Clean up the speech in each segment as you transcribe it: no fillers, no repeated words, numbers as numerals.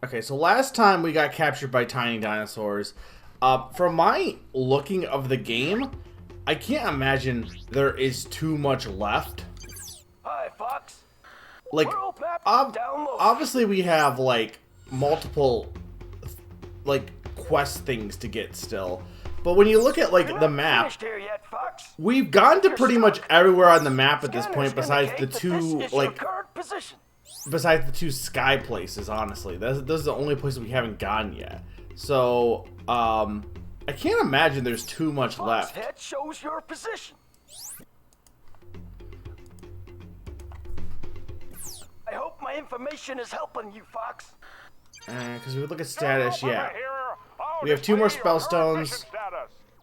Okay, so last time we got captured by tiny dinosaurs. From my looking of the game, I can't imagine there is too much left. Hi, Fox. Like, World map download. obviously we have, like, multiple, like, quest things to get still. But when you look at, like, You're the not map, finished here yet, Fox. we've gone to You're pretty much stuck. everywhere on the map at this Scanners point besides the indicate that two, this is like, your current position. besides the two sky places, honestly. Those are the only places we haven't gone yet. So, I can't imagine there's too much Fox left. head shows your position. I hope my information is helping you, Fox. Because we look at status, yeah. We have 2 more spell stones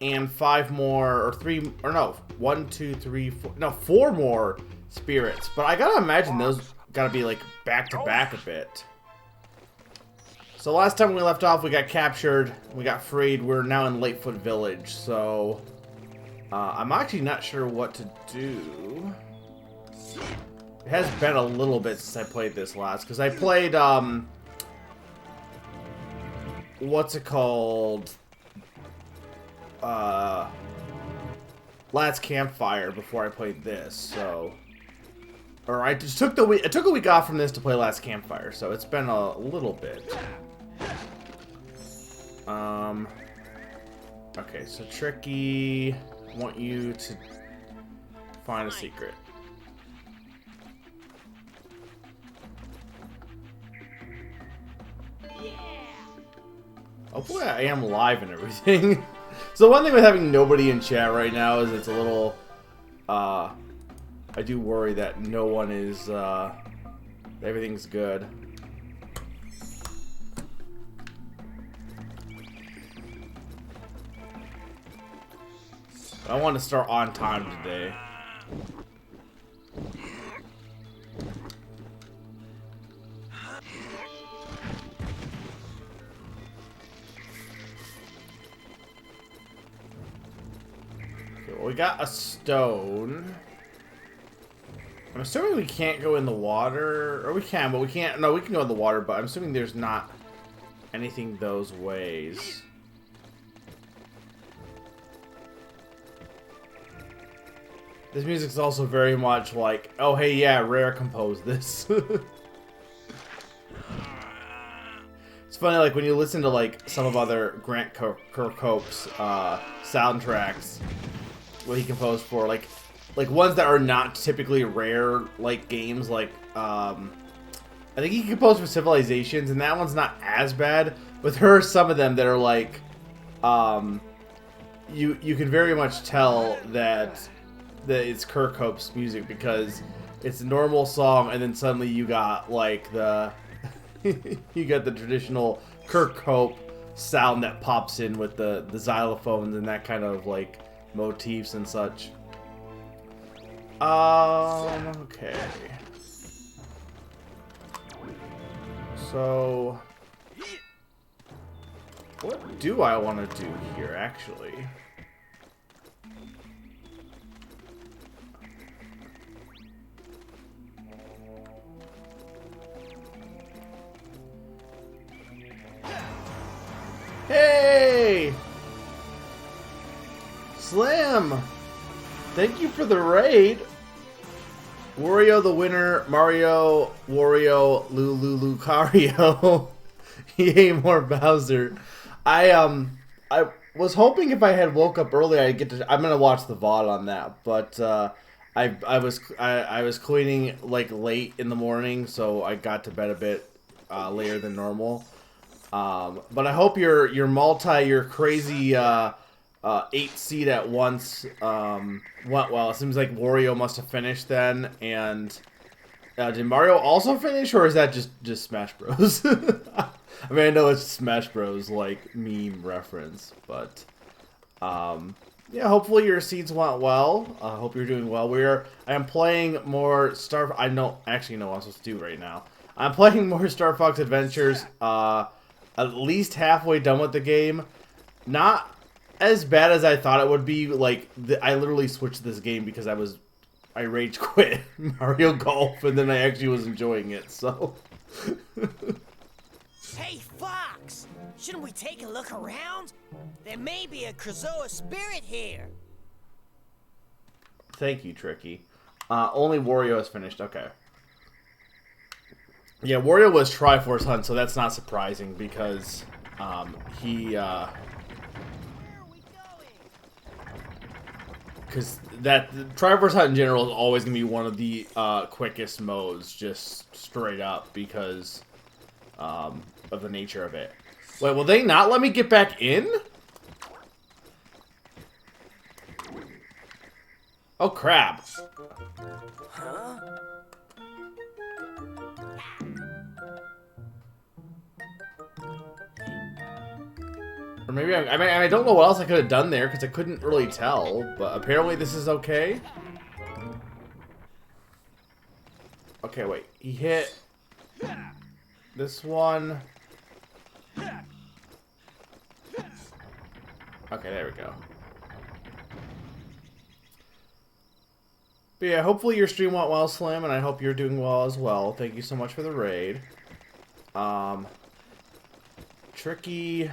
and 5 more, or 3, or no, 1, 2, 3, 4, no, 4 more spirits. But I gotta imagine those gotta be like back to back a bit. So last time we left off, we got captured, we got freed. We're now in Latefoot Village, so I'm actually not sure what to do. It has been a little bit since I played this last, because I played what's it called? Last Campfire before I played this, so. Or I just took the week. I took a week off from this to play Last Campfire, so it's been a little bit. Okay, so Tricky, I want you to find a secret. Hopefully I am live and everything. So one thing with having nobody in chat right now is it's a little, I do worry that no one is, everything's good. I want to start on time today. Okay, well, we got a stone. I'm assuming we can't go in the water, or we can, but we can't. No, we can go in the water, but I'm assuming there's not anything those ways. This music's also very much like, oh hey, yeah, Rare composed this. It's funny, like, when you listen to, like, some of other Grant Kirkhope's soundtracks, what he composed for, like ones that are not typically Rare, like, games, like, I think he composed for Civilizations, and that one's not as bad, but there are some of them that are, like, you can very much tell that it's Kirkhope's music, because it's a normal song, and then suddenly you got, like, the... you got the traditional Kirkhope sound that pops in with the xylophones and that kind of like motifs and such. Okay. So, what do I want to do here, actually? Hey! Slim! Thank you for the raid! Wario the winner, Mario, Wario, Lulu, Lucario. Yay, more Bowser. I was hoping if I had woke up early I'd get to... I'm gonna watch the VOD on that, but I was cleaning like late in the morning, so I got to bed a bit later than normal. But I hope your crazy 8 seed at once went well. It seems like Wario must have finished then, and did Mario also finish, or is that just Smash Bros? I mean, I know it's Smash Bros like meme reference, but yeah, hopefully your seeds went well. I hope you're doing well. I am playing more I know actually know what I'm supposed to do right now. I'm playing more Star Fox Adventures. At least halfway done with the game. Not as bad as I thought it would be. Like, I literally switched this game because I rage quit Mario Golf, and then I actually was enjoying it, so. Hey, Shouldn't we take a look around? There may be a Krazoa spirit here. Thank you, Tricky. Only Wario is finished. Okay. Yeah, Wario was Triforce Hunt, so that's not surprising because because that Triforce Hunt in general is always gonna be one of the quickest modes, just straight up because of the nature of it. Wait, will they not let me get back in? Oh crap! Huh? Or maybe I don't know what else I could have done there because I couldn't really tell. But apparently this is okay. Okay, wait. He hit this one. Okay, there we go. But yeah, hopefully your stream went well, Slim, and I hope you're doing well as well. Thank you so much for the raid. Tricky,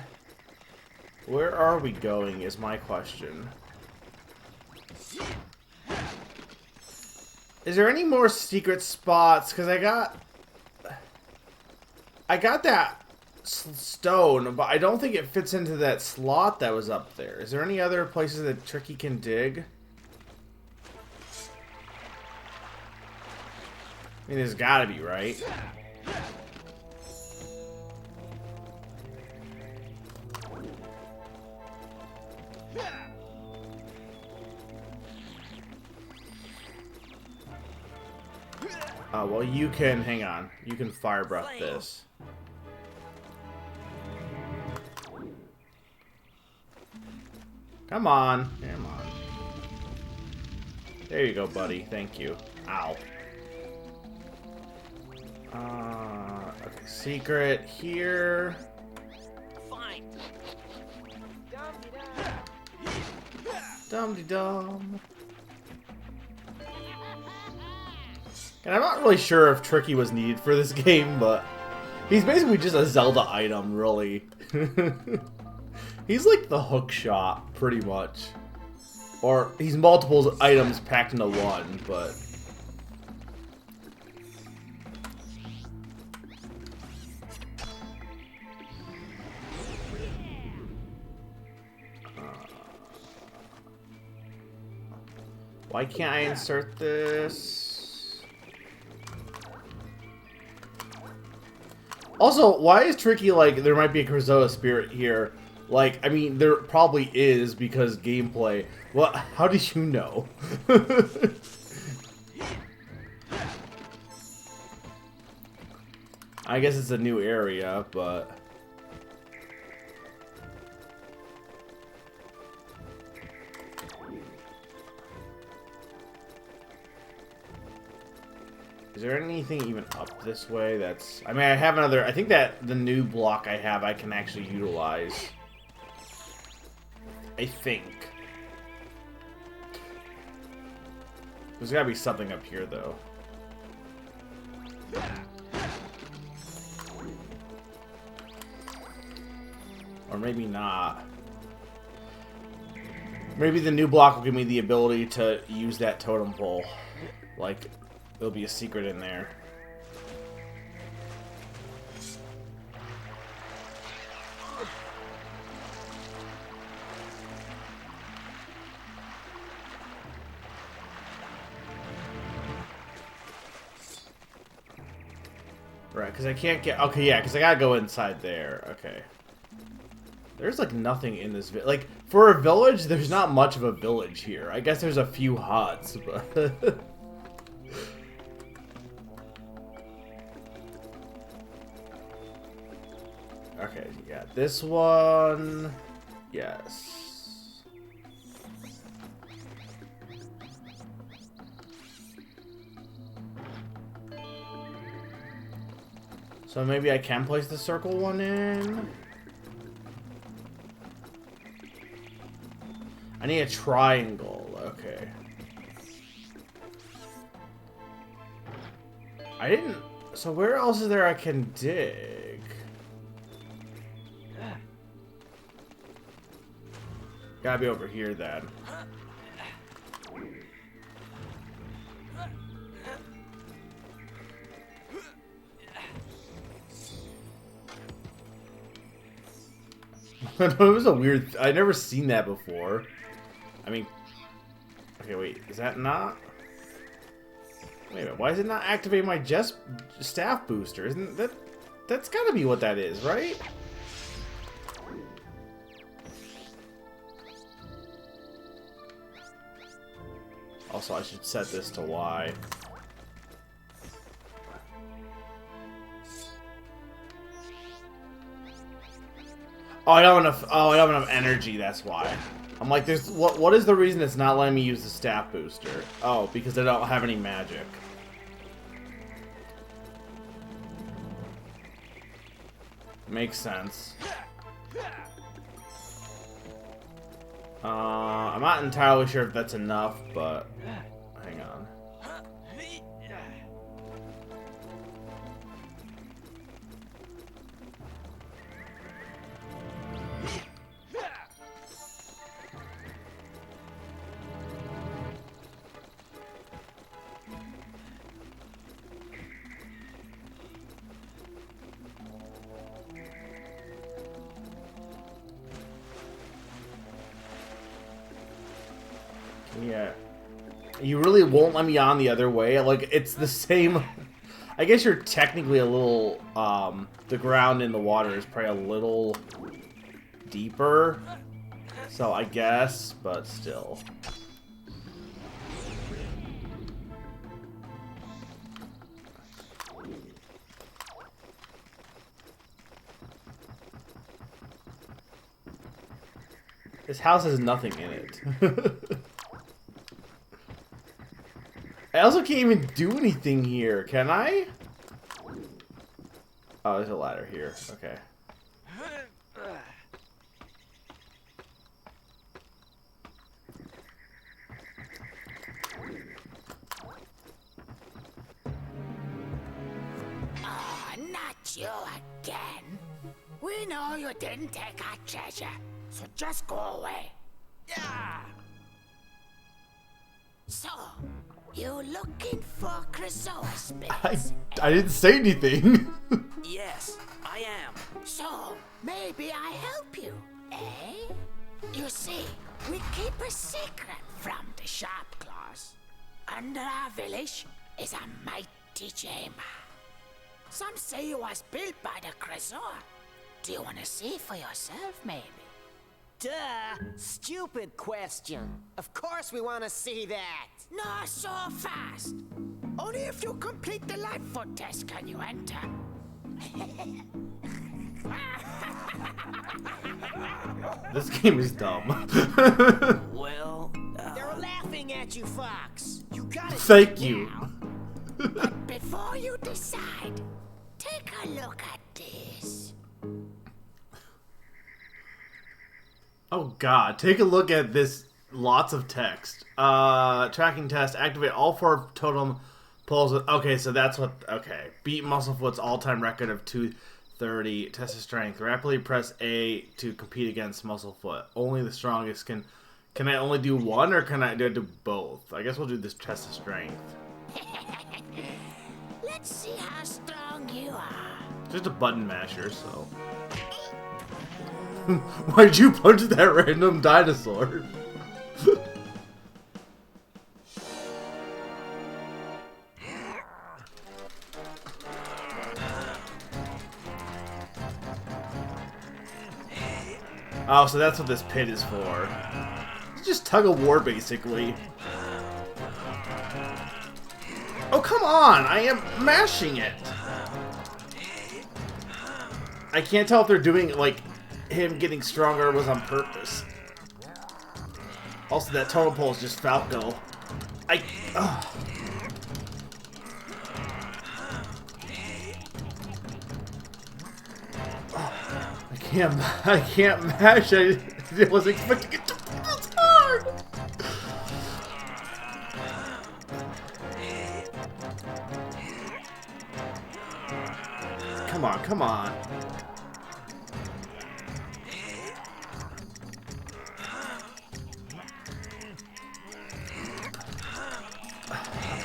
where are we going is my question. Is there any more secret spots? Because I got that stone, but I don't think it fits into that slot that was up there. Is there any other places that Tricky can dig? I mean, there's gotta be, right? Oh, well, you can, hang on. You can fire breath this. Come on. Come on. There you go, buddy. Thank you. Ow. Okay, secret here. Fine. Dum-de-dum. And I'm not really sure if Tricky was needed for this game, but he's basically just a Zelda item, really. He's like the hook shot, pretty much. Or he's multiple items packed into one, but... why can't I insert this? Also, why is Tricky like there might be a Krazoa spirit here? Like, I mean, there probably is because gameplay. Well, how did you know? I guess it's a new area, but... is there anything even up this way that's... I mean, I have another... I think that the new block I have I can actually utilize. I think. There's gotta be something up here, though. Or maybe not. Maybe the new block will give me the ability to use that totem pole. Like, there'll be a secret in there. Right, because I can't get... okay, yeah, because I gotta go inside there. Okay. There's, like, nothing in this... like, for a village, there's not much of a village here. I guess there's a few huts, but... okay, yeah, this one... yes. So maybe I can place the circle one in? I need a triangle, okay. I didn't... so where else is there I can dig? Gotta be over here then. It was a weird... I'd never seen that before. I mean... Okay, wait. Is that not... Wait a minute. Why is it not activating my staff booster? Isn't that... That's gotta be what that is, right? Also, I should set this to Y. Oh, I don't have enough. Oh, I don't have enough energy. That's why. I'm like, there's what is the reason it's not letting me use the staff booster? Oh, because I don't have any magic. Makes sense. I'm not entirely sure if that's enough, but hang on. Yeah. You really won't let me on the other way? Like, it's the same... I guess you're technically a little... the ground in the water is probably a little deeper. So I guess, but still. This house has nothing in it. I also can't even do anything here, can I? Oh, there's a ladder here. Okay. Oh, not you again. We know you didn't take our treasure, so just go away. Yeah. So, you looking for Chrysoa spirits? I didn't say anything. Yes, I am. So, maybe I help you, eh? You see, we keep a secret from the sharp claws. Under our village is a mighty chamber. Some say it was built by the Chrysoa. Do you want to see for yourself, maybe? Duh! Stupid question. Of course we want to see that. Not so fast. Only if you complete the Lightfoot test can you enter. This game is dumb. Well, They're laughing at you, Fox. You gotta Thank do it you. now. But before you decide, take a look at this. Oh god, take a look at this. Lots of text. Tracking test. Activate all 4 totem poles. Okay, so that's what... Okay. Beat Musclefoot's all-time record of 230. Test of strength. Rapidly press A to compete against Musclefoot. Only the strongest can... Can I only do one, or can I do both? I guess we'll do this test of strength. Let's see how strong you are. Just a button masher, so... Why'd you punch that random dinosaur? Oh, so that's what this pit is for. It's just tug of war, basically. Oh, come on! I am mashing it! I can't tell if they're doing, like, him getting stronger was on purpose. Also, that totem pole is just Falco. I can't mash. I wasn't expecting it to be this hard. Come on, come on.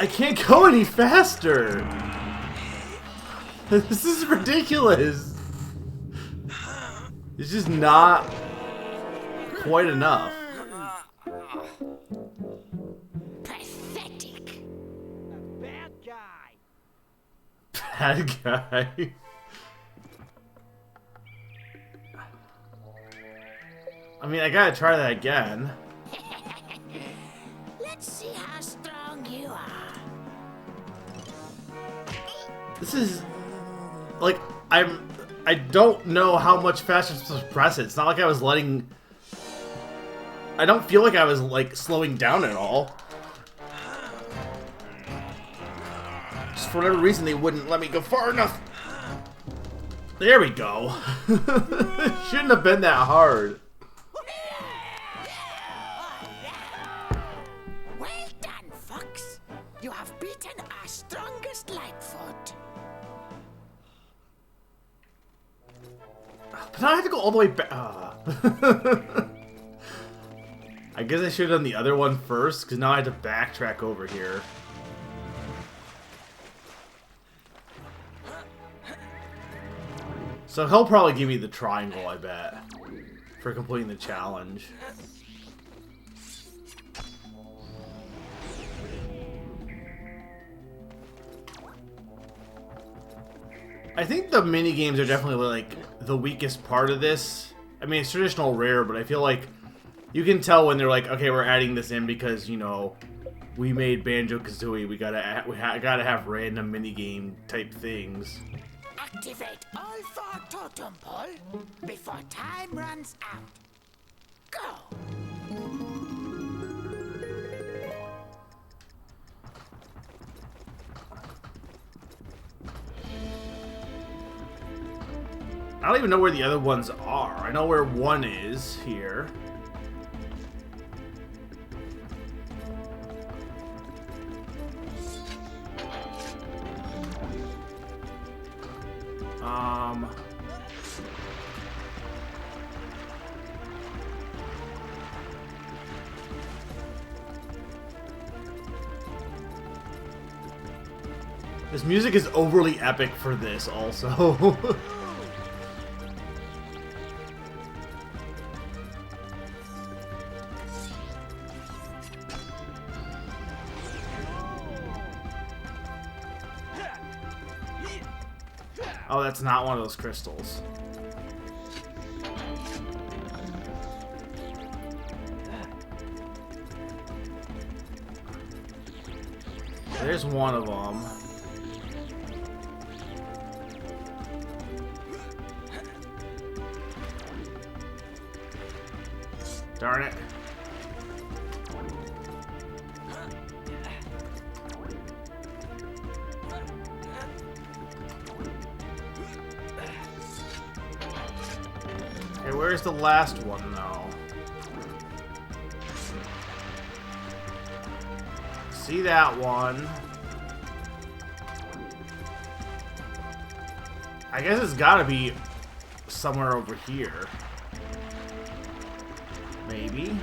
I can't go any faster. This is ridiculous. It's just not quite enough. Pathetic. Bad guy. Bad guy. I mean, I gotta try that again. Let's see how strong you are. This is like I don't know how much faster I'm supposed to press it. It's not like I was letting. I don't feel like I was like slowing down at all. Just for whatever reason, they wouldn't let me go far enough. There we go. It shouldn't have been that hard. Well done, Fox. You have beaten our strongest Lightfoot. But now I have to go all the way back. I guess I should have done the other one first, because now I have to backtrack over here. So he'll probably give me the triangle, I bet, for completing the challenge. I think the mini games are definitely like the weakest part of this. I mean, it's traditional rare, but I feel like you can tell when they're like, okay, we're adding this in because, you know, we made Banjo-Kazooie. We gotta have random mini game type things. Activate all four totem pole before time runs out. Go. I don't even know where the other ones are. I know where one is here. This music is overly epic for this also. Oh, that's not one of those crystals. There's one of them. Darn it. Okay, where's the last one, though? See that one. I guess it's gotta be somewhere over here. Maybe.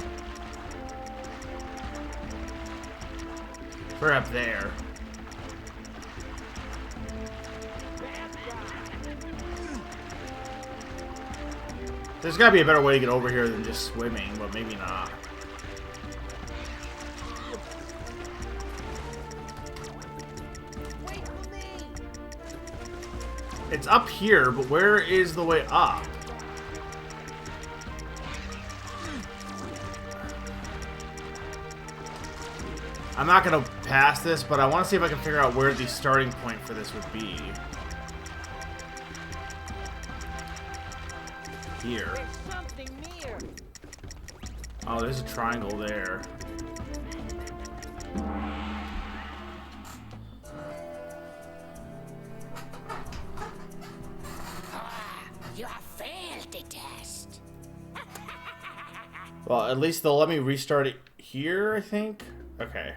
We're up there. There's gotta be a better way to get over here than just swimming, but maybe not. Wait for me. It's up here, but where is the way up? I'm not gonna pass this, but I want to see if I can figure out where the starting point for this would be. Here. There's something near. Oh, there's a triangle there. You have failed the test. Well, at least they'll let me restart it here, I think. Okay.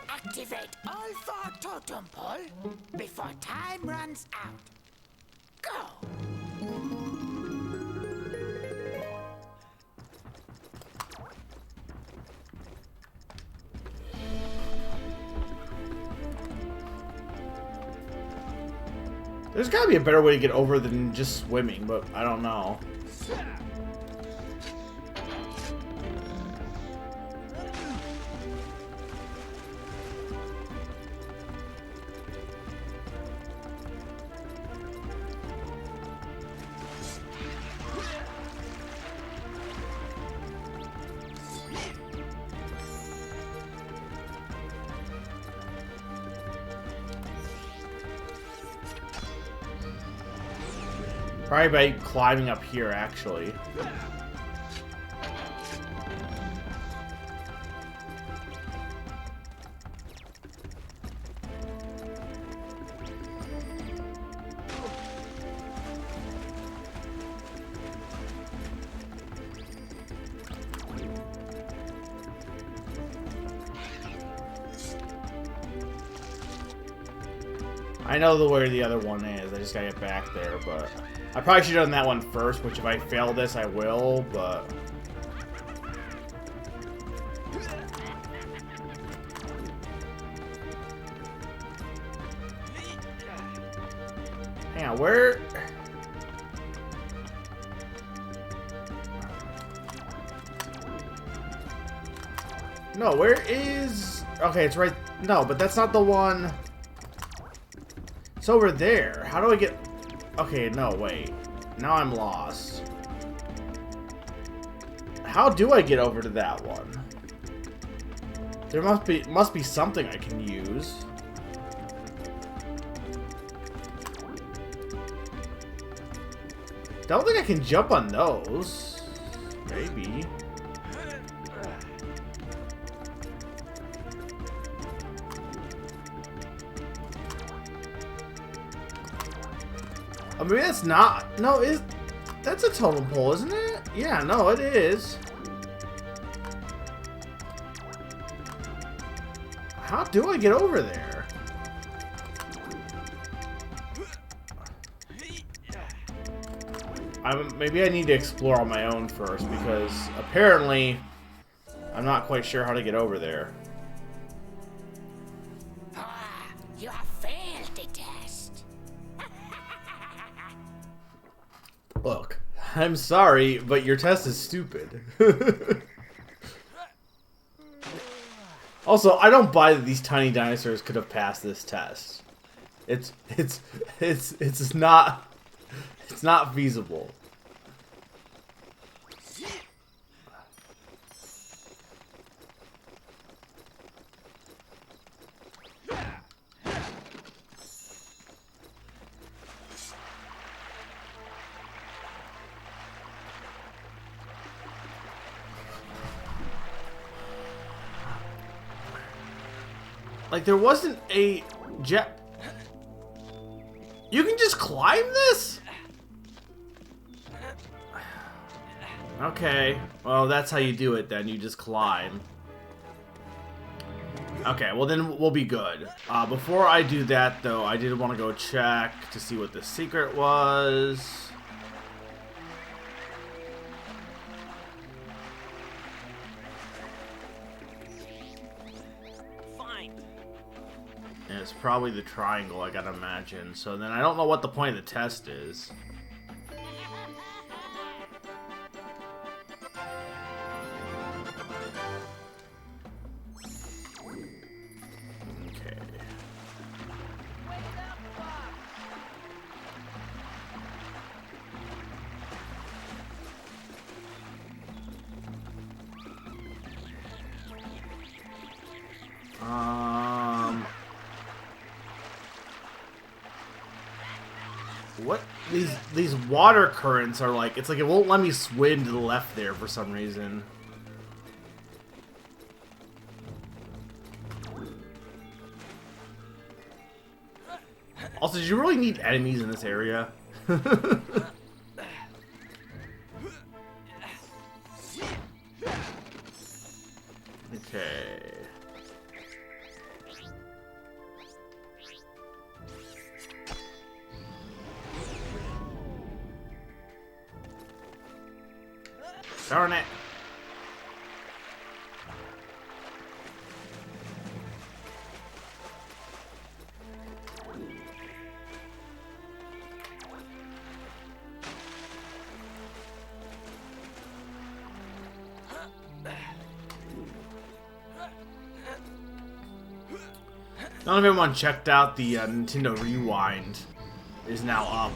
Activate all four totem pole before time runs out. Go. There's gotta be a better way to get over than just swimming, but I don't know. Probably by climbing up here, actually. I know the way the other one is. I just gotta get back there, but I probably should have done that one first, which if I fail this, I will, but... Hang on, where... No, where is... Okay, it's right... No, but that's not the one... It's over there. How do I get... Okay, no, wait. Now I'm lost. How do I get over to that one? There must be something I can use. Don't think I can jump on those. Maybe. I mean, that's not... No, that's a totem pole, isn't it? Yeah, no, it is. How do I get over there? Maybe I need to explore on my own first, because apparently I'm not quite sure how to get over there. You have failed the test. Look, I'm sorry, but your test is stupid. Also, I don't buy that these tiny dinosaurs could have passed this test. It's not feasible. Like, there wasn't a jet... You can just climb this? Okay. Well, that's how you do it, then. You just climb. Okay, well, then we'll be good. Before I do that, though, I did want to go check to see what the secret was. And it's probably the triangle, I gotta imagine. So then I don't know what the point of the test is. Okay. What these water currents are like? It's like it won't let me swim to the left there for some reason. Also, did you really need enemies in this area? Okay. Darn it. None of everyone checked out the Nintendo Rewind is now up.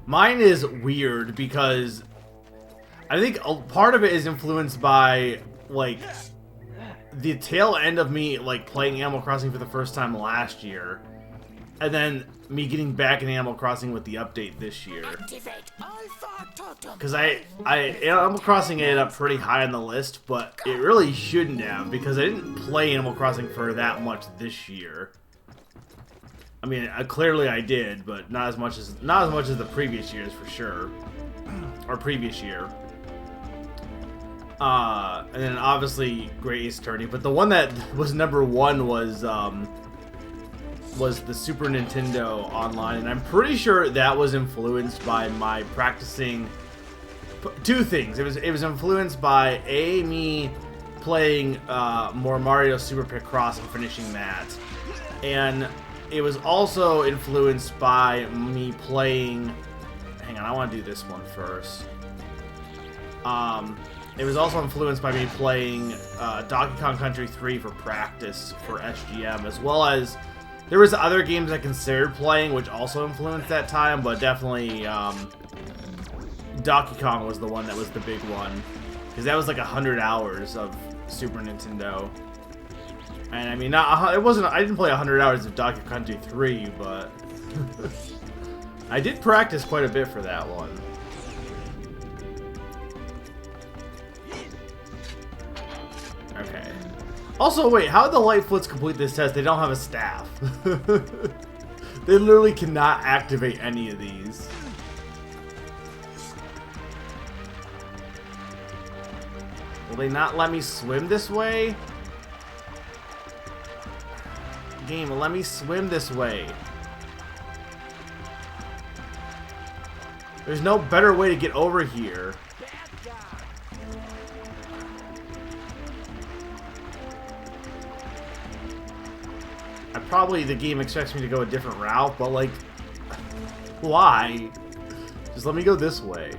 Mine is weird because I think a part of it is influenced by like the tail end of me like playing Animal Crossing for the first time last year, and then me getting back in Animal Crossing with the update this year. Because Animal Crossing ended up pretty high on the list, but it really shouldn't have because I didn't play Animal Crossing for that much this year. I mean, clearly I did, but not as much as the previous years for sure, or previous year. And then obviously Great Ace Attorney, but the one that was number one was the Super Nintendo Online, and I'm pretty sure that was influenced by my practicing two things. It was influenced by me playing more Mario Super Picross and finishing that, and it was also influenced by me playing. Hang on, I want to do this one first. It was also influenced by me playing Donkey Kong Country 3 for practice for SGM, as well as there was other games I considered playing which also influenced that time, but definitely Donkey Kong was the one that was the big one, because that was like 100 hours of Super Nintendo. And I mean, I didn't play 100 hours of Donkey Kong Country 3, but I did practice quite a bit for that one. Okay. Also, wait, how did the Lightfoots complete this test? They don't have a staff. They literally cannot activate any of these. Will they not let me swim this way? Game, let me swim this way. There's no better way to get over here. Probably the game expects me to go a different route, but like, why? Just let me go this way.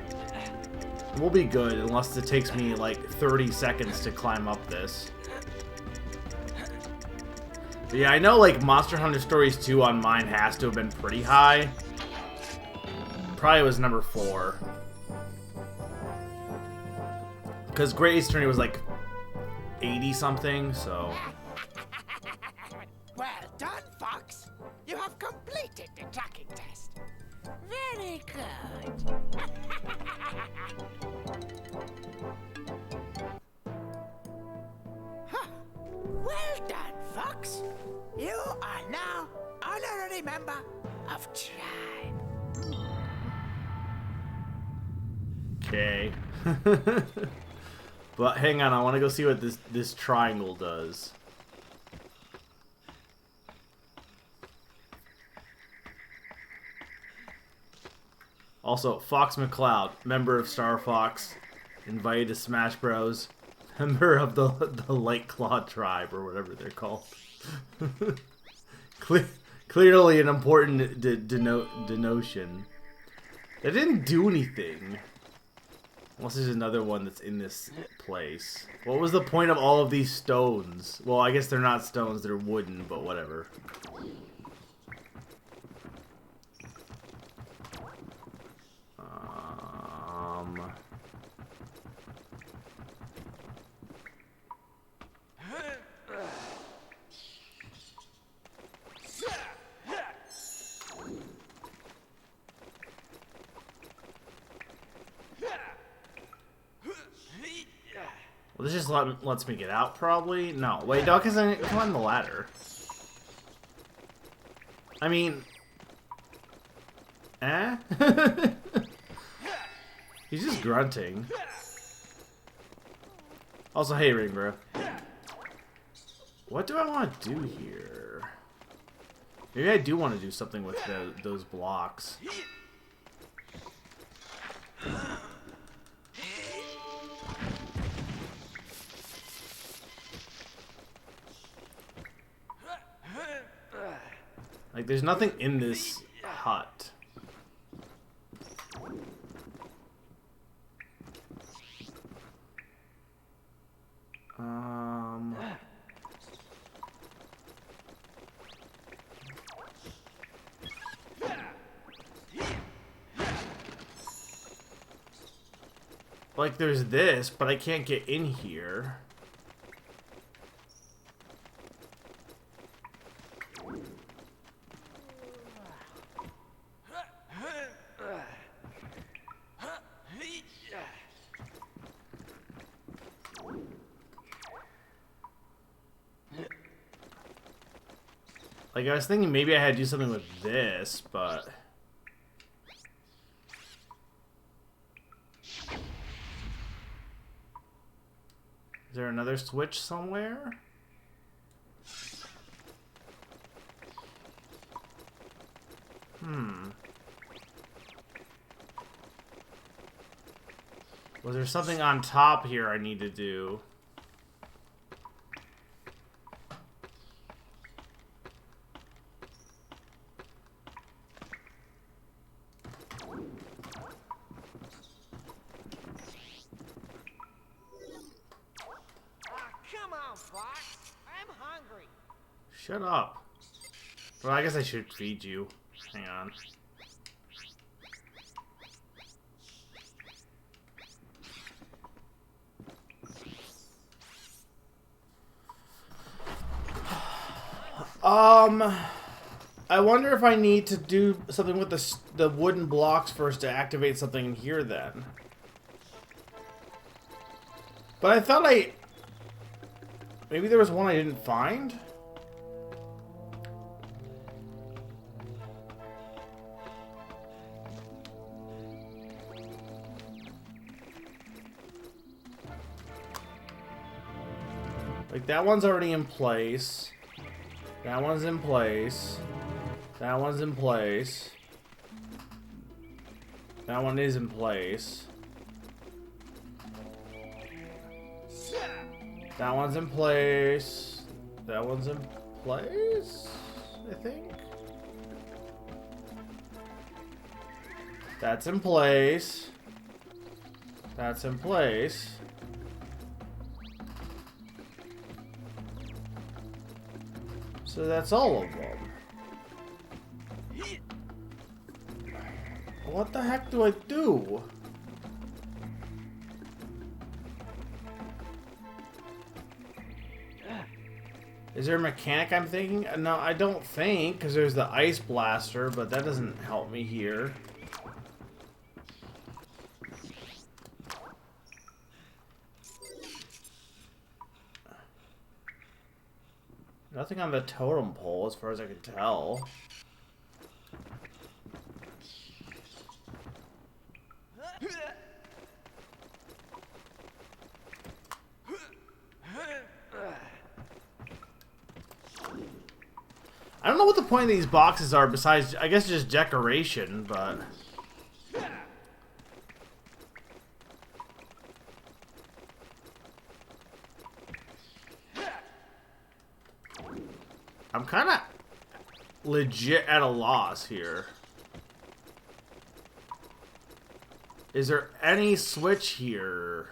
We'll be good, unless it takes me like 30 seconds to climb up this. But yeah, I know like Monster Hunter Stories 2 on mine has to have been pretty high. Probably was number 4. Because Great Ace Attorney was like 80 something, so... Well done, Fox. You have completed the tracking test. Very good. Huh. Well done, Fox. You are now honorary member of Tribe. Okay. But hang on, I want to go see what this triangle does. Also, Fox McCloud, member of Star Fox, invited to Smash Bros. Member of the Light Claw tribe, or whatever they're called. Clearly an important denotion. That didn't do anything. Unless there's another one that's in this place. What was the point of all of these stones? Well, I guess they're not stones, they're wooden, but whatever. Well, this just lets me get out, probably? No. Wait, Doc isn't come on the ladder. I mean... Eh? He's just grunting. Also, hey, Ring Bro. What do I want to do here? Maybe I do want to do something with those blocks. Like, there's nothing in this hut. like there's this, but I can't get in here. Like, I was thinking maybe I had to do something with this, but... Is there another switch somewhere? Was there something on top here I need to do? Come on, Fox. I'm hungry. Shut up. Well, I guess I should feed you. Hang on. I wonder if I need to do something with the wooden blocks first to activate something in here then. But I thought maybe there was one I didn't find? Like, that one's already in place. That one's in place. That one's in place. That one is in place. That one's in place. That one's in place, I think. That's in place. That's in place. So that's all of them. What the heck do I do? Is there a mechanic I'm thinking? No, I don't think, because there's the ice blaster, but that doesn't help me here. Nothing on the totem pole, as far as I can tell. I don't know what the point of these boxes are besides, I guess, just decoration, but... I'm kind of legit at a loss here. Is there any switch here?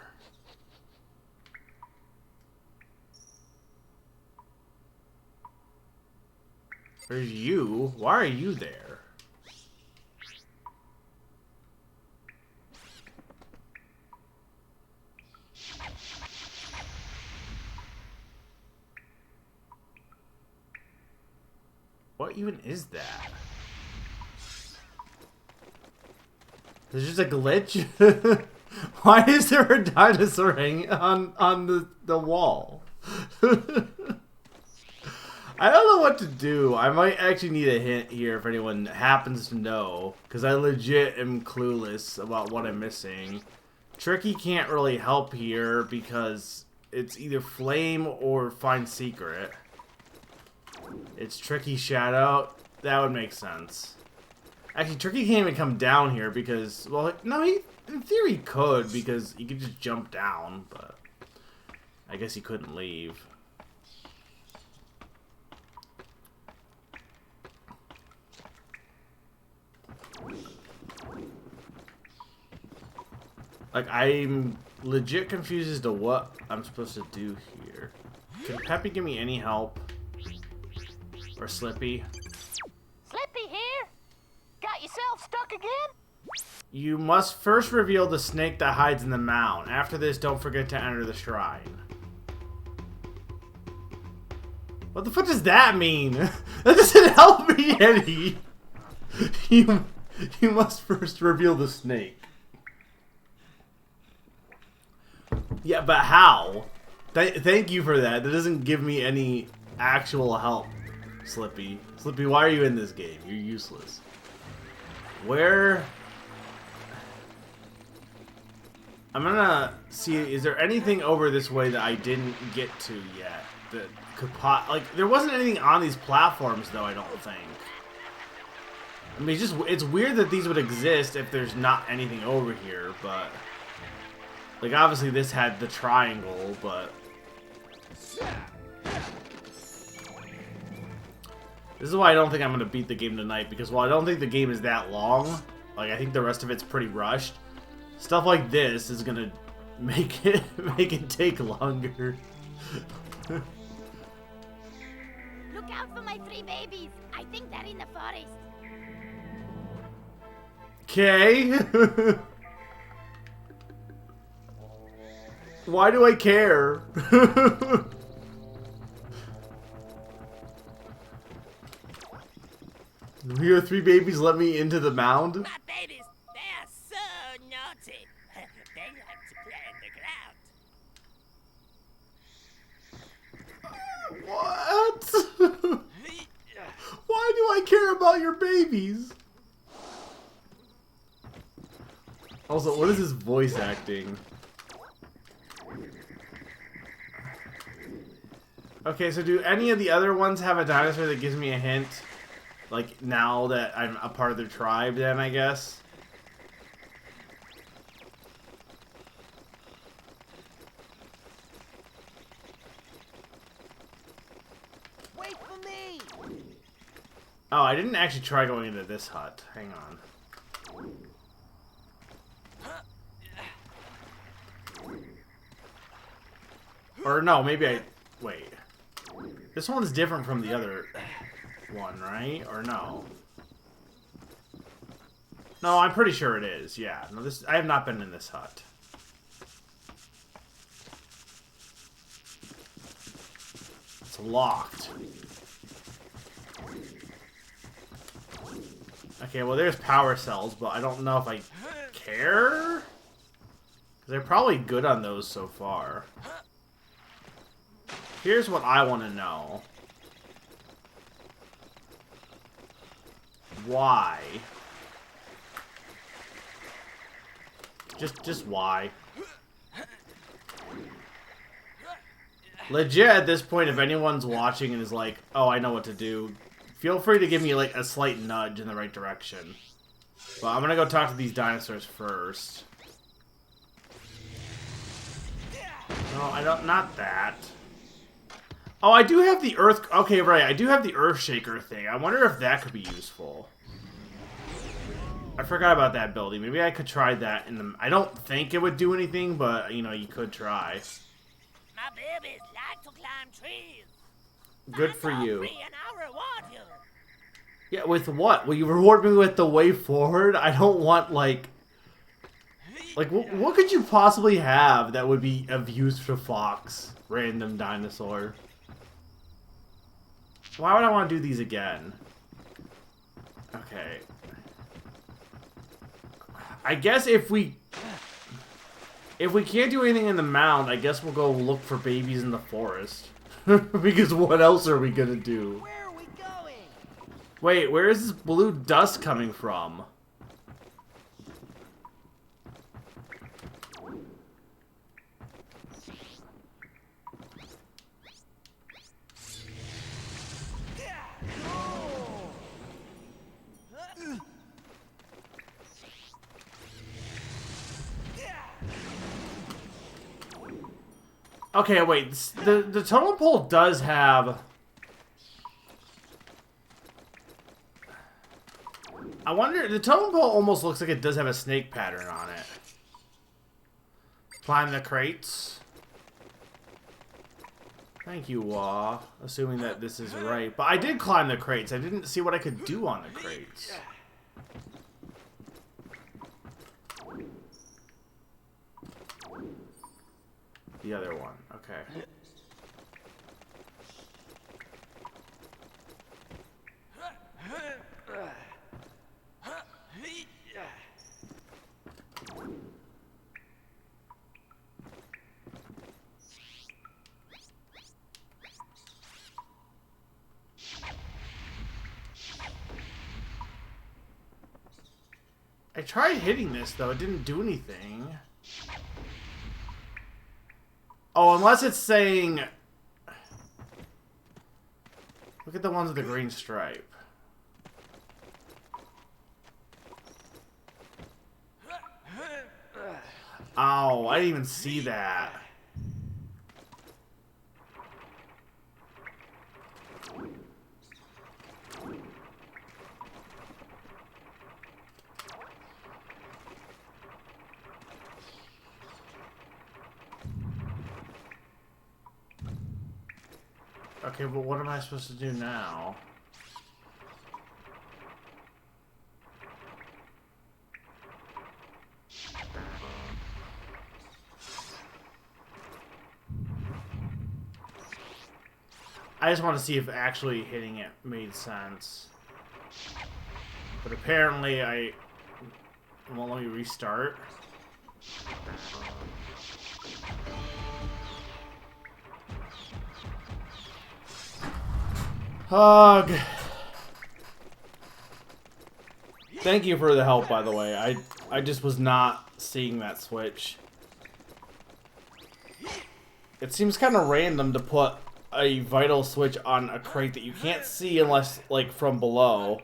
There's you. Why are you there? What even is that? There's just a glitch? Why is there a dinosaur hanging on the wall? I don't know what to do. I might actually need a hint here if anyone happens to know, because I legit am clueless about what I'm missing. Tricky can't really help here because it's either flame or find secret. It's Tricky Shadow. That would make sense. Actually, Tricky can't even come down here because, well, no, he in theory could, because he could just jump down, but I guess he couldn't leave. Like, I'm legit confused as to what I'm supposed to do here. Can Peppy give me any help? Or Slippy? Slippy here? Got yourself stuck again? You must first reveal the snake that hides in the mound. After this, don't forget to enter the shrine. What the fuck does that mean? That doesn't help me any. You must first reveal the snake. Yeah, but how? Thank you for that. That doesn't give me any actual help, Slippy. Slippy, why are you in this game? You're useless. Where... I'm gonna see, is there anything over this way that I didn't get to yet? That could like, there wasn't anything on these platforms, though, I don't think. I mean, it's weird that these would exist if there's not anything over here, but... Like, obviously this had the triangle, but... This is why I don't think I'm gonna beat the game tonight, because while I don't think the game is that long, like, I think the rest of it's pretty rushed. Stuff like this is gonna make it take longer. Look out for my 3 babies. I think they're in the forest. Okay. Why do I care? Your 3 babies let me into the mound? My babies, they are so naughty. They like to play on the ground. What? Why do I care about your babies? Also, what is this voice acting? Okay, so do any of the other ones have a dinosaur that gives me a hint? Like, now that I'm a part of their tribe, then, I guess? Wait for me! Oh, I didn't actually try going into this hut. Hang on. Or no, maybe I... Wait. This one's different from the other one, right? Or no? No, I'm pretty sure it is. Yeah. No, this... I have not been in this hut. It's locked. Okay, well, there's power cells, but I don't know if I care. They're probably good on those so far. Here's what I want to know. Why? Just why? Legit, at this point, if anyone's watching and is like, oh, I know what to do, feel free to give me, like, a slight nudge in the right direction. But I'm gonna go talk to these dinosaurs first. No, I don't... Not that. Oh, I do have the Earth... Okay, right. I do have the Earth Shaker thing. I wonder if that could be useful. I forgot about that ability. Maybe I could try that in the... I don't think it would do anything, but, you know, you could try. My babies like to climb trees. Good for you. Free and I'll reward you. Yeah, with what? Will you reward me with the way forward? I don't want, like... Like, what could you possibly have that would be of use to Fox? Random dinosaur. Why would I want to do these again? Okay. I guess if we can't do anything in the mound, I guess we'll go look for babies in the forest. Because what else are we gonna do? Where are we going? Wait, where is this blue dust coming from? Okay, wait. The totem pole does have... I wonder... The totem pole almost looks like it does have a snake pattern on it. Climb the crates. Thank you, Wah. Assuming that this is right. But I did climb the crates. I didn't see what I could do on the crates. the other one. Okay. I tried hitting this, though. It didn't do anything. Oh, unless it's saying... Look at the ones with the green stripe. Oh, I didn't even see that. Okay, but what am I supposed to do now? I just want to see if actually hitting it made sense. But apparently it won't let me restart. Hug. Thank you for the help, by the way. I just was not seeing that switch. It seems kind of random to put a vital switch on a crate that you can't see unless, like, from below.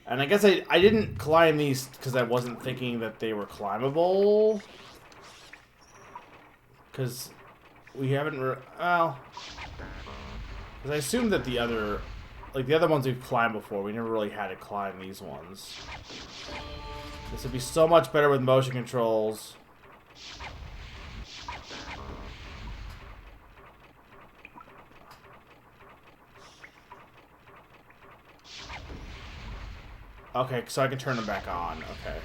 And I guess I didn't climb these because I wasn't thinking that they were climbable. Because we haven't... well... Because I assumed that the other... Like, the other ones we've climbed before, we never really had to climb these ones. This would be so much better with motion controls. Okay, so I can turn them back on. Okay.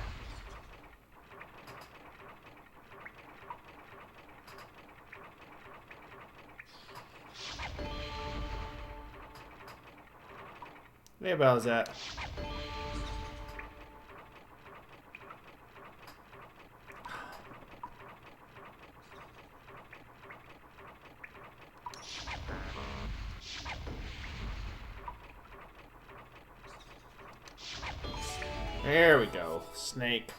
Hey, about that. There we go. Snake.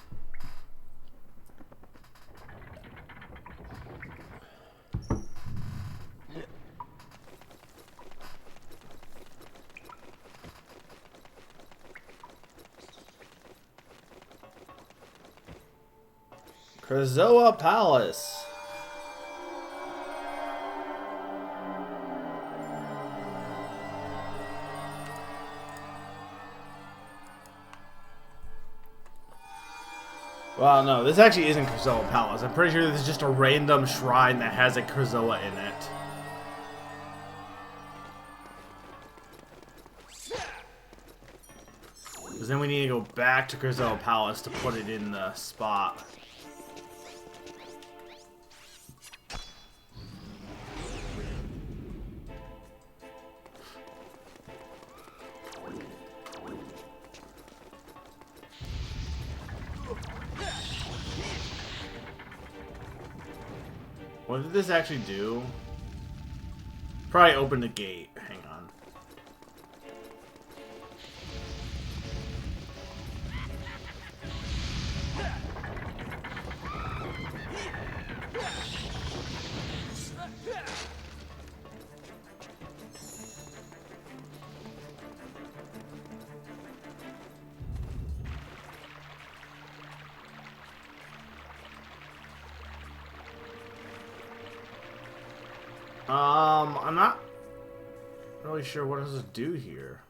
Krazoa Palace. Well, no, this actually isn't Krazoa Palace. I'm pretty sure this is just a random shrine that has a Krazoa in it. Because then we need to go back to Krazoa Palace to put it in the spot. What did this actually do? Probably open the gate. Hang on. I'm not really sure what does it do here.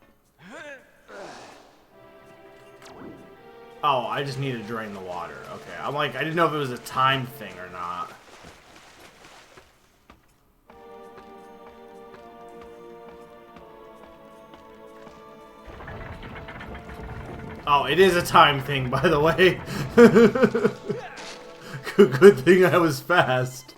Oh, I just need to drain the water. Okay, I'm like, I didn't know if it was a time thing or not. Oh, it is a time thing, by the way. Good thing I was fast.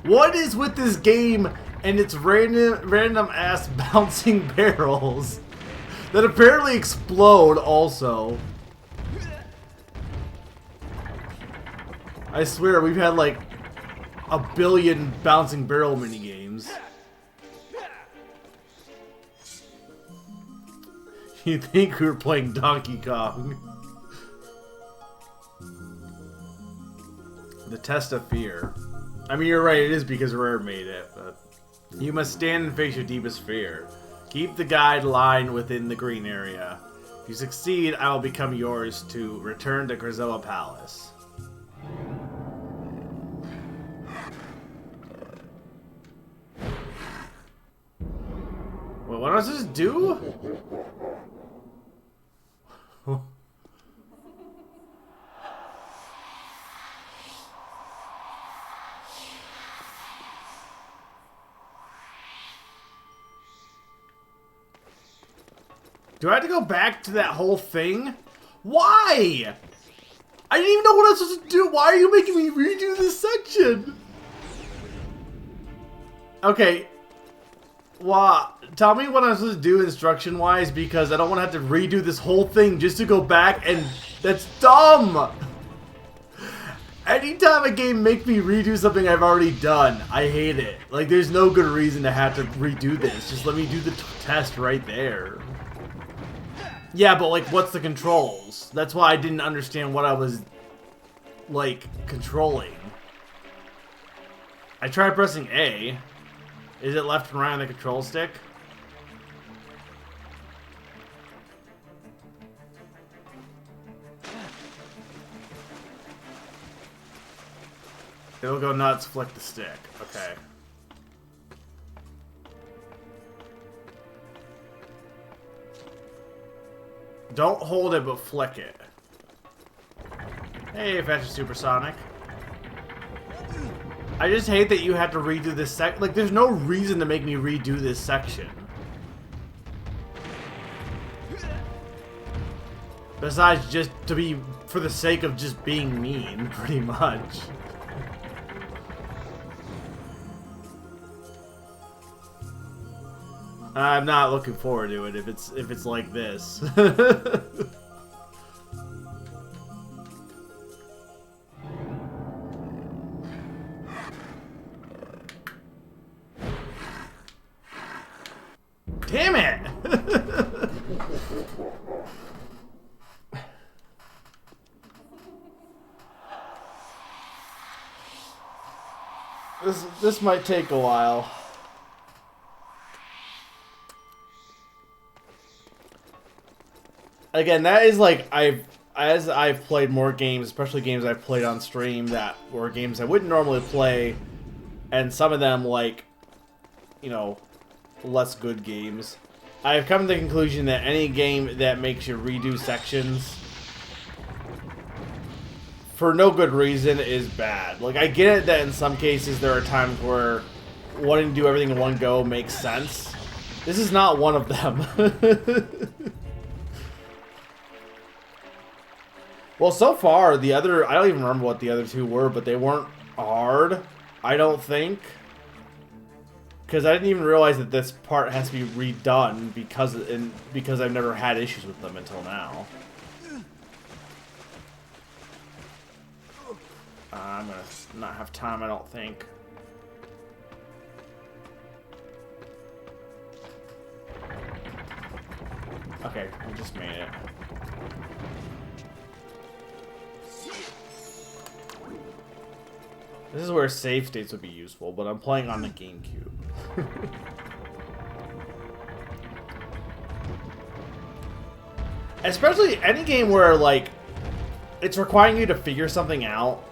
What is with this game and its random ass bouncing barrels that apparently explode also? I swear we've had like a billion bouncing barrel minigames. You think we were playing Donkey Kong? The test of fear. I mean, you're right, it is because Rare made it, but... You must stand and face your deepest fear. Keep the guide line within the green area. If you succeed, I will become yours to return to Grizoa Palace. Wait, what does this do? Do I have to go back to that whole thing? Why? I didn't even know what I was supposed to do. Why are you making me redo this section? Okay. Well, tell me what I'm supposed to do instruction-wise, because I don't want to have to redo this whole thing just to go back, and that's dumb! Anytime a game makes me redo something I've already done, I hate it. Like, there's no good reason to have to redo this. Just let me do the test right there. Yeah, but like, what's the controls? That's why I didn't understand what I was, like, controlling. I tried pressing A. Is it left and right on the control stick? It'll go nuts, flick the stick. Okay. Don't hold it, but flick it. Hey, Fetch Supersonic. I just hate that you have to redo this like, there's no reason to make me redo this section. Besides just to be, for the sake of just being mean, pretty much. I'm not looking forward to it if it's like this. Damn it! This might take a while. Again, that is like, as I've played more games, especially games I've played on stream that were games I wouldn't normally play, and some of them, like, you know, less good games, I've come to the conclusion that any game that makes you redo sections for no good reason is bad. Like, I get it that in some cases there are times where wanting to do everything in one go makes sense. This is not one of them. Well, so far, the other... I don't even remember what the other two were, but they weren't hard, I don't think. Because I didn't even realize that this part has to be redone because I've never had issues with them until now. I'm going to not have time, I don't think. Okay, I just made it. This is where save states would be useful, but I'm playing on the GameCube. Especially any game where, like, it's requiring you to figure something out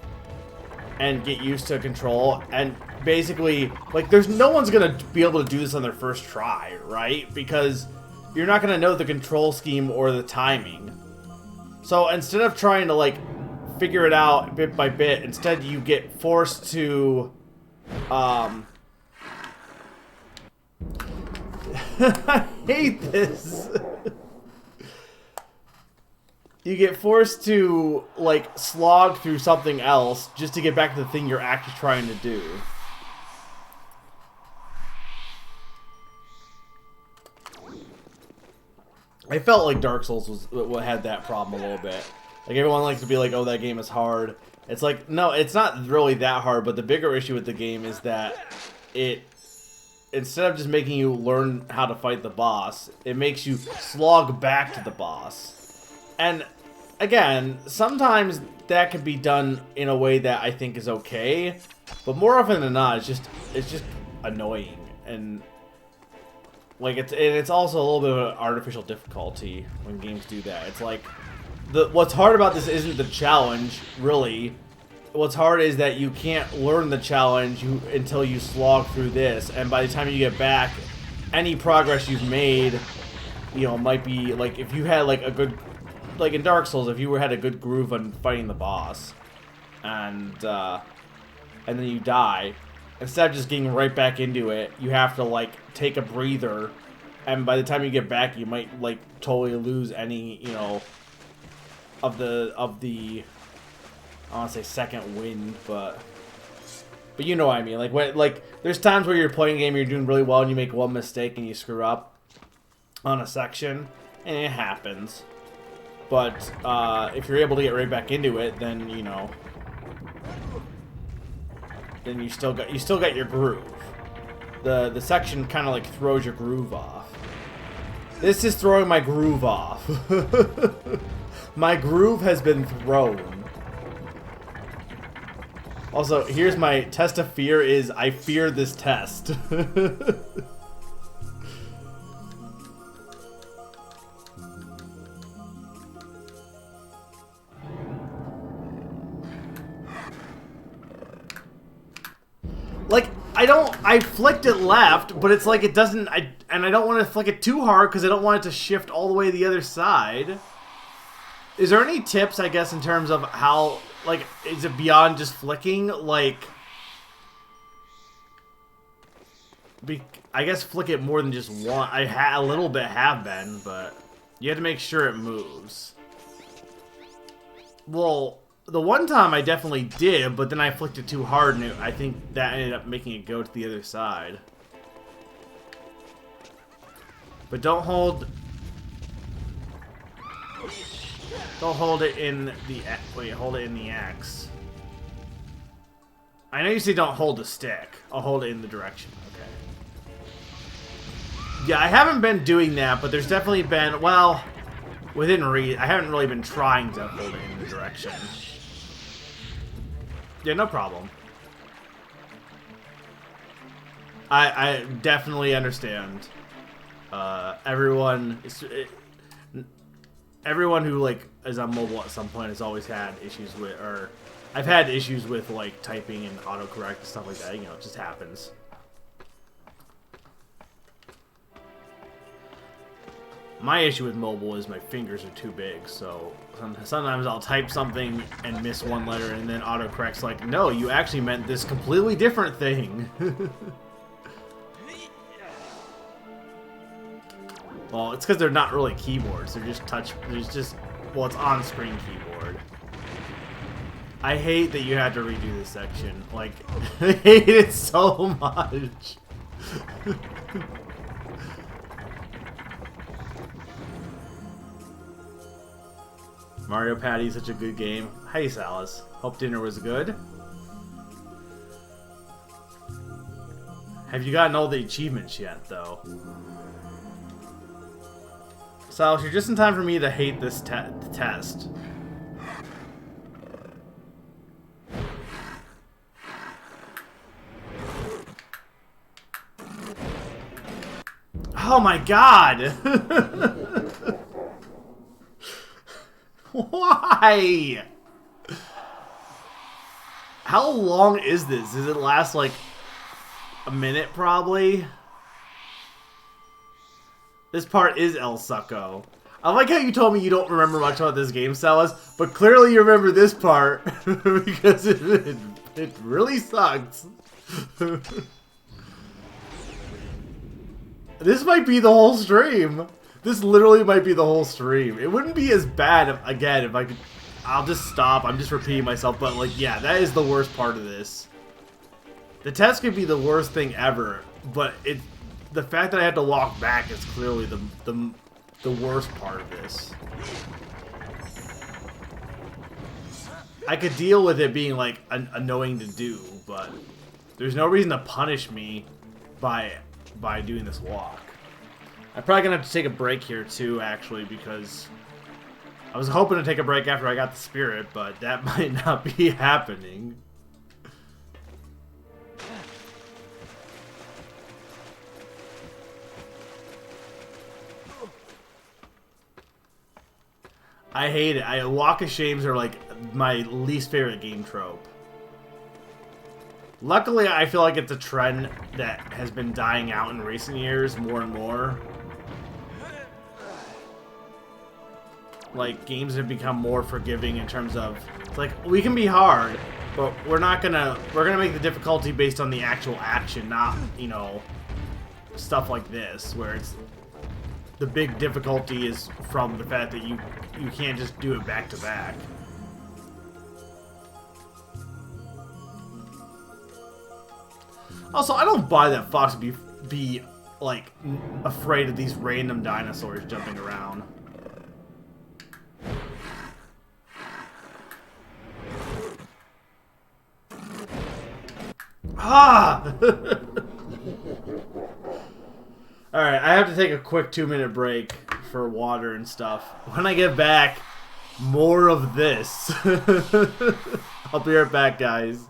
and get used to control, and basically, like, there's no one's gonna be able to do this on their first try, right? Because you're not gonna know the control scheme or the timing. So instead of trying to, like, figure it out bit by bit, instead you get forced to I hate this. You get forced to, like, slog through something else just to get back to the thing you're actually trying to do. I felt like Dark Souls was what had that problem a little bit. Like, everyone likes to be like, oh, that game is hard. It's like, no, it's not really that hard, but the bigger issue with the game is that it, instead of just making you learn how to fight the boss, it makes you slog back to the boss. And, again, sometimes that can be done in a way that I think is okay, but more often than not, it's just annoying. And, like, it's also a little bit of an artificial difficulty when games do that. It's like, what's hard about this isn't the challenge, really. What's hard is that you can't learn the challenge until you slog through this, and by the time you get back, any progress you've made, you know, might be, like, if you had, like, a good, like in Dark Souls, if you had a good groove on fighting the boss, and then you die, instead of just getting right back into it, you have to, like, take a breather, and by the time you get back, you might, like, totally lose any, you know, of the I want to say second wind, but you know what I mean. Like there's times where you're playing a game, you're doing really well, and you make one mistake and you screw up on a section, and it happens. But if you're able to get right back into it, then you know, then you still got your groove. The section kind of like throws your groove off. This is throwing my groove off. My groove has been thrown. Also, here's my test of fear is I fear this test. Like, I flicked it left, but it's like it doesn't, and I don't want to flick it too hard because I don't want it to shift all the way to the other side. Is there any tips, I guess, in terms of how, like, is it beyond just flicking? Like, I guess flick it more than just one. A little bit have been, but you have to make sure it moves. Well, the one time I definitely did, but then I flicked it too hard, and I think that ended up making it go to the other side. But don't hold it in the... Wait, hold it in the X. I know you say don't hold the stick. I'll hold it in the direction. Okay. Yeah, I haven't been doing that, but there's definitely been... Well, within reason. I haven't really been trying to hold it in the direction. Yeah, no problem. I definitely understand. Everyone who, like, is on mobile at some point has always had issues with, or I've had issues with, like, typing and autocorrect and stuff like that. You know, it just happens. My issue with mobile is my fingers are too big, so sometimes I'll type something and miss one letter, and then autocorrect's like, no, you actually meant this completely different thing. Well, it's because they're not really keyboards. They're just well, it's on-screen keyboard. I hate that you had to redo this section. Like, I hate it so much. Mario Party is such a good game. Hey, Salas. Hope dinner was good. Have you gotten all the achievements yet, though? Salas, you're just in time for me to hate this test. Oh my god! Why? How long is this? Does it last like a minute probably? This part is El Succo. I like how you told me you don't remember much about this game, Salas, but clearly you remember this part because it really sucks. This might be the whole stream. This literally might be the whole stream. It wouldn't be as bad, if I could... I'll just stop. I'm just repeating myself, but, like, yeah, that is the worst part of this. The test could be the worst thing ever, but the fact that I had to walk back is clearly the the worst part of this. I could deal with it being like annoying to do, but there's no reason to punish me by doing this walk. I'm probably gonna have to take a break here too, actually, because I was hoping to take a break after I got the spirit, but that might not be happening. I hate it. Walk of Shames are like my least favorite game trope. Luckily, I feel like it's a trend that has been dying out in recent years more and more. Like, games have become more forgiving in terms of, it's like, we can be hard, but we're gonna make the difficulty based on the actual action, not, you know, stuff like this, where it's, the big difficulty is from the fact that you can't just do it back to back. Also, I don't buy that Fox would be like afraid of these random dinosaurs jumping around. Ah! Alright, I have to take a quick 2-minute break for water and stuff. When I get back, more of this. I'll be right back, guys.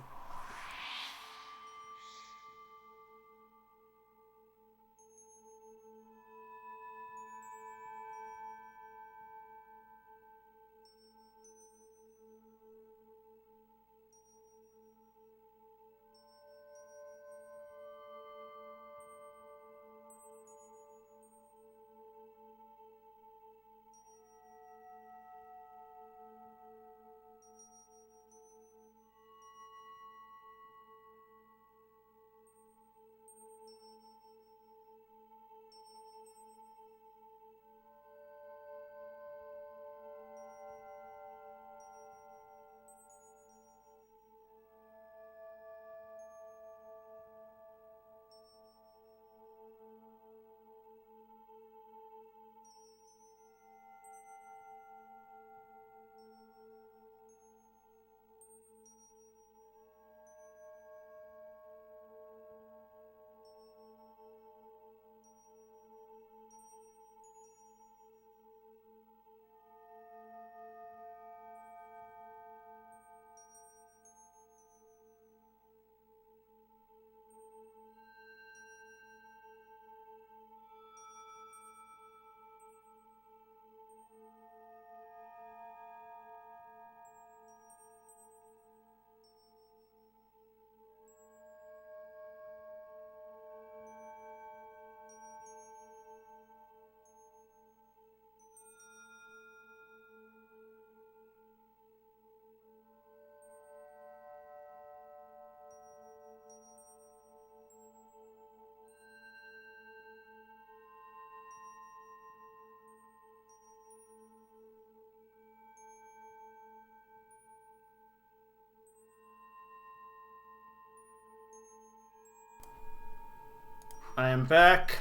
I am back.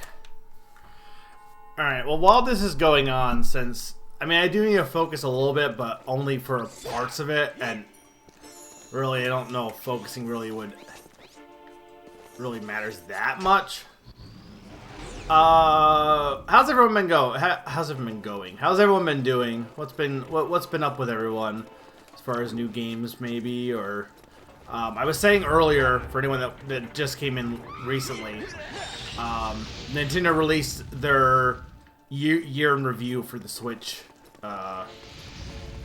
Alright, well, while this is going on, since, I mean, I do need to focus a little bit, but only for parts of it, and really, I don't know if focusing really matters that much. How's everyone been going? How's everyone been going? How's everyone been doing? What's been up with everyone as far as new games, maybe, or I was saying earlier, for anyone that just came in recently, Nintendo released their year in review for the Switch. I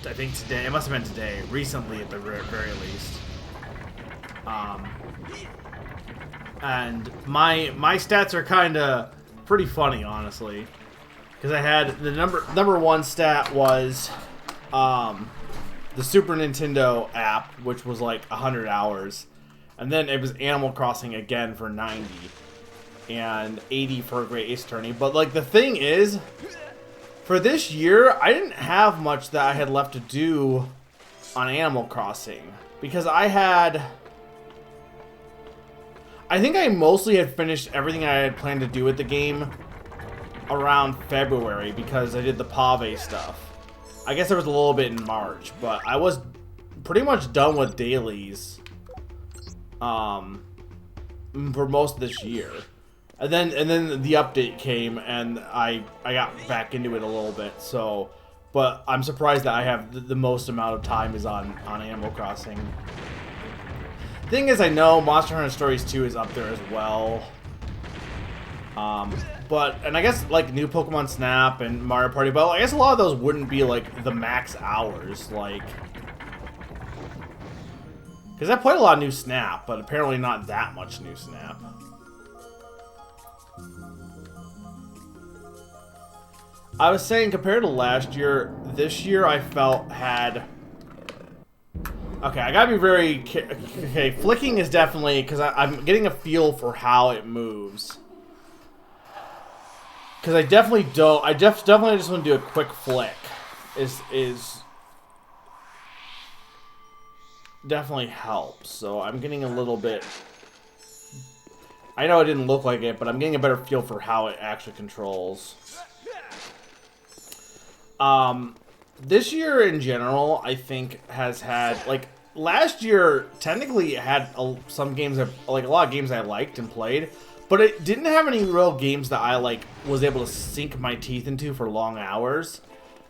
think today. It must have been today. Recently, at the very least. And my stats are kind of pretty funny, honestly, because I had the number one stat was the Super Nintendo app, which was like 100 hours, and then it was Animal Crossing again for 90. And 80 for a Great Ace Attorney. But, like, the thing is, for this year, I didn't have much that I had left to do on Animal Crossing. Because I think I mostly had finished everything I had planned to do with the game around February because I did the Pave stuff. I guess there was a little bit in March, but I was pretty much done with dailies for most of this year. And then the update came and I got back into it a little bit. So, but I'm surprised that I have the most amount of time is on Animal Crossing. Thing is, I know Monster Hunter Stories 2 is up there as well. And I guess like new Pokemon Snap and Mario Party, but I guess a lot of those wouldn't be like the max hours, like, because I played a lot of new Snap, but apparently not that much new Snap. I was saying compared to last year, this year I felt had. Okay, I gotta be very. Okay, flicking is definitely because I'm getting a feel for how it moves. Because I definitely don't. I definitely just want to do a quick flick. Is definitely helps. So I'm getting a little bit. I know it didn't look like it, but I'm getting a better feel for how it actually controls. This year in general, I think has had like last year. Technically, it had some games that like a lot of games I liked and played. But it didn't have any real games that I like was able to sink my teeth into for long hours,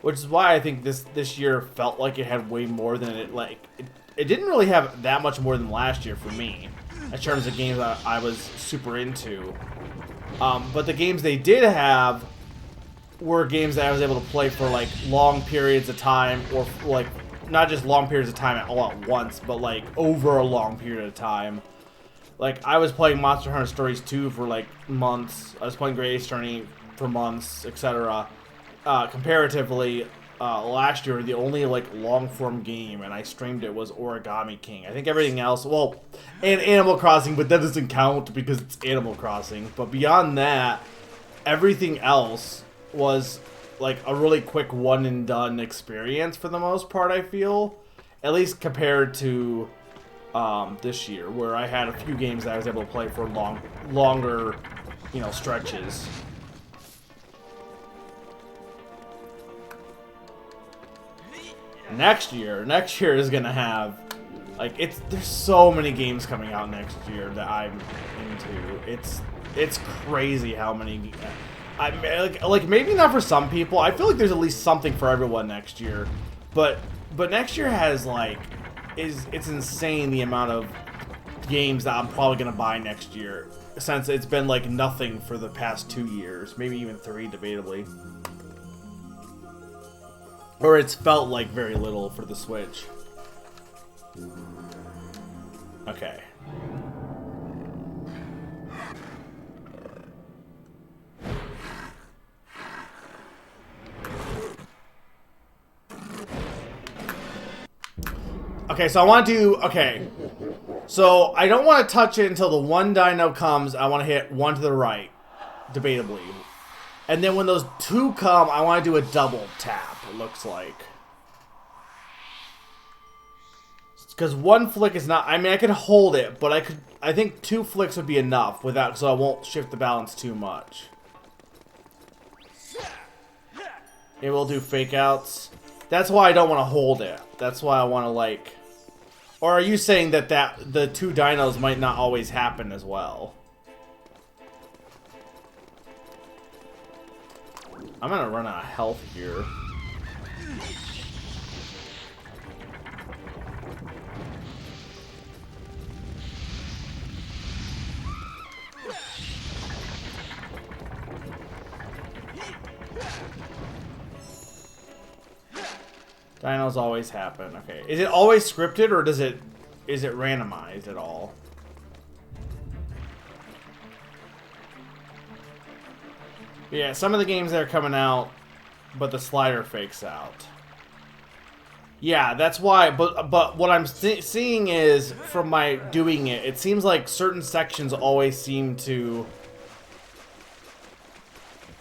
which is why I think this year felt like it had way more than it like. It didn't really have that much more than last year for me, in terms of games that I was super into. But the games they did have were games that I was able to play for like long periods of time, or like not just long periods of time all at once, but like over a long period of time. Like, I was playing Monster Hunter Stories 2 for, like, months. I was playing Great Ace Journey for months, etc. Comparatively, last year, the only, like, long-form game, and I streamed it, was Origami King. I think everything else, well, and Animal Crossing, but that doesn't count because it's Animal Crossing. But beyond that, everything else was, like, a really quick one-and-done experience for the most part, I feel. At least compared to... this year, where I had a few games that I was able to play for longer, you know, stretches. Next year is gonna have, like, there's so many games coming out next year that I'm into. It's crazy how many. Like maybe not for some people. I feel like there's at least something for everyone next year, but next year has like. It's insane the amount of games that I'm probably gonna buy next year, since it's been like nothing for the past 2 years, maybe even 3, debatably, or it's felt like very little for the Switch. Okay. Okay, so I want to do... Okay. So, I don't want to touch it until the one dino comes. I want to hit one to the right. Debatably. And then when those two come, I want to do a double tap, it looks like. Because one flick is not... I mean, I could hold it, but I think 2 flicks would be enough without... So I won't shift the balance too much. It will do fake outs. That's why I don't want to hold it. That's why I want to, like... Or are you saying that the 2 dinos might not always happen as well? I'm gonna run out of health here. Dinos always happen. Okay. Is it always scripted, or is it randomized at all? Yeah, some of the games that are coming out, but the slider fakes out. Yeah, that's why. But what I'm seeing is, from my doing it, it seems like certain sections always seem to...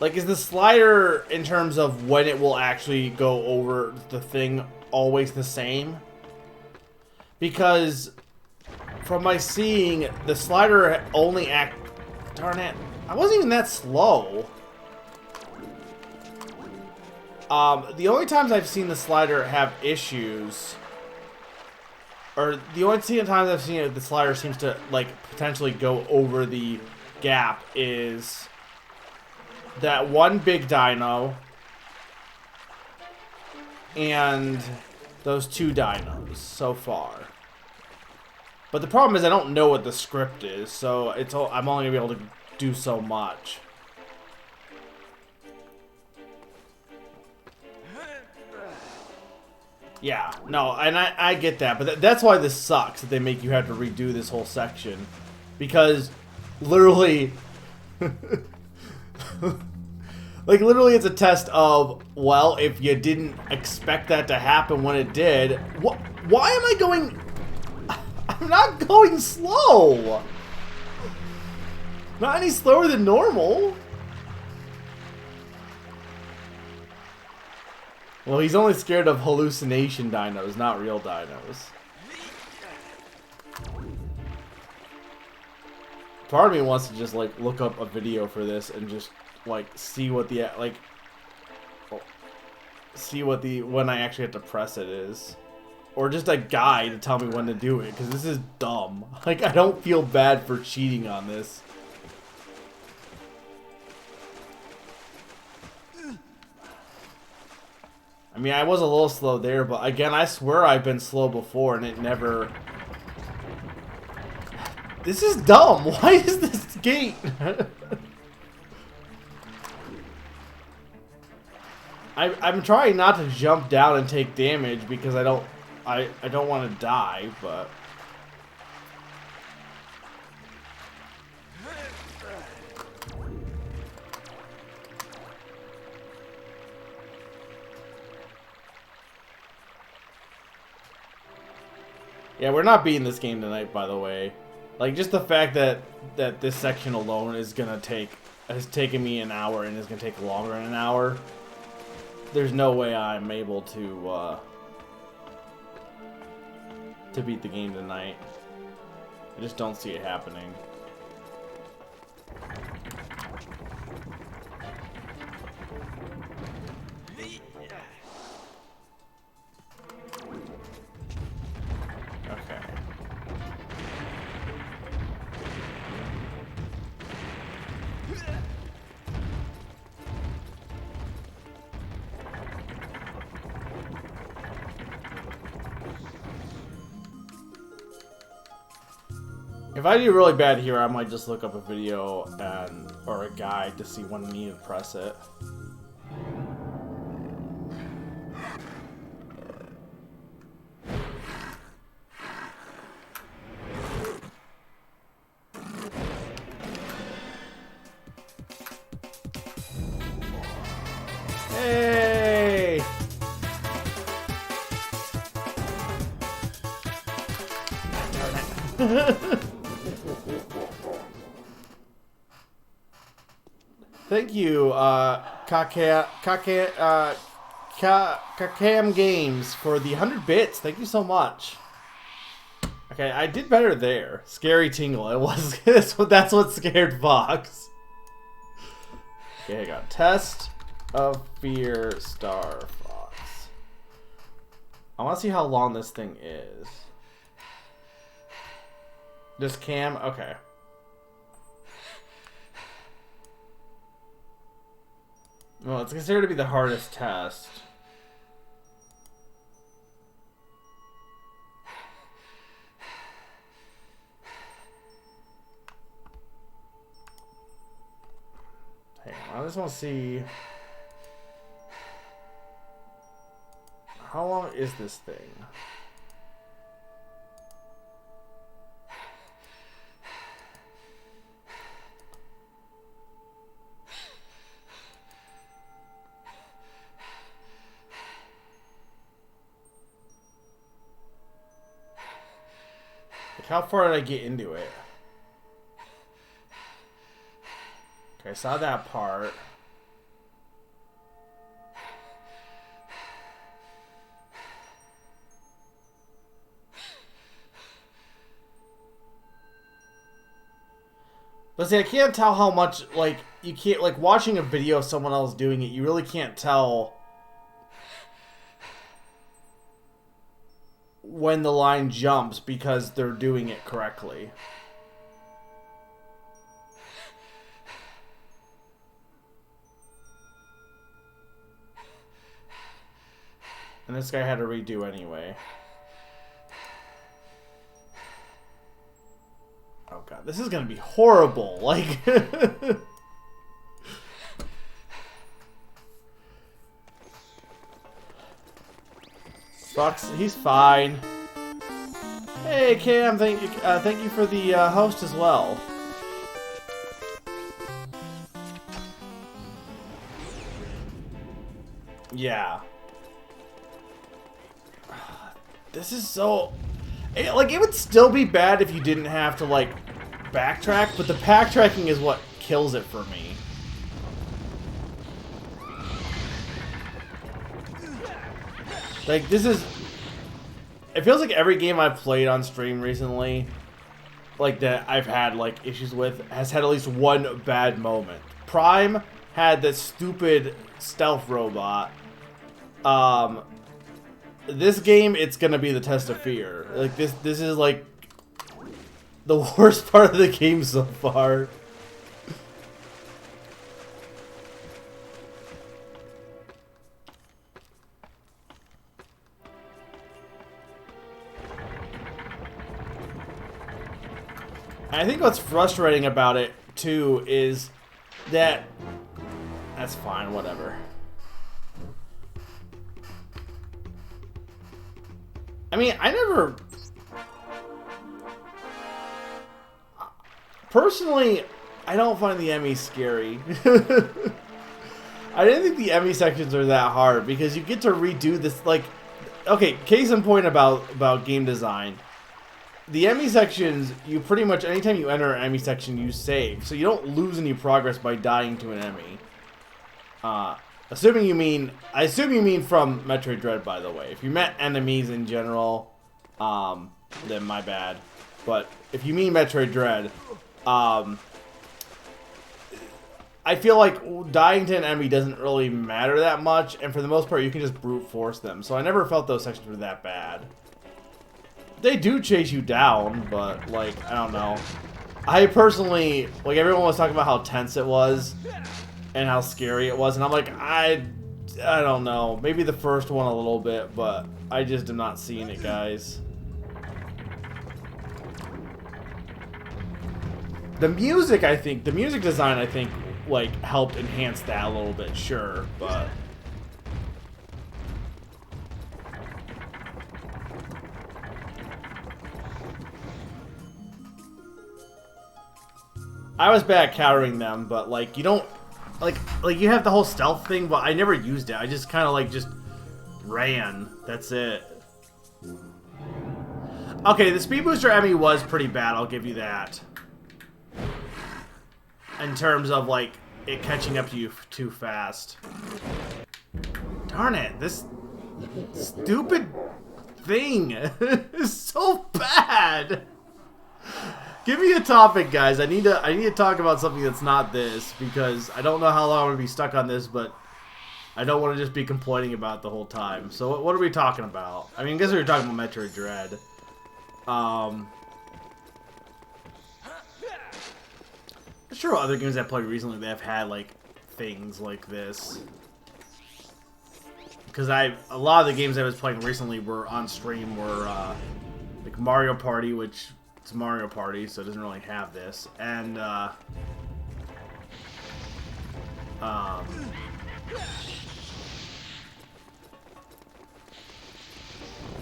Like, is the slider, in terms of when it will actually go over the thing, always the same? Because, from my seeing, the slider only Darn it. I wasn't even that slow. The only times I've seen the slider have issues, or the only times I've seen it, the slider seems to like potentially go over the gap, is that one big dino and those 2 dinos so far. But the problem is I don't know what the script is, so I'm only gonna be able to do so much. Yeah, no, and I get that, but that's why this sucks, that they make you have to redo this whole section. Because, literally, like, literally it's a test of, well, if you didn't expect that to happen when it did, why am I going... I'm not going slow! Not any slower than normal. Well, he's only scared of hallucination dinos, not real dinos. Part of me wants to just, like, look up a video for this and just, like, see what the, like... see what the, when I actually have to press it is. Or just a guide to tell me when to do it, because this is dumb. Like, I don't feel bad for cheating on this. I mean, I was a little slow there, but again, I swear I've been slow before and it never... This is dumb! Why is this gate? I'm trying not to jump down and take damage because I don't want to die, but... Yeah, we're not beating this game tonight, by the way. Like, just the fact that this section alone is gonna has taken me an hour and is gonna take longer than an hour. There's no way I'm able to beat the game tonight. I just don't see it happening. Okay. If I do really bad here, I might just look up a video or a guide to see when I need to press it. Hey! Thank you, Kakam Games for the 100 bits. Thank you so much. Okay, I did better there. Scary tingle. It was. That's what scared Fox. Okay, I got test of fear Star Fox. I want to see how long this thing is. This cam? Okay. Well, it's considered to be the hardest test. Hang on, I just want to see... How long is this thing? How far did I get into it? Okay, I saw that part. But see, I can't tell how much, like, you can't, like, watching a video of someone else doing it, you really can't tell when the line jumps because they're doing it correctly. And this guy had to redo anyway. Oh god, this is gonna be horrible. Like, Fox, he's fine. Hey Cam, thank you for the host as well. Yeah. This is so... like, it would still be bad if you didn't have to, like, backtrack, but the backtracking is what kills it for me. Like, this is... It feels like every game I've played on stream recently, like, that I've had, like, issues with, has had at least one bad moment. Prime had this stupid stealth robot. This game, it's gonna be the test of fear. Like, this is, like, the worst part of the game so far. I think what's frustrating about it, too, is that... That's fine, whatever. I mean, I never... Personally, I don't find the Emmys scary. I didn't think the Emmy sections are that hard, because you get to redo this, like... Okay, case in point about game design. The Emmy sections, you pretty much, anytime you enter an Emmy section, you save. So you don't lose any progress by dying to an Emmy. I assume you mean from Metroid Dread, by the way. If you met enemies in general, then my bad. But if you mean Metroid Dread, I feel like dying to an enemy doesn't really matter that much, and for the most part, you can just brute force them. So I never felt those sections were that bad. They do chase you down, but, like, I don't know. I personally, like, everyone was talking about how tense it was and how scary it was, and I'm like, I don't know. Maybe the first one a little bit, but I just am not seeing it, guys. The music, I think, the music design, I think, like, helped enhance that a little bit, sure, but... I was bad at countering them, but, like, you don't... Like, you have the whole stealth thing, but I never used it. I just kind of, like, just ran. That's it. Okay, the Speed Booster Emmy was pretty bad, I'll give you that. In terms of, like, it catching up to you too fast. Darn it, this stupid thing is so bad. Give me a topic, guys. I need to talk about something that's not this, because I don't know how long I'm gonna be stuck on this, but I don't want to just be complaining about it the whole time. So what are we talking about? I mean, I guess we were talking about Metroid Dread. I'm sure other games I've played recently that have had, like, things like this. Because a lot of the games I was playing recently were on stream were like Mario Party, which it's Mario Party, so it doesn't really have this, and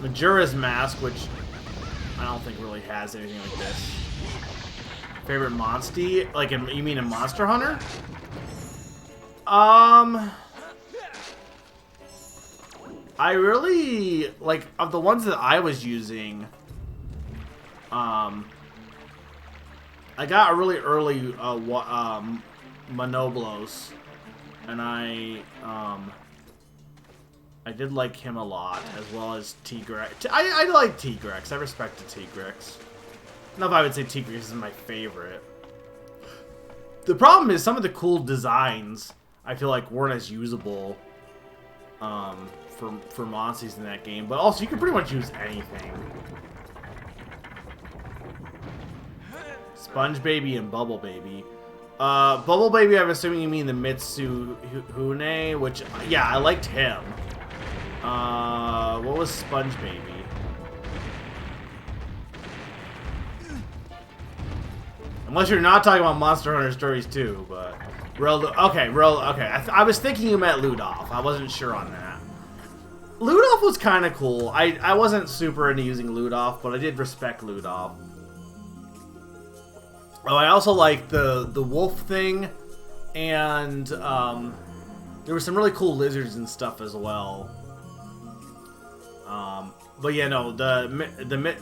Majora's Mask, which I don't think really has anything like this. Favorite Monstie? Like, you mean a Monster Hunter? I really, like, of the ones that I was using, I got a really early, Monoblos, and I did like him a lot, as well as Tigrex. I like Tigrex. I respect the Tigrex. I don't know if I would say Tigrex is my favorite. The problem is some of the cool designs, I feel like, weren't as usable, for monsters in that game, but also you can pretty much use anything. Sponge Baby and Bubble Baby. Bubble Baby, I'm assuming you mean the Mitsuhune, which, yeah, I liked him. What was Sponge Baby? Unless you're not talking about Monster Hunter Stories 2, but... okay. I was thinking you meant Ludolf. I wasn't sure on that. Ludolf was kind of cool. I wasn't super into using Ludolf, but I did respect Ludolf. Oh, I also liked the wolf thing, and there were some really cool lizards and stuff as well. But yeah, no, the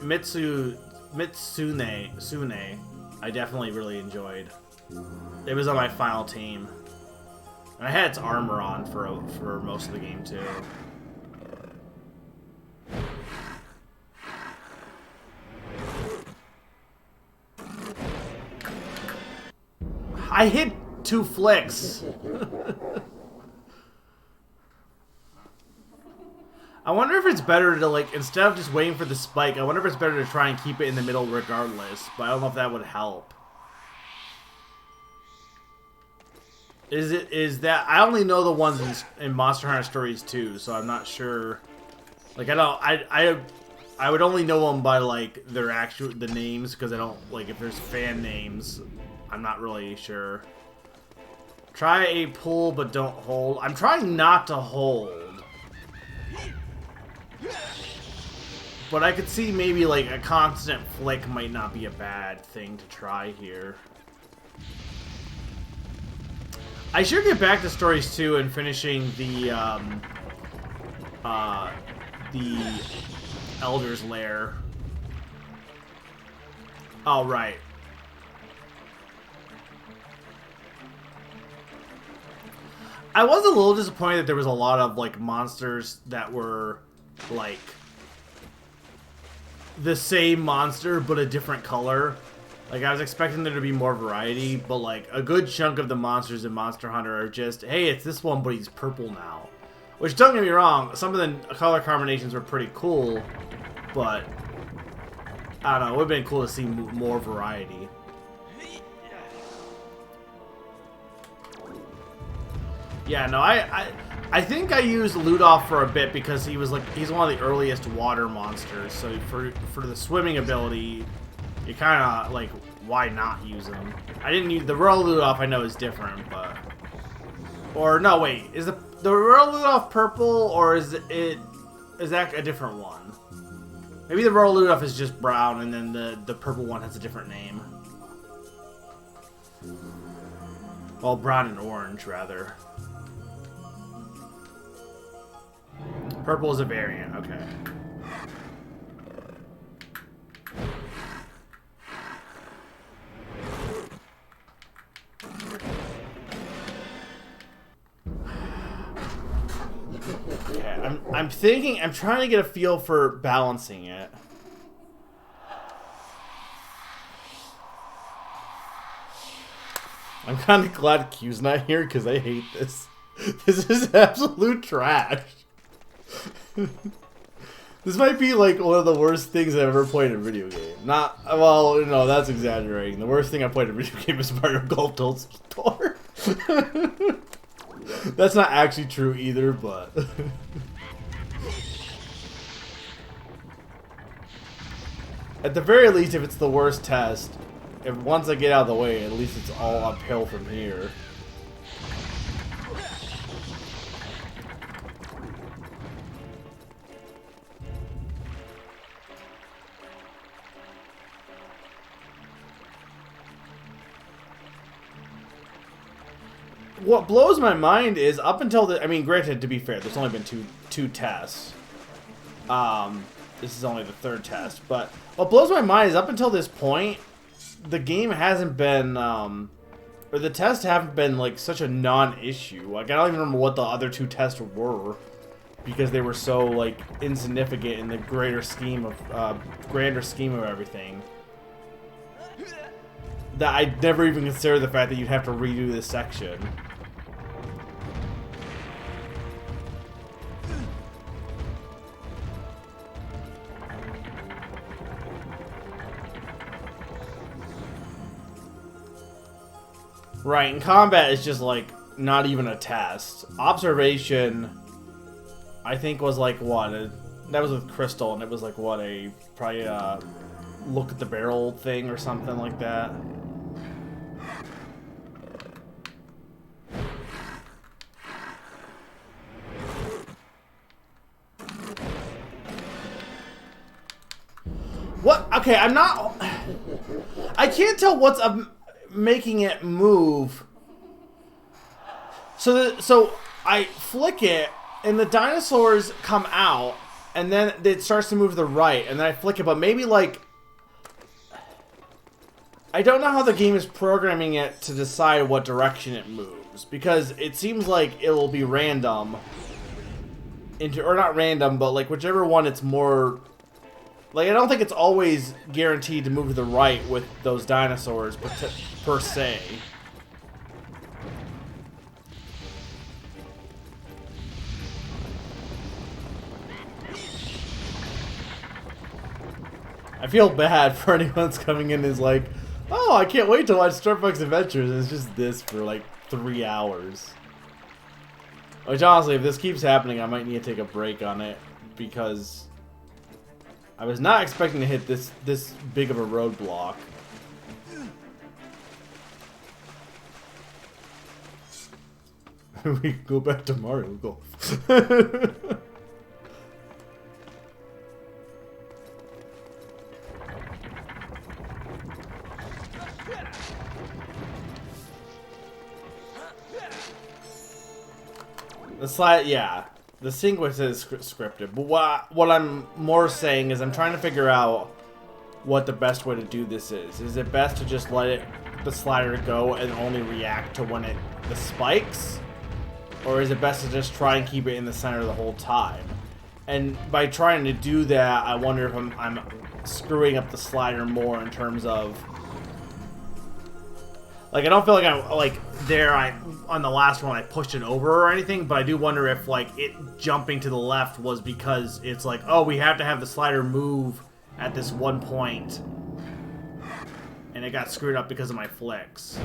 Mitsune, I definitely really enjoyed. It was on my final team. And I had its armor on for most of the game too. I hit 2 flicks. I wonder if it's better to, like, instead of just waiting for the spike, I wonder if it's better to try and keep it in the middle regardless, but I don't know if that would help. Is that... I only know the ones in Monster Hunter Stories 2, so I'm not sure. Like, I would only know them by, like, the names, because I don't, like, if there's fan names, I'm not really sure. Try a pull, but don't hold. I'm trying not to hold. But I could see maybe, like, a constant flick might not be a bad thing to try here. I should get back to Stories 2 and finishing the Elder's Lair. Oh, right. I was a little disappointed that there was a lot of, like, monsters that were, like, the same monster, but a different color. Like, I was expecting there to be more variety, but, like, a good chunk of the monsters in Monster Hunter are just, hey, it's this one, but he's purple now. Which, don't get me wrong, some of the color combinations were pretty cool, but, I don't know, it would have been cool to see more variety. Yeah, no, I think I used Ludolf for a bit because he's one of the earliest water monsters. So for the swimming ability, you kind of like, why not use him? I didn't use the Royal Ludolf. I know is different, but no, wait, is the Royal Ludolf purple or is that a different one? Maybe the Royal Ludolf is just brown, and then the purple one has a different name. Well, brown and orange rather. Purple is a variant, okay. Okay, I'm trying to get a feel for balancing it. I'm kind of glad Q's not here because I hate this. This is absolute trash. This might be like one of the worst things I've ever played in a video game. Not, well, no, that's exaggerating. The worst thing I played in a video game is Mario Golf Tour. That's not actually true either, but... At the very least, if it's the worst test, once I get out of the way, at least it's all uphill from here. What blows my mind is up until I mean, granted, to be fair, there's only been two tests. This is only the third test, but what blows my mind is up until this point, the game hasn't been, or the tests haven't been like such a non-issue. Like, I don't even remember what the other 2 tests were because they were so like insignificant in the grander scheme of everything. That I never even considered the fact that you'd have to redo this section. Right, and combat is just like not even a test. Observation, I think, was like what? That was with Crystal, and it was like what, probably a look at the barrel thing or something like that. What? Okay, I'm not. I can't tell what's making it move. So I flick it, and the dinosaurs come out, and then it starts to move to the right, and then I flick it, but maybe like I don't know how the game is programming it to decide what direction it moves, because it seems like it will be random, or not random, but like whichever one it's more. Like, I don't think it's always guaranteed to move to the right with those dinosaurs, per se. I feel bad for anyone that's coming in and is like, oh, I can't wait to watch Starbucks Adventures. It's just this for like 3 hours. Which, honestly, if this keeps happening, I might need to take a break on it, because I was not expecting to hit this big of a roadblock. We go back to Mario Golf. The slide, yeah. The sequence is scripted, but what I'm more saying is I'm trying to figure out what the best way to do this is. Is it best to just let the slider go and only react to when the spikes? Or is it best to just try and keep it in the center the whole time? And by trying to do that, I wonder if I'm screwing up the slider more in terms of... Like, I don't feel like on the last one I pushed it over or anything, but I do wonder if, like, it jumping to the left was because it's like, oh, we have to have the slider move at this one point, and it got screwed up because of my flicks.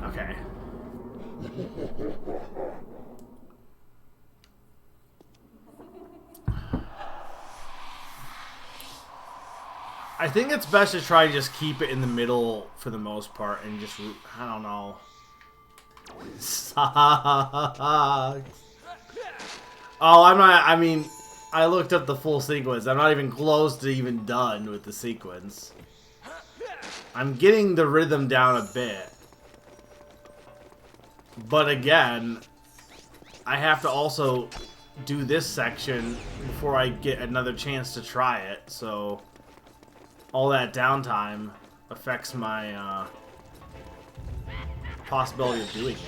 Okay. I think it's best to try to just keep it in the middle for the most part and just, I don't know. Sucks. Oh, I mean, I looked up the full sequence. I'm not even close to even done with the sequence. I'm getting the rhythm down a bit. But again, I have to also do this section before I get another chance to try it, so all that downtime affects my possibility of doing it.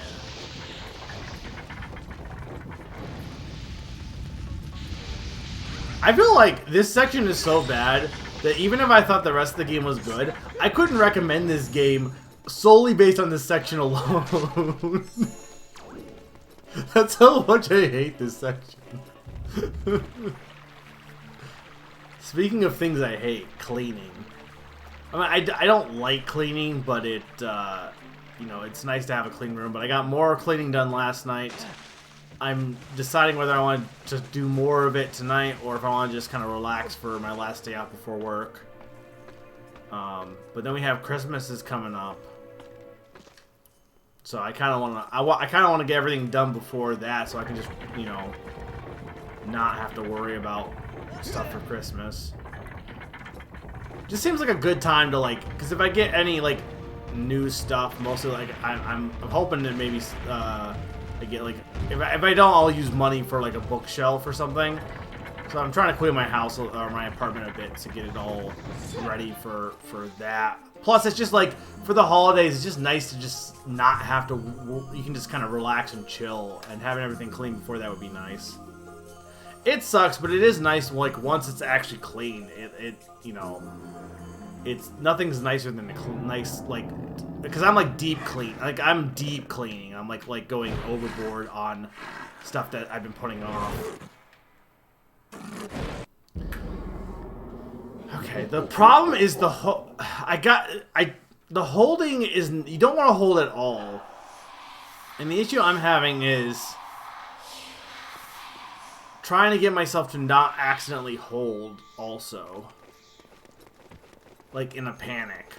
I feel like this section is so bad that even if I thought the rest of the game was good, I couldn't recommend this game solely based on this section alone. That's how much I hate this section. Speaking of things I hate, cleaning. I mean, I don't like cleaning, but it, you know, it's nice to have a clean room. But I got more cleaning done last night. I'm deciding whether I want to do more of it tonight or if I want to just kind of relax for my last day out before work. But then we have Christmas is coming up. So I kind of want to, I kind of want to get everything done before that, so I can just, you know, not have to worry about stuff for Christmas. Just seems like a good time to, like, because if I get any like new stuff, mostly like I'm hoping that maybe I get like if I don't, I'll use money for like a bookshelf or something. So I'm trying to clean my house or my apartment a bit to get it all ready for that. Plus, it's just like, for the holidays, it's just nice to just not have to, you can just kind of relax and chill, and having everything clean before that would be nice. It sucks, but it is nice, like, once it's actually clean, it you know, it's, nothing's nicer than a nice, like, because I'm like deep clean. Like I'm deep cleaning. I'm like going overboard on stuff that I've been putting off. Okay, the problem is the holding is, you don't want to hold at all. And the issue I'm having is trying to get myself to not accidentally hold also. Like in a panic.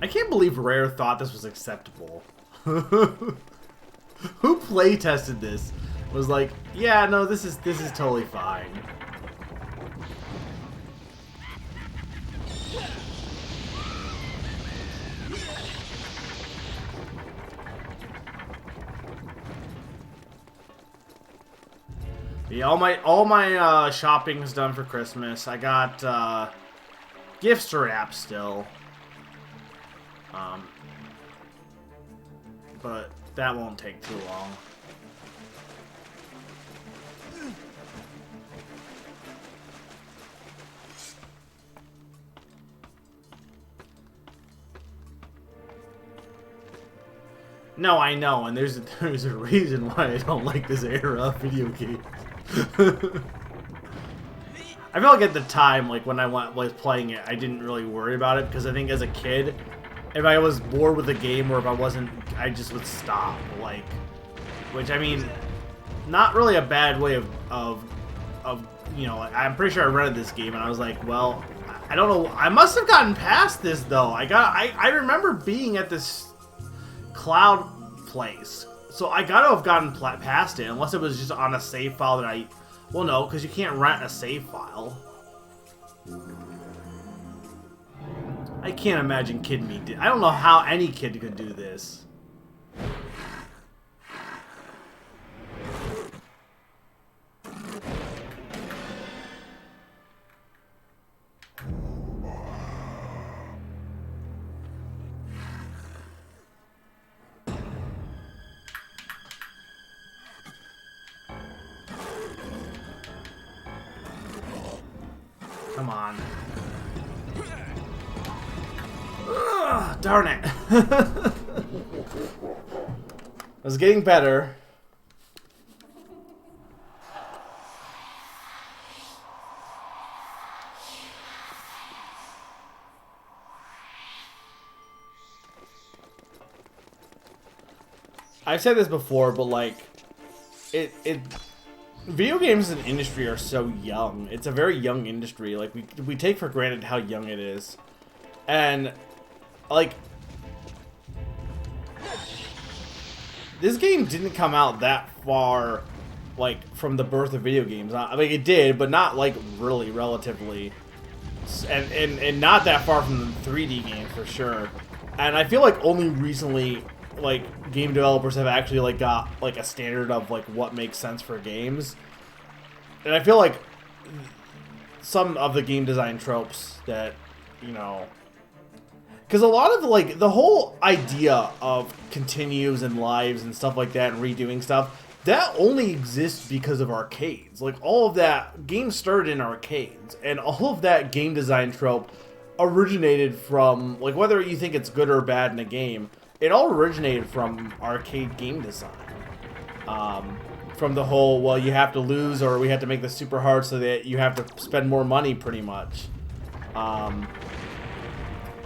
I can't believe Rare thought this was acceptable. Who play tested this? Was like, yeah, no, this is totally fine. Yeah, all my shopping is done for Christmas. I got gifts to wrap still. But that won't take too long. No, I know, and there's a reason why I don't like this era of video games. I feel like at the time, like when I was playing it, I didn't really worry about it because I think as a kid, if I was bored with the game or if I wasn't, I just would stop. Like, which I mean, not really a bad way of you know. I'm pretty sure I rented this game and I was like, well, I don't know. I must have gotten past this though. I remember being at this cloud place, so I gotta have gotten past it, unless it was just on a save file that I. Well, no, because you can't rent a save file. I can't imagine kid me. I don't know how any kid could do this. Come on. Ugh, darn it. I was getting better. I've said this before, but like, video games as an industry are so young. It's a very young industry. Like, we take for granted how young it is. And, like, this game didn't come out that far, like, from the birth of video games. I mean, it did, but not, like, really relatively. And not that far from the 3D game, for sure. And I feel like only recently, like, game developers have actually, like, got, like, a standard of, like, what makes sense for games. And I feel like some of the game design tropes that, you know... Because a lot of, like, the whole idea of continues and lives and stuff like that and redoing stuff, that only exists because of arcades. Like, all of that, games started in arcades. And all of that game design trope originated from, like, whether you think it's good or bad in a game, it all originated from arcade game design. From the whole, well, you have to lose or we have to make this super hard so that you have to spend more money, pretty much.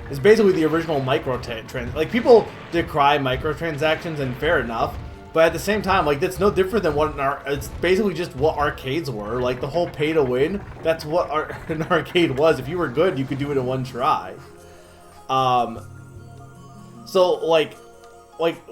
It's basically the original microtransaction. Like, people decry microtransactions, and fair enough. But at the same time, like, that's no different than what it's basically just what arcades were. Like, the whole pay to win, that's what an arcade was. If you were good, you could do it in one try. So, like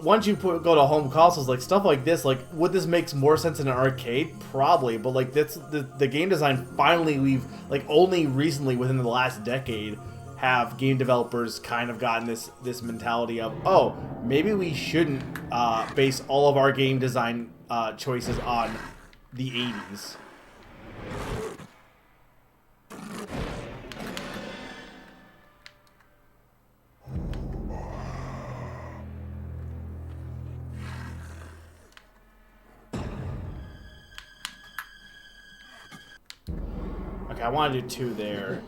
once you go to home consoles, like, stuff like this, like, would this makes more sense in an arcade? Probably, but, like, that's the game design finally, we've, like, only recently, within the last decade, have game developers kind of gotten this mentality of, oh, maybe we shouldn't base all of our game design choices on the 80s. Okay, I want to do 2 there.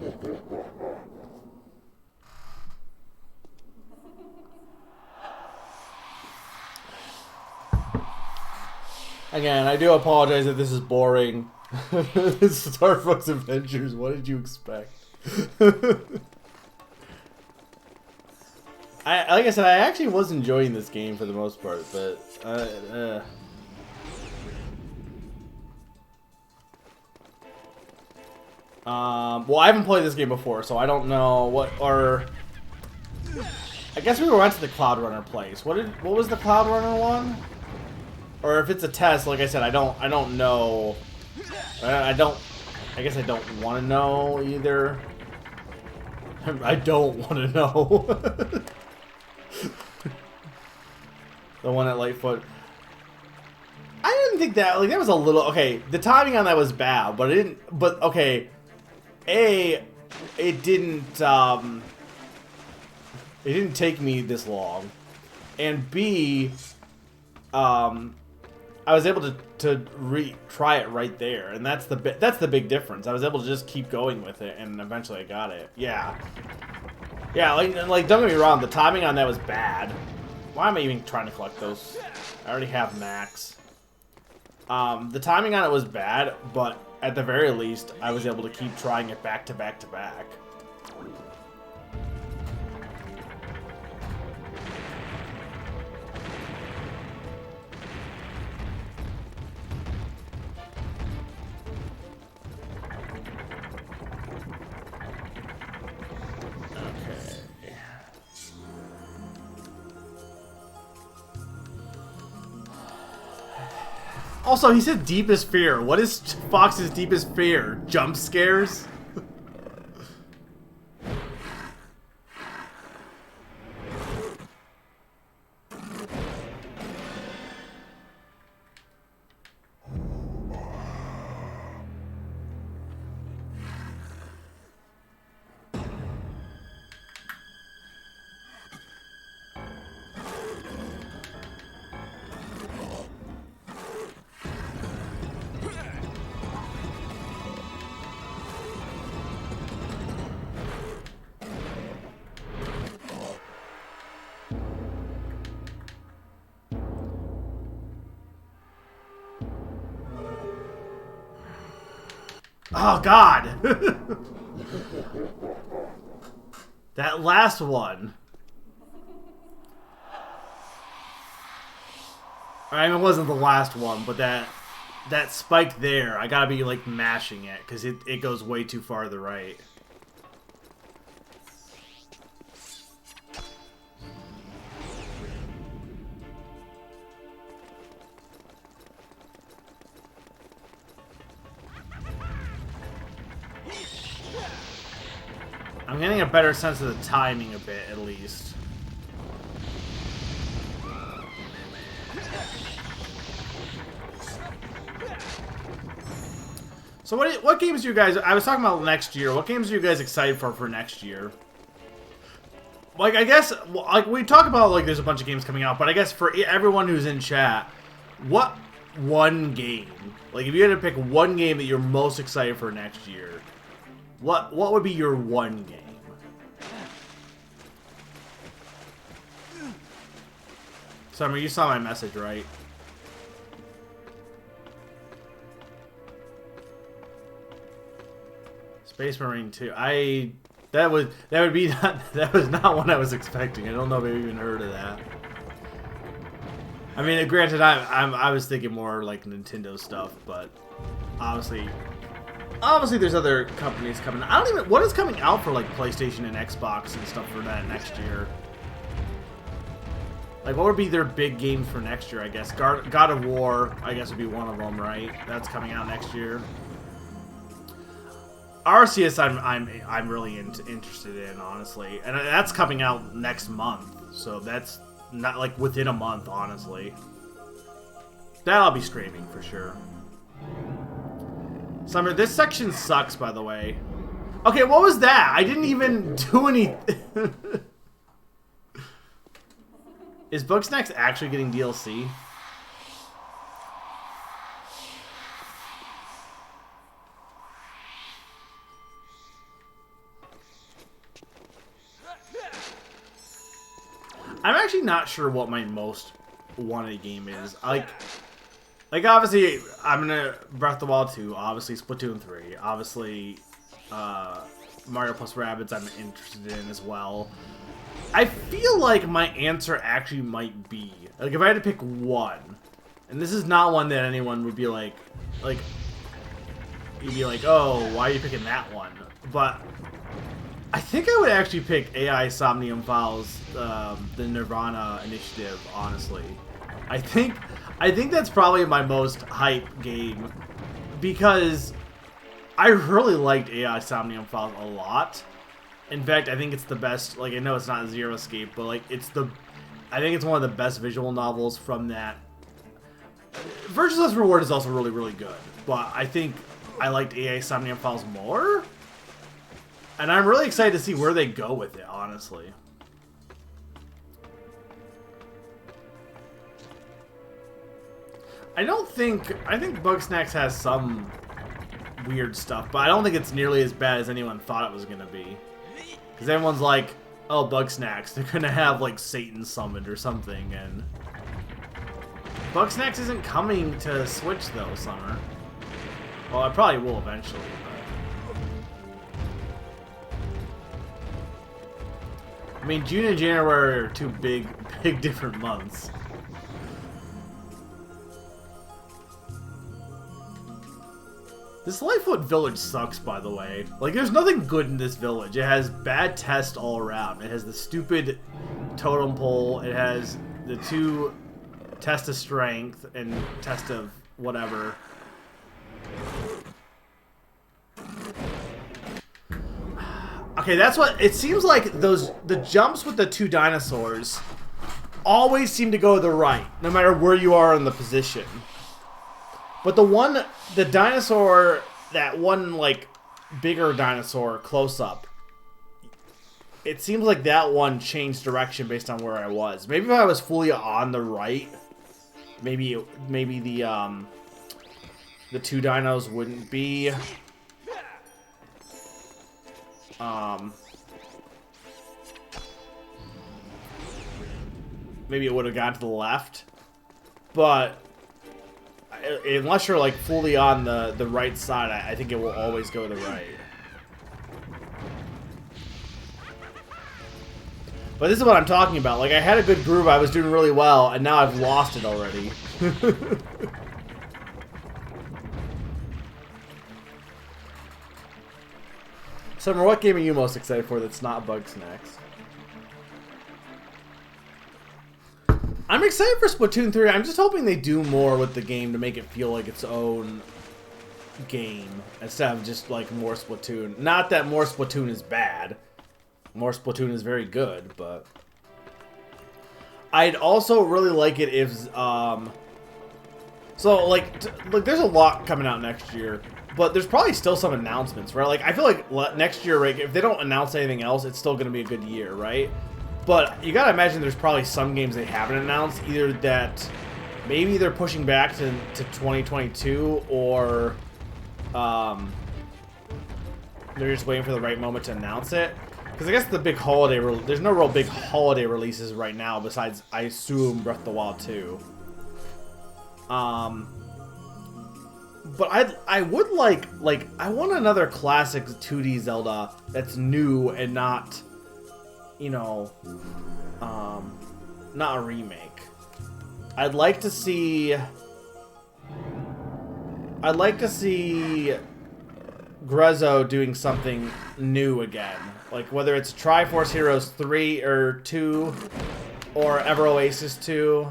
Again, I do apologize if this is boring. Star Fox Adventures, what did you expect? Like I said, I actually was enjoying this game for the most part, but well, I haven't played this game before, so I don't know what. Or I guess we went to the Cloud Runner place. What was the Cloud Runner one? Or if it's a test, like I said, I don't know. I guess I don't want to know either. I don't want to know. The one at Lightfoot. I didn't think that, like, that was a little, okay, the timing on that was bad, but it didn't, but, okay, it didn't take me this long, and B, I was able to try it right there, and that's the big difference. I was able to just keep going with it, and eventually I got it. Yeah, like don't get me wrong, the timing on that was bad. Why am I even trying to collect those? I already have max. The timing on it was bad, but at the very least, I was able to keep trying it back to back to back. Also, he said deepest fear. What is Fox's deepest fear? Jump scares? Oh, God! That last one. I mean, it wasn't the last one, but that spike there, I gotta be, like, mashing it, because it goes way too far to the right. I'm getting a better sense of the timing a bit, at least. So what games do you guys... I was talking about next year. What games are you guys excited for next year? Like, I guess... Like, we talk about, like, there's a bunch of games coming out, but I guess for everyone who's in chat, what one game... Like, if you had to pick one game that you're most excited for next year, what would be your one game? Summer, you saw my message, right? Space Marine 2. That was not what I was expecting. I don't know if I even heard of that. I mean, granted, I was thinking more like Nintendo stuff, but obviously there's other companies coming. I don't even... What is coming out for, like, PlayStation and Xbox and stuff for that next year? Like, what would be their big games for next year, I guess? God of War, I guess, would be one of them, right? That's coming out next year. Arceus, I'm really interested in, honestly. And that's coming out next month. So that's not, like, within a month, honestly. That I'll be streaming, for sure. Summer, this section sucks, by the way. Okay, what was that? I didn't even do anything. Is Bugsnax actually getting DLC? actually not sure what my most wanted game is. Like obviously, I'm gonna Breath of the Wild 2. Obviously, Splatoon 3. Obviously, Mario plus Rabbids I'm interested in as well. I feel like my answer actually might be, like, if I had to pick one, and this is not one that anyone would be like, you'd be like, oh, why are you picking that one? But I think I would actually pick AI Somnium Files, the Nirvana initiative, honestly. I think that's probably my most hype game, because I really liked AI Somnium Files a lot. In fact, I think it's the best, like, I know it's not Zero Escape, but, like, I think it's one of the best visual novels from that. Virtuous Reward is also really, really good, but I think I liked AI Somnium Files more. And I'm really excited to see where they go with it, honestly. I think Bugsnax has some weird stuff, but I don't think it's nearly as bad as anyone thought it was going to be. Because everyone's like, oh, Bugsnax, they're going to have, like, Satan summoned or something, and Bugsnax isn't coming to Switch, though, Summer. Well, it probably will eventually, but I mean, June and January are two big different months. This Lightfoot village sucks, by the way. Like, there's nothing good in this village. It has bad tests all around. It has the stupid totem pole. It has the 2 test of strength and test of whatever. Okay, that's what it seems like. The jumps with the 2 dinosaurs always seem to go to the right, no matter where you are in the position. But the dinosaur, that one, like, bigger dinosaur close up, it seems like that one changed direction based on where I was. Maybe if I was fully on the right, maybe the 2 dinos wouldn't be maybe it would have gone to the left, but unless you're, like, fully on the right side, I think it will always go to the right. But this is what I'm talking about. Like, I had a good groove, I was doing really well, and now I've lost it already. Summer, what game are you most excited for that's not Bugsnax? I'm excited for Splatoon 3. I'm just hoping they do more with the game to make it feel like its own game instead of just, like, more Splatoon. Not that more Splatoon is bad. More Splatoon is very good, but I'd also really like it if so, like, there's a lot coming out next year, but there's probably still some announcements, right? Like, I feel like next year, right, if they don't announce anything else, it's still going to be a good year, right? But you gotta imagine there's probably some games they haven't announced, either that maybe they're pushing back to 2022, or they're just waiting for the right moment to announce it. Because I guess the big holiday, there's no real big holiday releases right now besides, I assume, Breath of the Wild 2. But I would like I want another classic 2D Zelda that's new and not, you know, not a remake. I'd like to see Grezzo doing something new again. Like, whether it's Triforce Heroes 3 or 2 or Ever Oasis 2.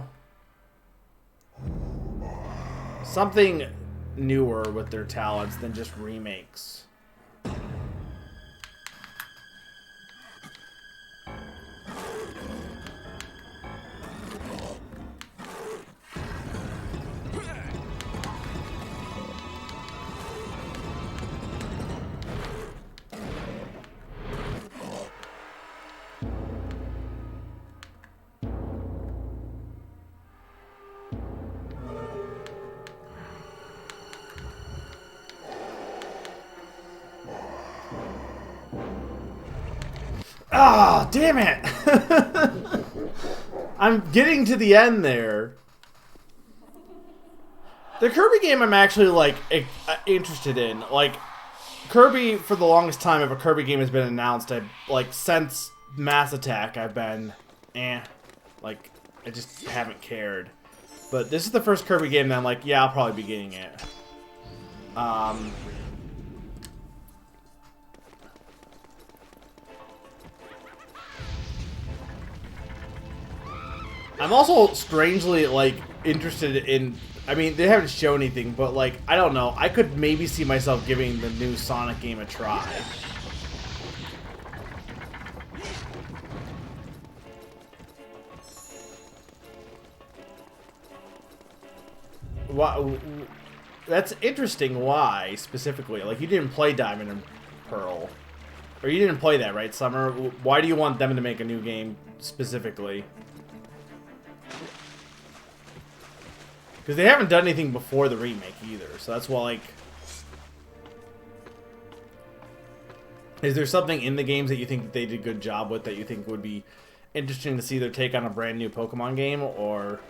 Something newer with their talents than just remakes. Ah, oh, damn it! I'm getting to the end there. The Kirby game I'm actually, like, interested in. Like, Kirby, for the longest time, if a Kirby game has been announced, like, since Mass Attack, I've been, like, I just haven't cared. But this is the first Kirby game that I'm like, yeah, I'll probably be getting it. I'm also strangely, like, interested in... I mean, they haven't shown anything, but, like, I don't know. I could maybe see myself giving the new Sonic game a try. Why, that's interesting. Why, specifically? Like, you didn't play Diamond and Pearl. Or you didn't play that, right, Summer? Why do you want them to make a new game, specifically? Because they haven't done anything before the remake either, so that's why, like... Is there something in the games that you think that they did a good job with that you think would be interesting to see their take on a brand new Pokemon game, or...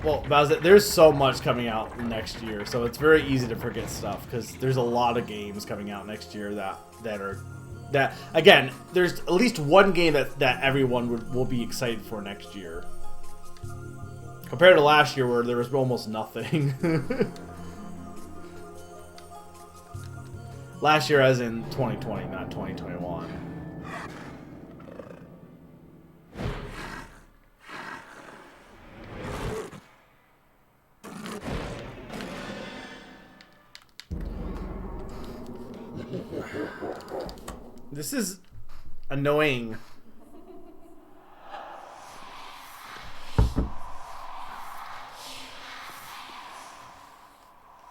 Well, Bowser, there's so much coming out next year, so it's very easy to forget stuff because there's a lot of games coming out next year that again, there's at least one game that everyone will be excited for next year. Compared to last year where there was almost nothing. Last year as in 2020, not 2021. This is annoying.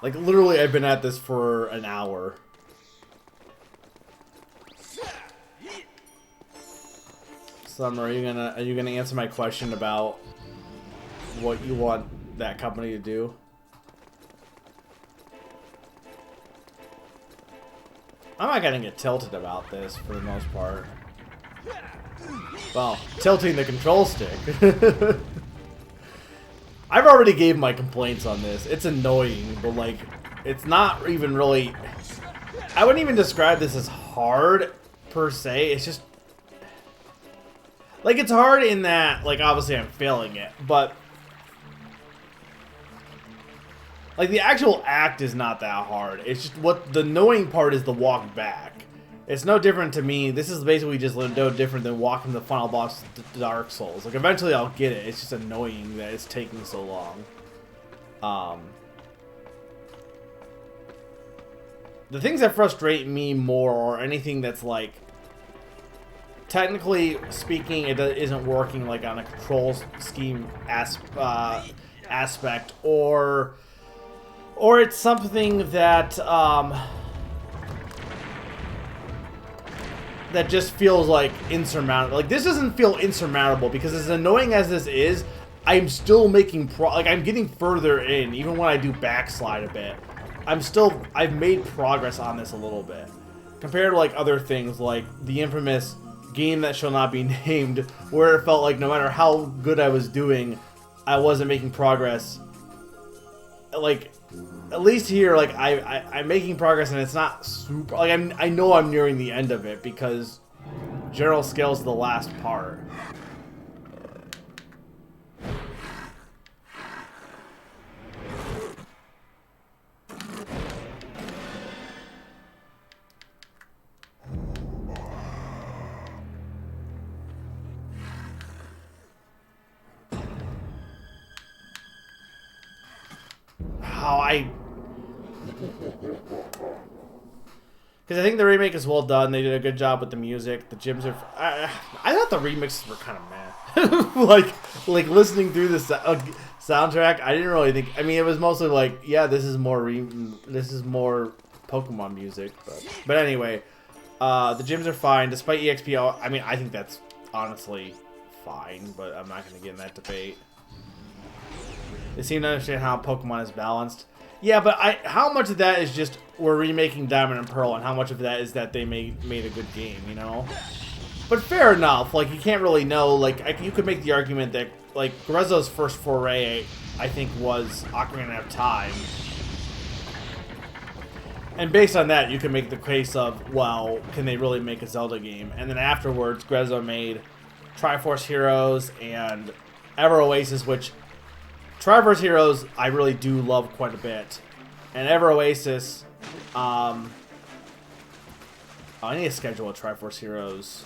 Like, literally, I've been at this for an hour. Summer, are you gonna answer my question about what you want that company to do? I'm not gonna get tilted about this for the most part. Well, tilting the control stick. I've already gave my complaints on this. It's annoying, but like, it's not even really... I wouldn't even describe this as hard, per se. It's just... Like, it's hard in that, like, obviously I'm failing it, but... Like, the actual act is not that hard. It's just what the annoying part is the walk back. It's no different to me. This is basically just no different than walking the final boss to Dark Souls. Like, eventually I'll get it. It's just annoying that it's taking so long. The things that frustrate me more are anything that's, like, technically speaking, it isn't working, like, on a control scheme aspect, or it's something that that just feels like insurmountable. Like, this doesn't feel insurmountable because as annoying as this is, I'm still making I'm getting further in, even when I do backslide a bit. I've made progress on this a little bit compared to like other things like the infamous game that shall not be named, where it felt like no matter how good I was doing, I wasn't making progress. Like, at least here, like, I'm making progress, and it's not super... Like, I know I'm nearing the end of it, because general scale's the last part. Because I think the remake is well done. They did a good job with the music. The gyms are... I thought the remixes were kind of meh. like listening through the soundtrack, I didn't really think... I mean, it was mostly like, yeah, this is more Pokemon music. But anyway, the gyms are fine despite EXP. I mean, I think that's honestly fine, but I'm not going to get in that debate. They seem to understand how Pokemon is balanced. Yeah, but how much of that is just we're remaking Diamond and Pearl, and how much of that is that they made a good game, you know? But fair enough. Like, you can't really know. Like, you could make the argument that, like, Grezzo's first foray, I think, was Ocarina of Time. And based on that, you can make the case of, well, can they really make a Zelda game? And then afterwards, Grezzo made Triforce Heroes and Ever Oasis, which Triforce Heroes I really do love quite a bit. And Ever Oasis, I need to schedule a Triforce Heroes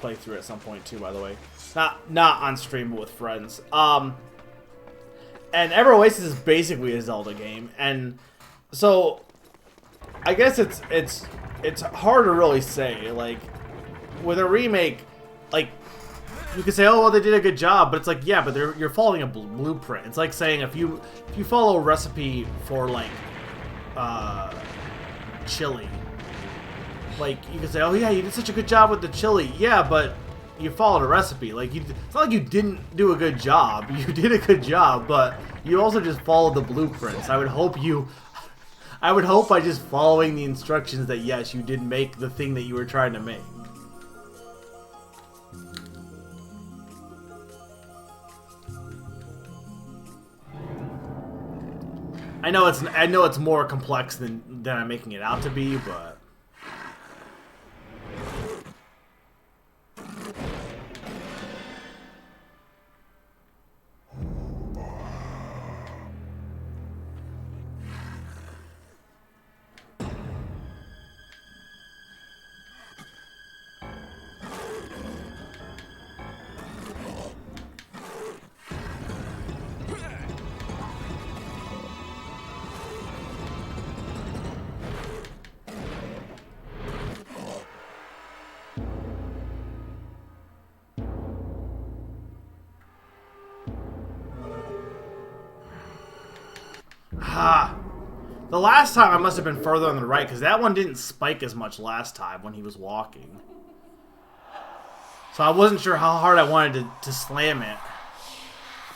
playthrough at some point too, by the way. Not on stream, but with friends. And Ever Oasis is basically a Zelda game, and so I guess it's hard to really say. Like, with a remake, like, you could say, oh well, they did a good job, but it's like, yeah, but you're following a blueprint. It's like saying if you follow a recipe for like chili, like, you could say, oh yeah, you did such a good job with the chili. Yeah, but you followed a recipe. Like, it's not like you didn't do a good job. You did a good job, but you also just followed the blueprints. I would hope by just following the instructions that yes, you did make the thing that you were trying to make. I know it's more complex than I'm making it out to be, but the last time I must have been further on the right, because that one didn't spike as much last time when he was walking. So I wasn't sure how hard I wanted to slam it.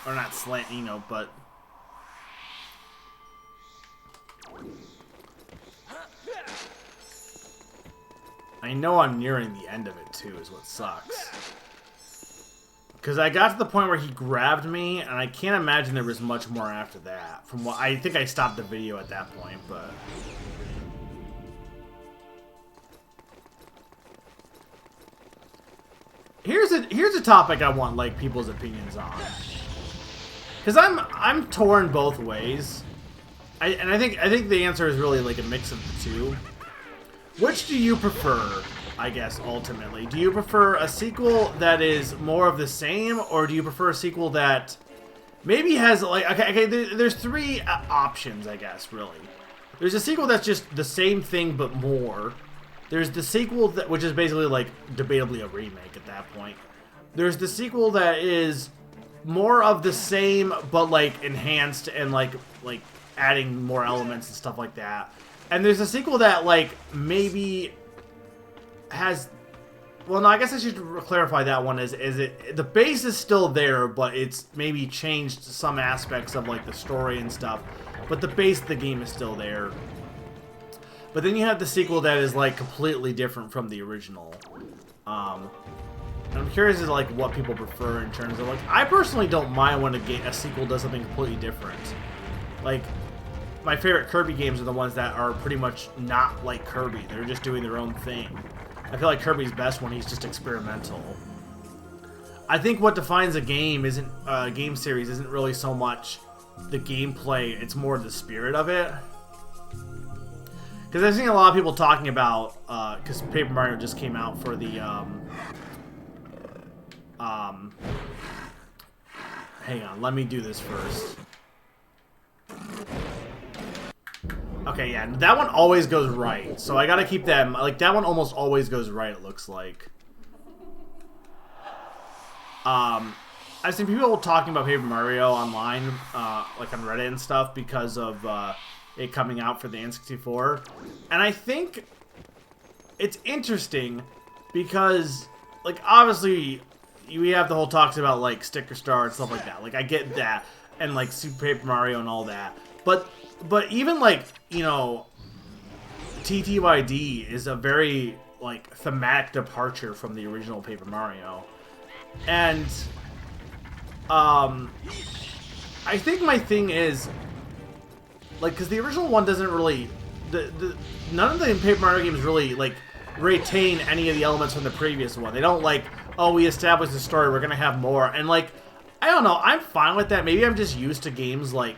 Or not slam, you know, but... I know I'm nearing the end of it, too, is what sucks. Because I got to the point where he grabbed me, and I can't imagine there was much more after that. From what I think I stopped the video at that point, but... Here's a topic I want, like, people's opinions on. Because I'm torn both ways. I think the answer is really like a mix of the two. Which do you prefer, I guess, ultimately? Do you prefer a sequel that is more of the same, or do you prefer a sequel that maybe has, like, okay, there's three options, I guess, really. There's a sequel that's just the same thing, but more. There's the sequel that, which is basically, like, debatably a remake at that point. There's the sequel that is more of the same, but, like, enhanced and, like adding more elements and stuff like that. And there's a sequel that, like, maybe has... Well, no, I guess I should clarify that one. The base is still there, but it's maybe changed some aspects of, like, the story and stuff. But the base of the game is still there. But then you have the sequel that is, like, completely different from the original. I'm curious as to, like, what people prefer in terms of, like... I personally don't mind when a sequel does something completely different. Like... My favorite Kirby games are the ones that are pretty much not like Kirby. They're just doing their own thing. I feel like Kirby's best when he's just experimental. I think what defines a game game series isn't really so much the gameplay, it's more the spirit of it. Because I've seen a lot of people talking about, because Paper Mario just came out for the, hang on, let me do this first. Okay, yeah, that one always goes right, so I gotta keep that, like, that one almost always goes right, it looks like. I've seen people talking about Paper Mario online, like on Reddit and stuff, because of, it coming out for the N64. And I think it's interesting because, like, obviously we have the whole talks about, like, Sticker Star and stuff like that. Like, I get that. And, like, Super Paper Mario and all that. But even, like, you know, TTYD is a very, like, thematic departure from the original Paper Mario. And, I think my thing is, like, because the original one doesn't really, none of the Paper Mario games really, like, retain any of the elements from the previous one. They don't, like, oh, we established the story, we're gonna have more. And, like, I don't know, I'm fine with that. Maybe I'm just used to games like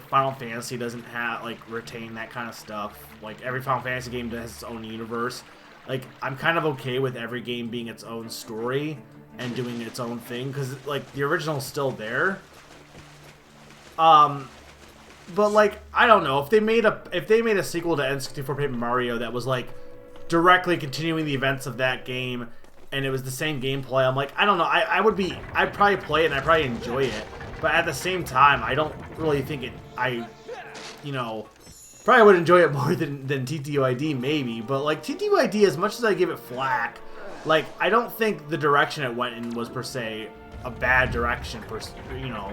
Final Fantasy doesn't have, like, retain that kind of stuff. Like, every Final Fantasy game has its own universe. Like, I'm kind of okay with every game being its own story and doing its own thing, because, like, the original's still there. But, like, I don't know, if they made a sequel to N64 Paper Mario that was, like, directly continuing the events of that game, and it was the same gameplay, I'm like, I don't know, I'd probably play it and I'd probably enjoy it, but at the same time, I don't really think you know, probably would enjoy it more than TTYD maybe, but, like, TTYD, as much as I give it flack, like, I don't think the direction it went in was per se a bad direction, you know.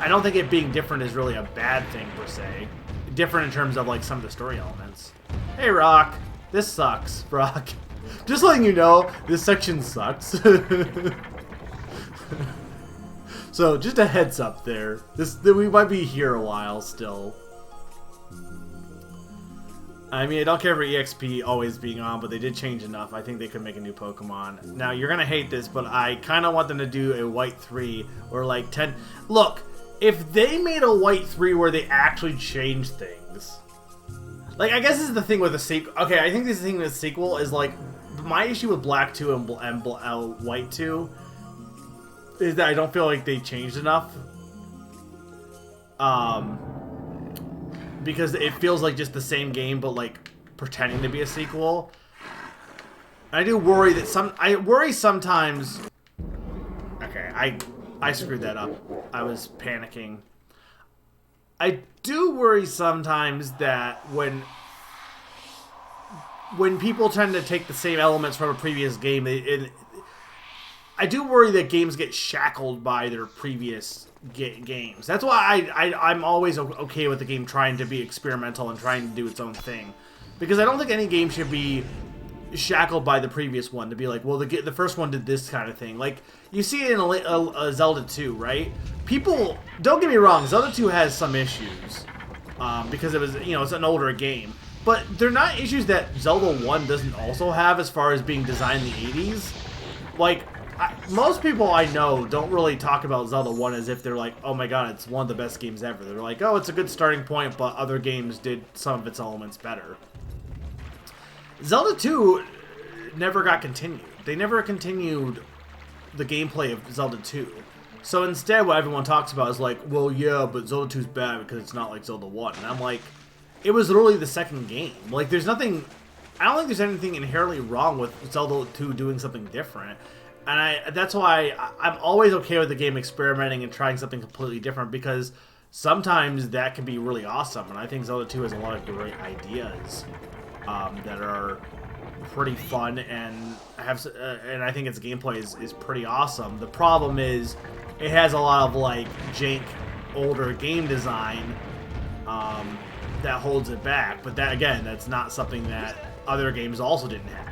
I don't think it being different is really a bad thing per se. Different in terms of, like, some of the story elements. Hey, Rock, this sucks, Rock. Just letting you know, this section sucks. So, just a heads up there. We might be here a while still. I mean, I don't care for EXP always being on, but they did change enough. I think they could make a new Pokemon. Now, you're gonna hate this, but I kind of want them to do a White 3 or, like, 10... Look, if they made a White 3 where they actually changed things... Like, I guess this is the thing with the sequel. Okay, I think this is the thing with the sequel is, like, my issue with Black 2 and White 2 is that I don't feel like they changed enough. Because it feels like just the same game, but, like, pretending to be a sequel. I do worry that I worry sometimes... Okay, I screwed that up. I was panicking. I do worry sometimes that when people tend to take the same elements from a previous game, I do worry that games get shackled by their previous games. That's why I'm always okay with the game trying to be experimental and trying to do its own thing. Because I don't think any game should be shackled by the previous one to be like, well, the first one did this kind of thing. Like, you see it in a Zelda 2, right? People, don't get me wrong, Zelda 2 has some issues. Because it was, you know, it's an older game. But they're not issues that Zelda 1 doesn't also have as far as being designed in the 80s. Like, most people I know don't really talk about Zelda 1 as if they're like, oh my god, it's one of the best games ever. They're like, oh, it's a good starting point, but other games did some of its elements better. Zelda 2 never got continued. They never continued the gameplay of Zelda 2. So instead, what everyone talks about is like, well, yeah, but Zelda 2 is bad because it's not like Zelda 1. And I'm like, it was literally the second game. Like, there's nothing... I don't think there's anything inherently wrong with Zelda 2 doing something different. And that's why I'm always okay with the game experimenting and trying something completely different, because sometimes that can be really awesome. And I think Zelda 2 has a lot of great ideas that are pretty fun, and and I think its gameplay is pretty awesome. The problem is it has a lot of, like, jank older game design that holds it back. But that, again, that's not something that other games also didn't have.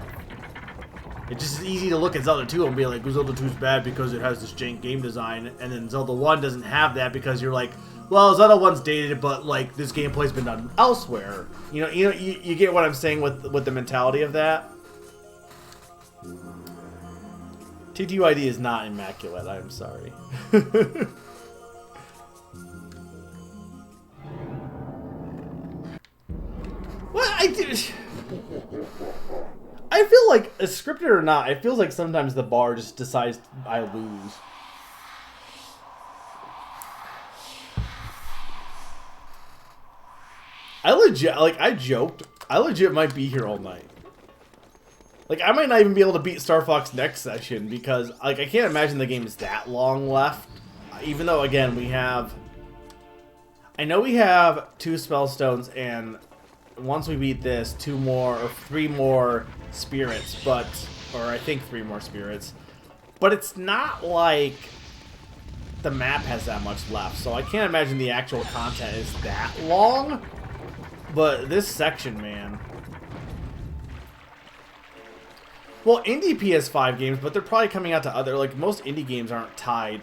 It's just easy to look at Zelda 2 and be like, Zelda 2 is bad because it has this jank game design, and then Zelda 1 doesn't have that because you're like, well, Zelda 1's dated, but, like, this gameplay's been done elsewhere. You get what I'm saying with the mentality of that? TTYD is not immaculate, I'm sorry. What? I feel like, scripted or not, it feels like sometimes the bar just decides I lose. I legit might be here all night. Like, I might not even be able to beat Star Fox next session, because, like, I can't imagine the game is that long left. Even though, again, we have... I know we have 2 spell stones, and once we beat this, 2 more or 3 more spirits, but or I think 3 more spirits. But it's not like the map has that much left, so I can't imagine the actual content is that long. But this section, man. Well, indie PS5 games, but they're probably coming out to other, like, most indie games aren't tied.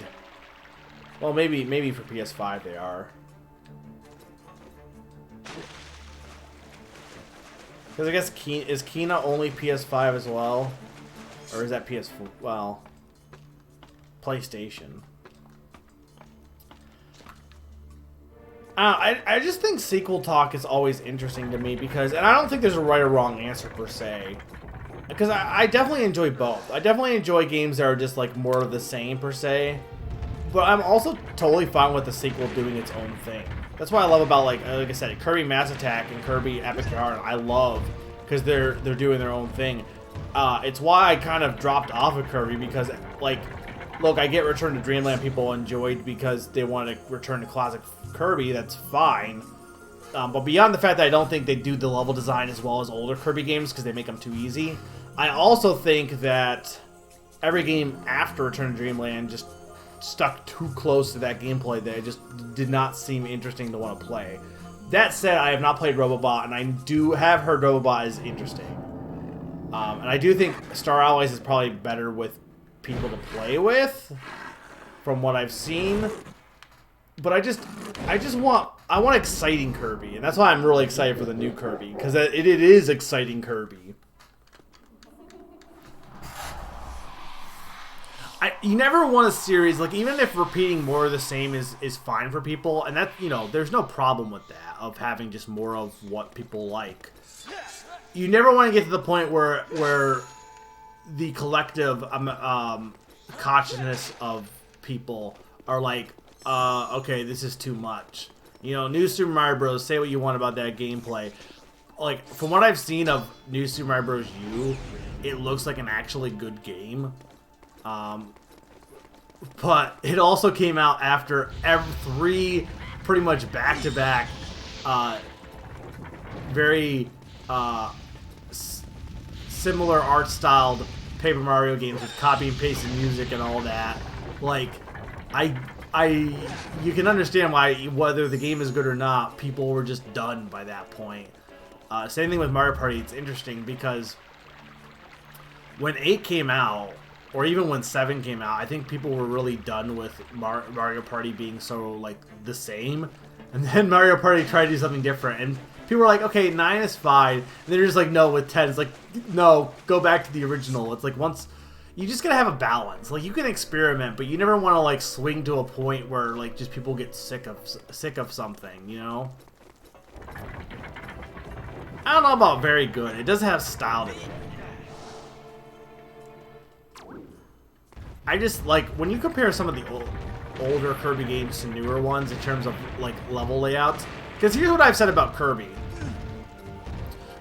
Well, maybe for PS5 they are. Because I guess is Kena only PS5 as well? Or is that PS4? Well, PlayStation. I just think sequel talk is always interesting to me because, and I don't think there's a right or wrong answer per se. Because I definitely enjoy both. I definitely enjoy games that are just like more of the same per se. But I'm also totally fine with the sequel doing its own thing. That's what I love about, like I said, Kirby Mass Attack and Kirby Epic Yarn. I love because they're doing their own thing. It's why I kind of dropped off of Kirby because, like, look, I get Return to Dreamland people enjoyed because they want to return to classic Kirby. That's fine. But beyond the fact that I don't think they do the level design as well as older Kirby games because they make them too easy, I also think that every game after Return to Dreamland just stuck too close to that gameplay that it just did not seem interesting to want to play. That said, I have not played Robobot, and I do have heard Robobot is interesting. And I do think Star Allies is probably better with people to play with, from what I've seen. But I want exciting Kirby, and that's why I'm really excited for the new Kirby, because it is exciting Kirby. You never want a series, like, even if repeating more of the same is fine for people, and that, you know, there's no problem with that, of having just more of what people like. You never want to get to the point where the collective consciousness of people are like, okay, this is too much. You know, New Super Mario Bros., say what you want about that gameplay. Like, from what I've seen of New Super Mario Bros. U, it looks like an actually good game. But it also came out after three pretty much back-to-back very similar art-styled Paper Mario games with copy and pasted music and all that. Like, you can understand why, whether the game is good or not, people were just done by that point. Same thing with Mario Party. It's interesting because when 8 came out, or even when 7 came out, I think people were really done with Mario Party being so, like, the same. And then Mario Party tried to do something different, and people were like, okay, 9 is fine. And they're just like, no, with 10, it's like, no, go back to the original. It's like, once, you just gotta have a balance. Like, you can experiment, but you never want to, like, swing to a point where, like, just people get sick of something, you know? I don't know about very good. It does have style to it. I just, like, when you compare some of the older Kirby games to newer ones in terms of, like, level layouts, because here's what I've said about Kirby.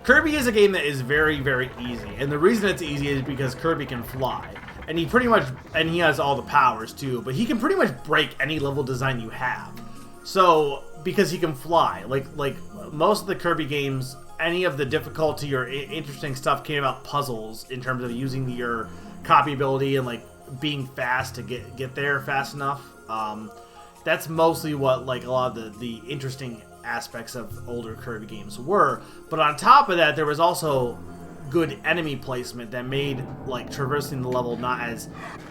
Kirby is a game that is very, very easy, and the reason it's easy is because Kirby can fly. And he pretty much, and he has all the powers too, but he can pretty much break any level design you have. So, because he can fly, like most of the Kirby games, any of the difficulty or interesting stuff came about puzzles in terms of using your copy ability and, like, being fast to get there fast enough. That's mostly what, like, a lot of the interesting aspects of older Kirby games were. But on top of that, there was also good enemy placement that made, like, traversing the level not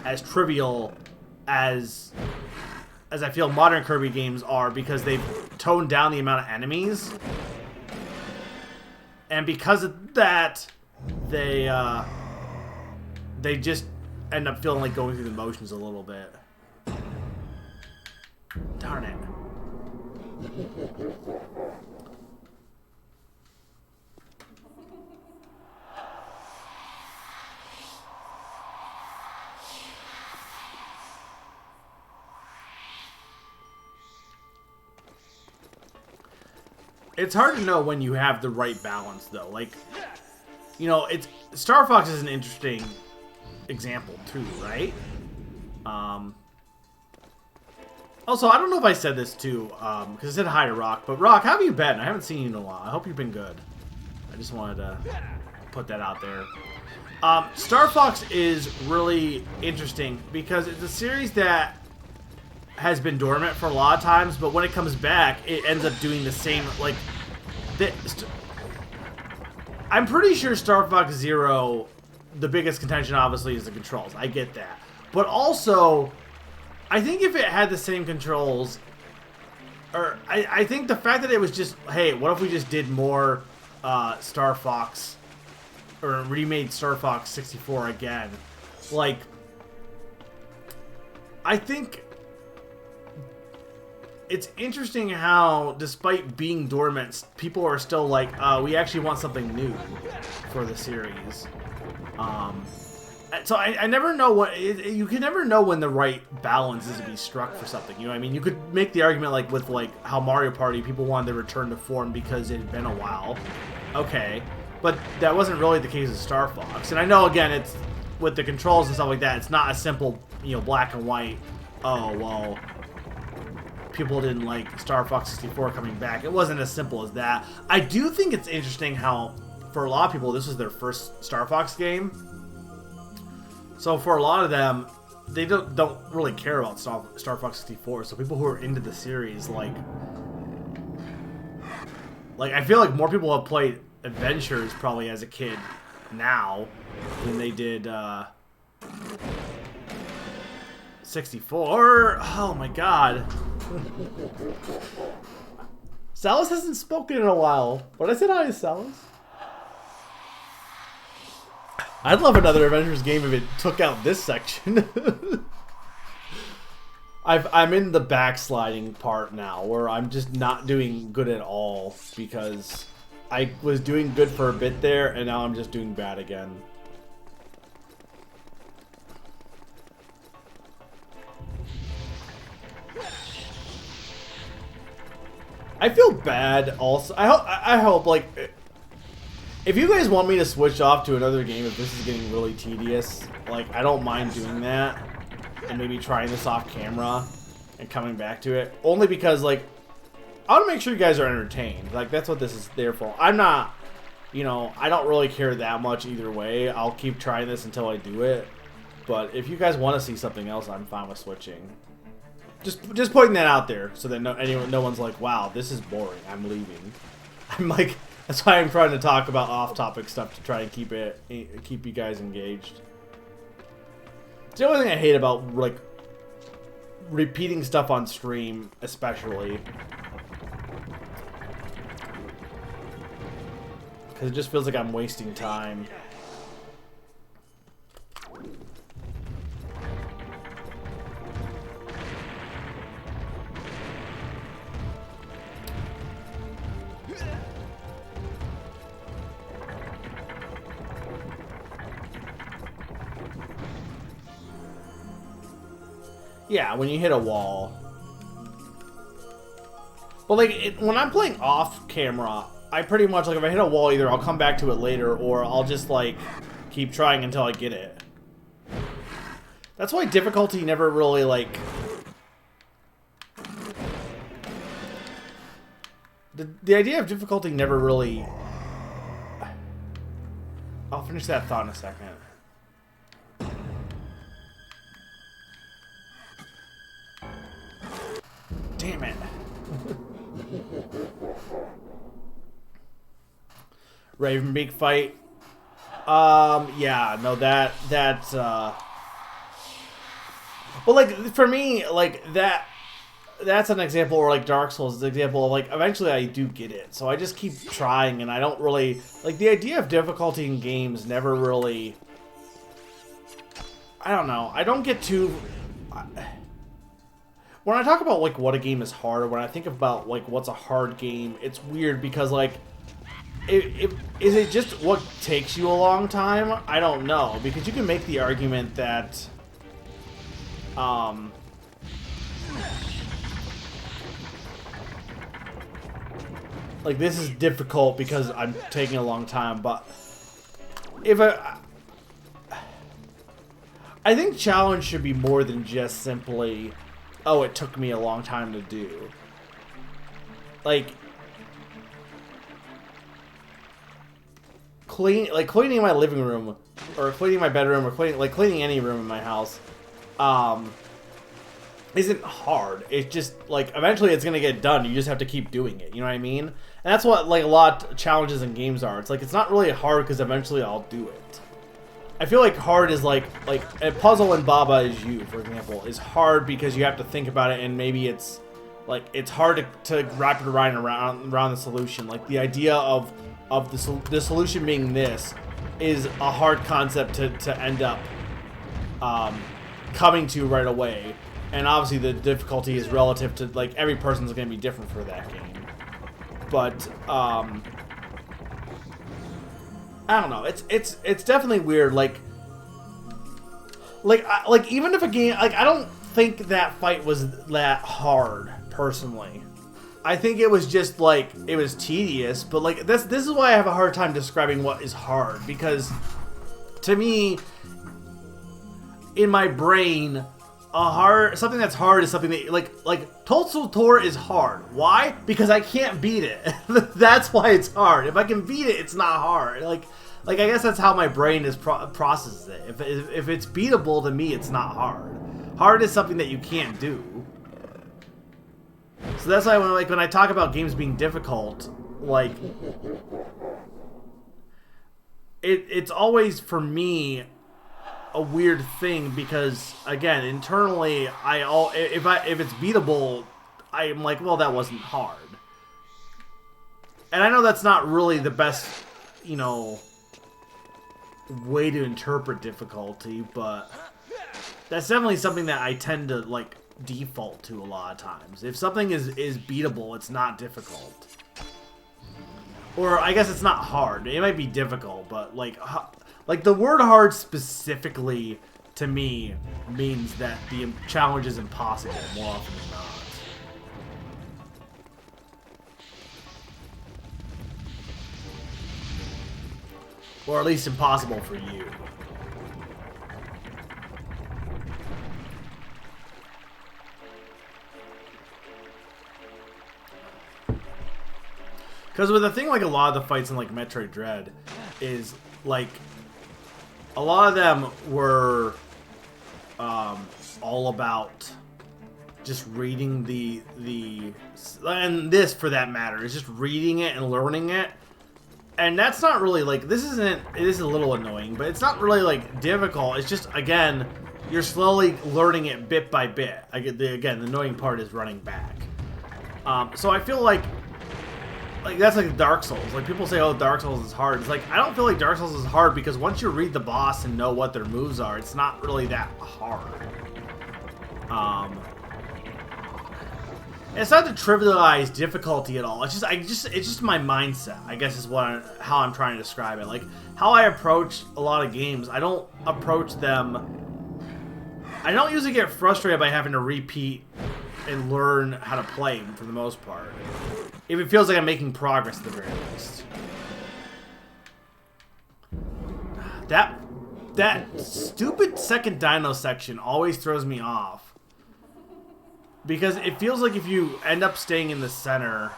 as trivial as I feel modern Kirby games are, because they've toned down the amount of enemies. And because of that, they just end up feeling like going through the motions a little bit. Darn it. It's hard to know when you have the right balance, though. Like, you know, Star Fox is an interesting example too, right? Also, I don't know if I said this too, because I said hi to Rock, but Rock, how have you been? I haven't seen you in a while. I hope you've been good. I just wanted to put that out there. Star Fox is really interesting because it's a series that has been dormant for a lot of times, but when it comes back, it ends up doing the same, like... I'm pretty sure Star Fox Zero, the biggest contention obviously is the controls. I get that. But also, I think if it had the same controls, or I think the fact that it was just, hey, what if we just did more Star Fox, or remade Star Fox 64 again? Like, I think it's interesting how, despite being dormant, people are still like, we actually want something new for the series. So I never know what... you can never know when the right balance is to be struck for something. You know what I mean? You could make the argument like with like how Mario Party, people wanted to return to form because it had been a while. Okay. But that wasn't really the case with Star Fox. And I know, again, it's with the controls and stuff like that, it's not a simple, you know, black and white, oh, well, people didn't like Star Fox 64 coming back. It wasn't as simple as that. I do think it's interesting how, for a lot of people, this was their first Star Fox game. So for a lot of them, they don't really care about Star Fox 64. So people who are into the series, like I feel like more people have played Adventures probably as a kid now than they did 64. Oh my god. Salas hasn't spoken in a while, but I said hi to Salas. I'd love another Avengers game if it took out this section. I'm in the backsliding part now, where I'm just not doing good at all, because I was doing good for a bit there, and now I'm just doing bad again. I feel bad also. I hope like... if you guys want me to switch off to another game if this is getting really tedious, like, I don't mind doing that. And maybe trying this off camera and coming back to it. Only because, like, I want to make sure you guys are entertained. Like, that's what this is there for. I'm not, you know, I don't really care that much either way. I'll keep trying this until I do it. But if you guys want to see something else, I'm fine with switching. Just putting that out there so that no one's like, wow, this is boring, I'm leaving. I'm like... That's why I'm trying to talk about off-topic stuff to try and keep you guys engaged. It's the only thing I hate about, like, repeating stuff on stream, especially. Because it just feels like I'm wasting time. Yeah, when you hit a wall. But like, when I'm playing off camera, I pretty much, like, if I hit a wall, either I'll come back to it later, or I'll just, like, keep trying until I get it. That's why difficulty never really, like... The idea of difficulty never really... I'll finish that thought in a second. Damn it. Ravenbeak fight. Yeah, no, that's but like, for me, like, that's an example, or like Dark Souls is an example of, like, eventually I do get it. So I just keep trying, and I don't really, like, the idea of difficulty in games never really, I don't know, I don't get too... When I talk about, like, what a game is hard, or when I think about, like, what's a hard game, it's weird because, like, is it just what takes you a long time? I don't know, because you can make the argument that, like, this is difficult because I'm taking a long time, but if I think challenge should be more than just simply... oh, it took me a long time to do. Like cleaning my living room, or cleaning my bedroom, or cleaning any room in my house, isn't hard. It's just like eventually it's gonna get done. You just have to keep doing it. You know what I mean? And that's what like a lot of challenges in games are. It's like it's not really hard because eventually I'll do it. I feel like hard is like a puzzle in Baba Is You, for example, is hard because you have to think about it, and maybe it's like it's hard to wrap your mind around the solution. Like the idea of the solution being this is a hard concept to end up coming to right away. And obviously the difficulty is relative to, like, every person's going to be different for that game. But I don't know. It's definitely weird. Like even if a game, like, I don't think that fight was that hard personally. I think it was just like it was tedious, but like this is why I have a hard time describing what is hard, because to me in my brain something that's hard is something that like Toadstool Tour is hard. Why? Because I can't beat it. That's why it's hard. If I can beat it, it's not hard. Like I guess that's how my brain is processes it. If it's beatable, to me, it's not hard. Hard is something that you can't do. So that's why when I talk about games being difficult, like it's always for me a weird thing, because again, internally if it's beatable, I'm like, well, that wasn't hard. And I know that's not really the best, you know, way to interpret difficulty, but that's definitely something that I tend to like default to a lot of times. If something is beatable, it's not difficult. Or I guess it's not hard. It might be difficult, but like the word hard specifically to me means that the challenge is impossible more often than not. Or at least impossible for you. Because with a thing like a lot of the fights in like Metroid Dread is like a lot of them were all about just reading the and this for that matter is just reading it and learning it. And that's not really like, it is a little annoying, but it's not really like difficult. It's just, again, you're slowly learning it bit by bit. Again, the annoying part is running back. So I feel like that's like Dark Souls. Like people say, oh, Dark Souls is hard. It's like, I don't feel like Dark Souls is hard because once you read the boss and know what their moves are, it's not really that hard. It's not to trivialize difficulty at all. It's just my mindset, I guess, is how I'm trying to describe it. Like how I approach a lot of games. I don't approach them. I don't usually get frustrated by having to repeat and learn how to play them for the most part. If it feels like I'm making progress at the very least. That stupid second dino section always throws me off. Because it feels like if you end up staying in the center,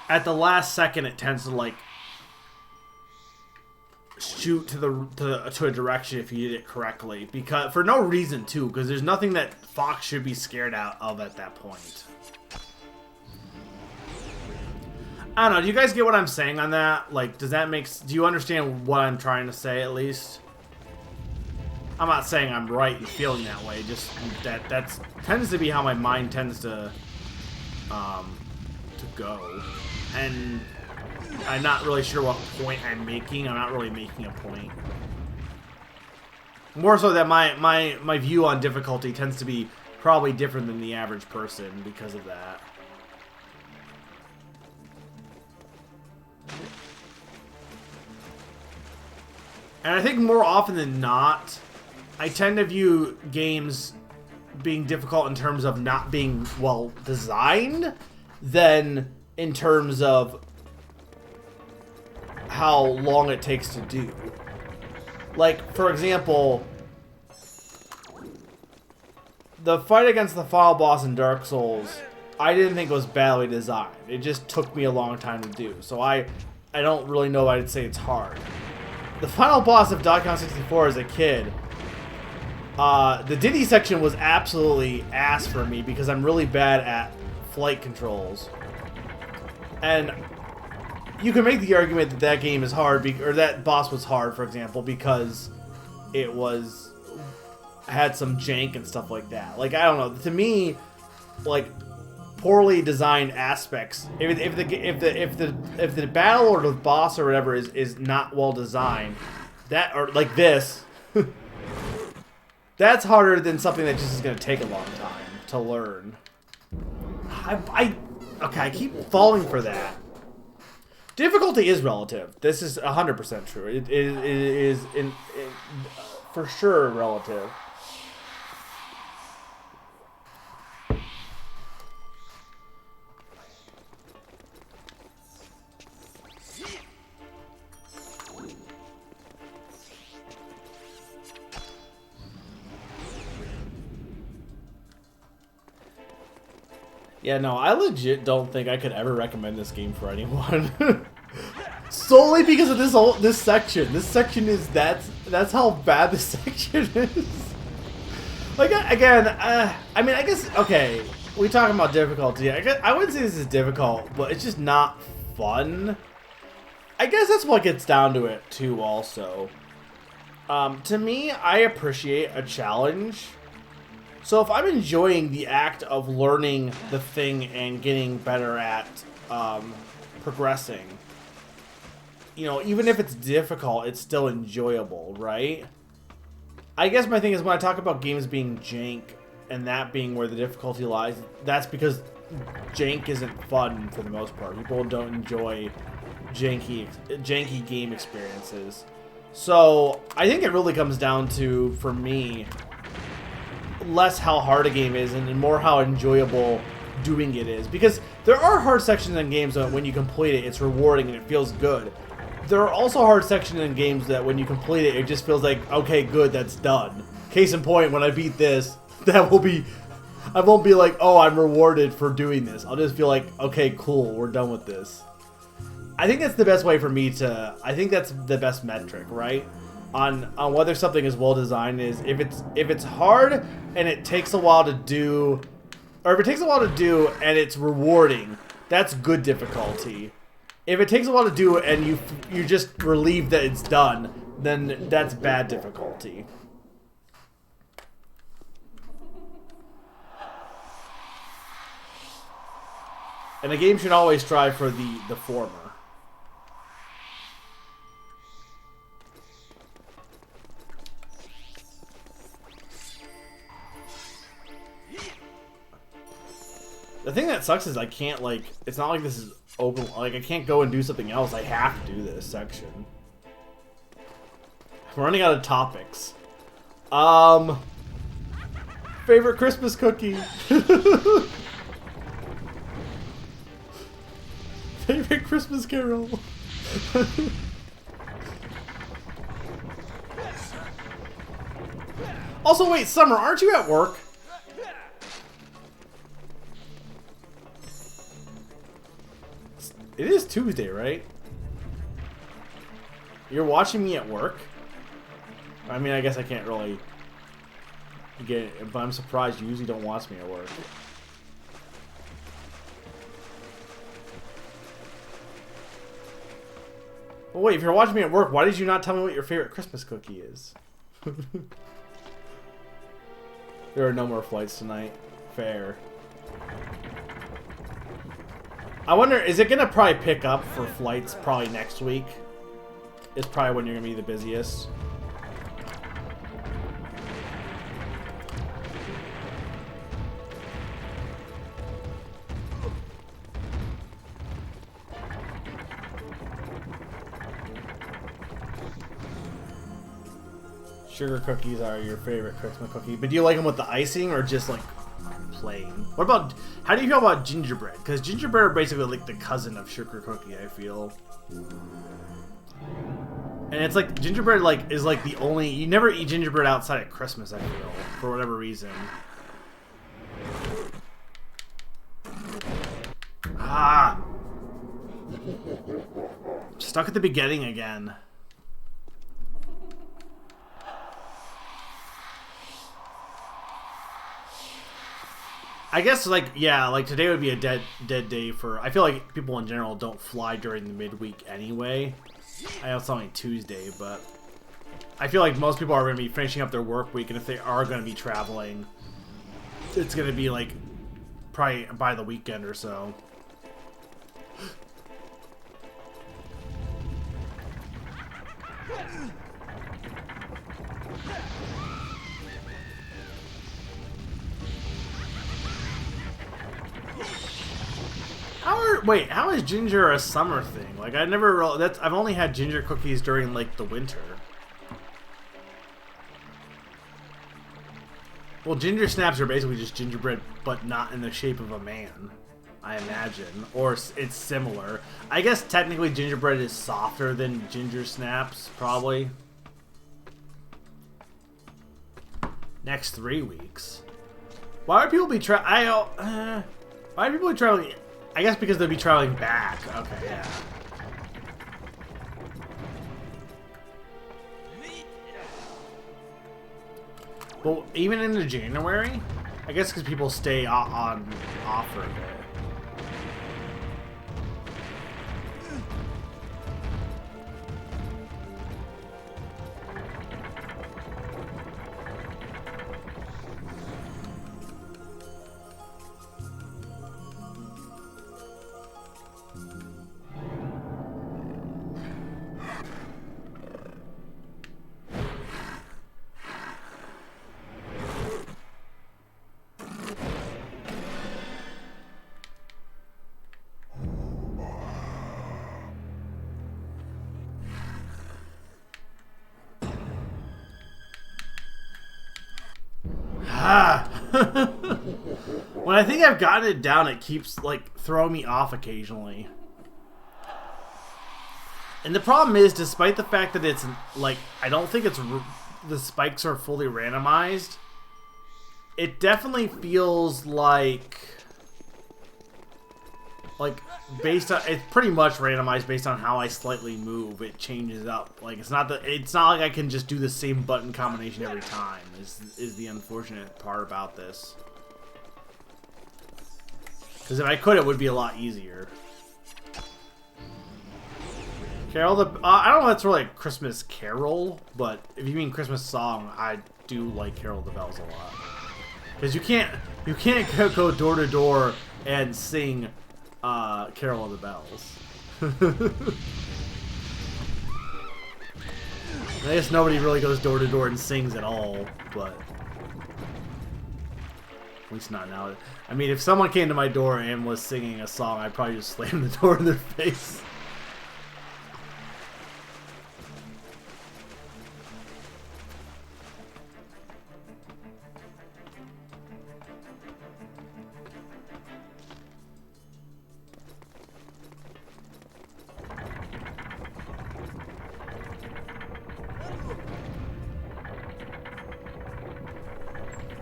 at the last second it tends to like shoot to a direction if you did it correctly. Because for no reason too, because there's nothing that Fox should be scared out of at that point. I don't know, do you guys get what I'm saying on that? Like, do you understand what I'm trying to say at least? I'm not saying I'm right in feeling that way, just that tends to be how my mind tends to go. And I'm not really sure what point I'm making. I'm not really making a point. More so that my view on difficulty tends to be probably different than the average person because of that. And I think more often than not, I tend to view games being difficult in terms of not being well designed than in terms of how long it takes to do. Like, for example, the fight against the final boss in Dark Souls, I didn't think was badly designed. It just took me a long time to do. So I don't really know if I'd say it's hard. The final boss of Donkey Kong 64 as a kid, the Diddy section was absolutely ass for me because I'm really bad at flight controls. And you can make the argument that that game is hard, or that boss was hard, for example, because it had some jank and stuff like that. Like, I don't know. To me, like, poorly designed aspects. If the battle or the boss or whatever is not well designed, that, or like this, that's harder than something that just is going to take a long time to learn. Okay, I keep falling for that. Difficulty is relative. This is 100% true. It is for sure relative. Yeah, no, I legit don't think I could ever recommend this game for anyone. Solely because of this section. This section is that's how bad this section is. Like, again, I mean, I guess, okay, we talking about difficulty. I wouldn't say this is difficult, but it's just not fun. I guess that's what gets down to it too. Also, to me, I appreciate a challenge. So if I'm enjoying the act of learning the thing and getting better at progressing, you know, even if it's difficult, it's still enjoyable, right? I guess my thing is when I talk about games being jank and that being where the difficulty lies, that's because jank isn't fun for the most part. People don't enjoy janky game experiences. So I think it really comes down to, for me, less how hard a game is and more how enjoyable doing it is. Because there are hard sections in games that when you complete it, it's rewarding and it feels good. There are also hard sections in games that when you complete it, it just feels like, okay, good, that's done. Case in point, when I beat this, I won't be like, oh, I'm rewarded for doing this. I'll just feel like, okay, cool, we're done with this. I think that's the best way for me to, I think that's the best metric, right? On whether something is well designed is if it's hard and it takes a while to do, or if it takes a while to do and it's rewarding, that's good difficulty. If it takes a while to do and you just relieved that it's done, then that's bad difficulty. And a game should always strive for the former. The thing that sucks is I can't, like, it's not like this is open, like, I can't go and do something else. I have to do this section. I'm running out of topics. Favorite Christmas cookie. Favorite Christmas carol. Also, wait, Summer, aren't you at work? It is Tuesday, right? You're watching me at work? I mean, I guess I can't really get it, but I'm surprised you usually don't watch me at work. Well, wait, if you're watching me at work, why did you not tell me what your favorite Christmas cookie is? There are no more flights tonight. Fair. I wonder, is it going to probably pick up for flights probably next week? It's probably when you're going to be the busiest. Sugar cookies are your favorite Christmas cookie, but do you like them with the icing or just like plain? What about, how do you feel about gingerbread? Because gingerbread are basically like the cousin of sugar cookie, I feel. And it's like, gingerbread like is like the only, you never eat gingerbread outside of Christmas, I feel, for whatever reason. Ah! Stuck at the beginning again. I guess, like, yeah, like, today would be a dead day for... I feel like people in general don't fly during the midweek anyway. I know it's only Tuesday, but... I feel like most people are going to be finishing up their work week, and if they are going to be traveling, it's going to be, like, probably by the weekend or so. Wait, how is ginger a summer thing? Like, I never... I've only had ginger cookies during, like, the winter. Well, ginger snaps are basically just gingerbread, but not in the shape of a man, I imagine. Or it's similar. I guess technically gingerbread is softer than ginger snaps, probably. Next 3 weeks. Why would people be why would people be traveling... I guess because they'll be traveling back. Okay, yeah. Well, even into January? I guess because people stay off for a bit. When I think I've gotten it down, it keeps, like, throwing me off occasionally. And the problem is, despite the fact that it's, like, I don't think it's... the spikes are fully randomized, it definitely feels like... based on... It's pretty much randomized based on how I slightly move. It changes up. Like, it's not like I can just do the same button combination every time, is the unfortunate part about this. Because if I could, it would be a lot easier. Carol the... I don't know if that's really a Christmas carol, but if you mean Christmas song, I do like Carol the Bells a lot. Because you can't go door to door and sing Carol of the Bells. I guess nobody really goes door to door and sings at all, but... At least not now. I mean, if someone came to my door and was singing a song, I'd probably just slam the door in their face.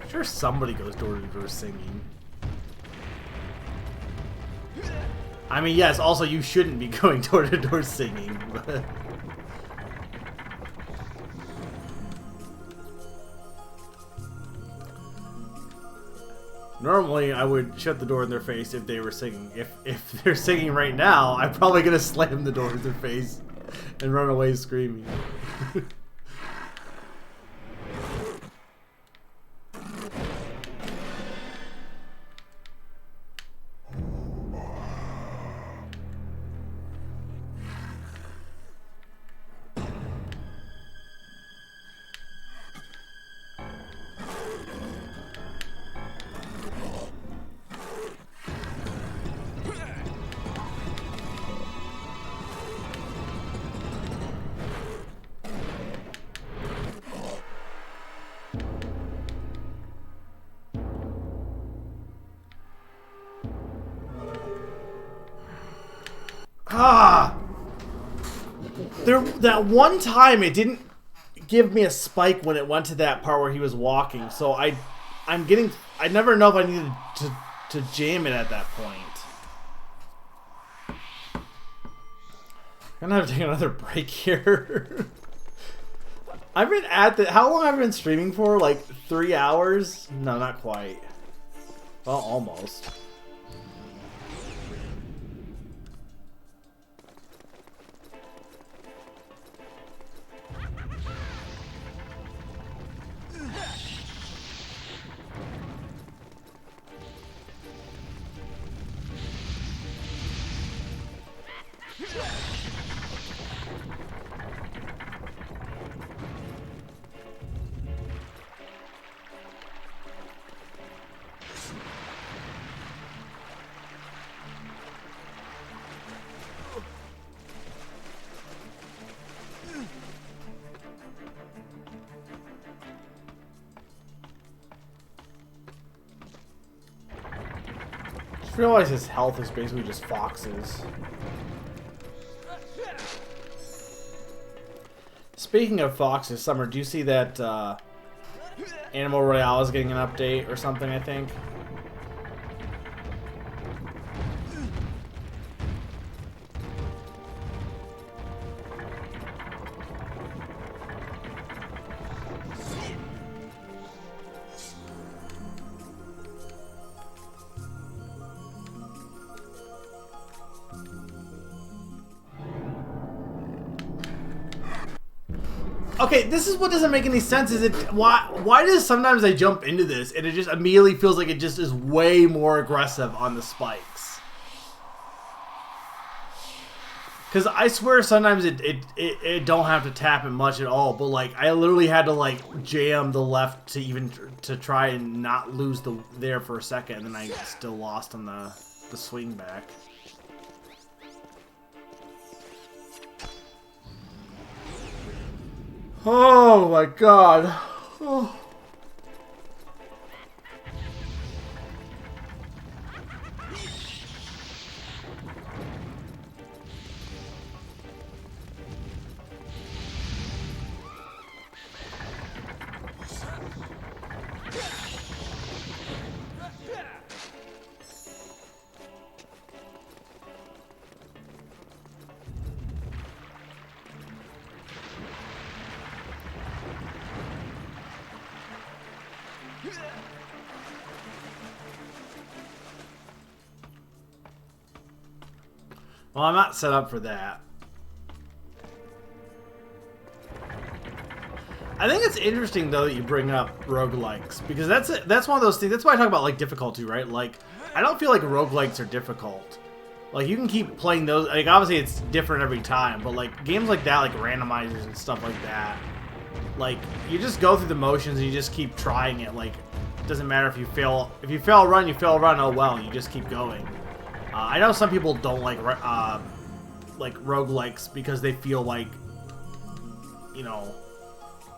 I'm sure somebody goes door to door singing. I mean, yes, also you shouldn't be going door to door singing, but... Normally, I would shut the door in their face if they were singing. If they're singing right now, I'm probably gonna slam the door in their face and run away screaming. That one time it didn't give me a spike when it went to that part where he was walking, so I never know if I needed to jam it at that point. I'm gonna have to take another break here. I've been at the. How long have I been streaming for? Like 3 hours? No, not quite. Well, almost. Just realize his health is basically just foxes. Speaking of foxes, Summer, do you see that Animal Royale is getting an update or something, I think? Okay, this is what doesn't make any sense. Is it why does sometimes I jump into this and it just immediately feels like it just is way more aggressive on the spikes? Because I swear sometimes it don't have to tap it much at all, but like I literally had to like jam the left to even to try and not lose the there for a second, and then I still lost on the swing back. Oh my god. Oh. Well, I'm not set up for that. I think it's interesting though that you bring up roguelikes, because that's one of those things. That's why I talk about like difficulty, right? Like I don't feel like roguelikes are difficult. Like you can keep playing those. Like obviously it's different every time, but like games like that, like randomizers and stuff like that, like you just go through the motions and you just keep trying it. Like it doesn't matter if you fail. If you fail a run, you fail a run. Oh well, you just keep going. I know some people don't like roguelikes because they feel like, you know,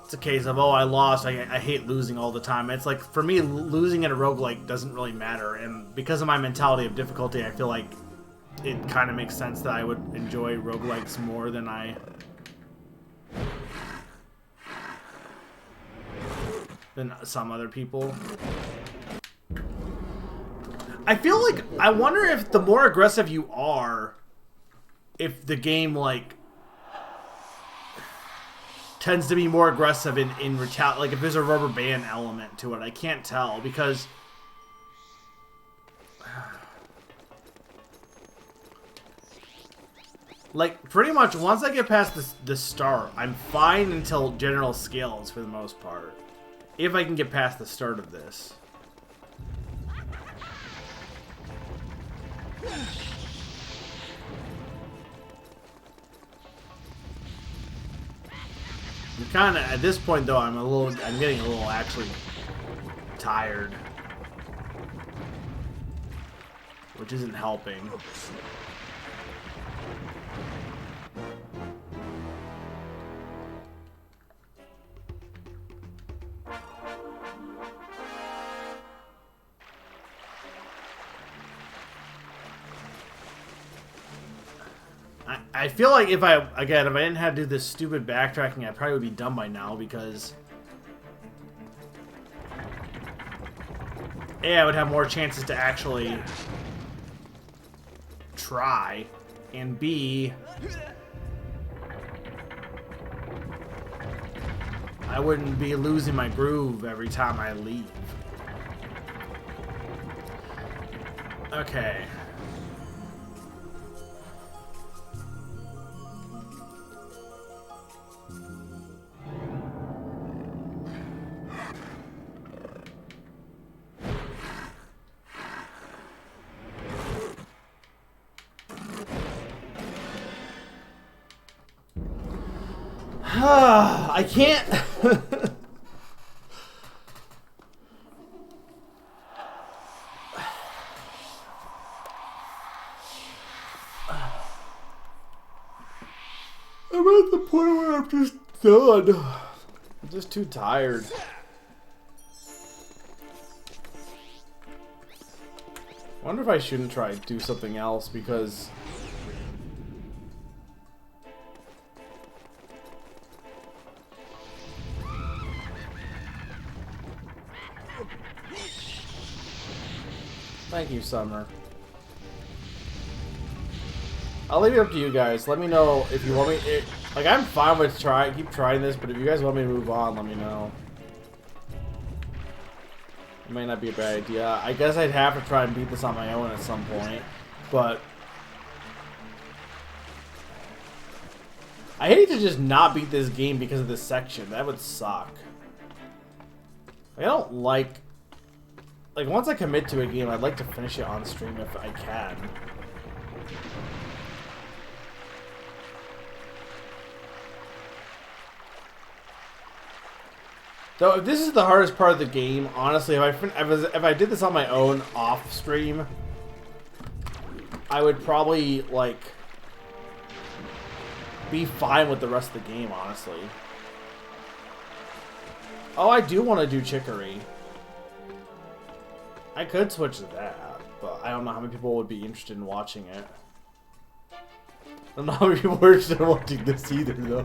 it's a case of, oh, I lost, I hate losing all the time. It's like, for me, losing in a roguelike doesn't really matter, and because of my mentality of difficulty, I feel like it kind of makes sense that I would enjoy roguelikes more than some other people. I feel like, I wonder if the more aggressive you are, if the game, like, tends to be more aggressive in like, if there's a rubber band element to it. I can't tell, because like, pretty much, once I get past the start, I'm fine until general skills, for the most part. If I can get past the start of this. I'm kind of, at this point though, I'm getting a little actually tired, which isn't helping. I feel like if I didn't have to do this stupid backtracking, I probably would be done by now, because A, I would have more chances to actually try, and B, I wouldn't be losing my groove every time I leave. Okay. I can't. I'm at the point where I'm just done. I'm just too tired. I wonder if I shouldn't try to do something else because... Thank you, Summer. I'll leave it up to you guys. Let me know if you want me... like, I'm fine with keep trying this, but if you guys want me to move on, let me know. It might not be a bad idea. I guess I'd have to try and beat this on my own at some point, but... I hate to just not beat this game because of this section. That would suck. I don't like... Like, once I commit to a game, I'd like to finish it on stream if I can. Though, if this is the hardest part of the game, honestly, if I did this on my own off stream, I would probably, like, be fine with the rest of the game, honestly. Oh, I do want to do Chicory. I could switch to that, but I don't know how many people would be interested in watching it. I don't know how many people are interested in watching this either, though.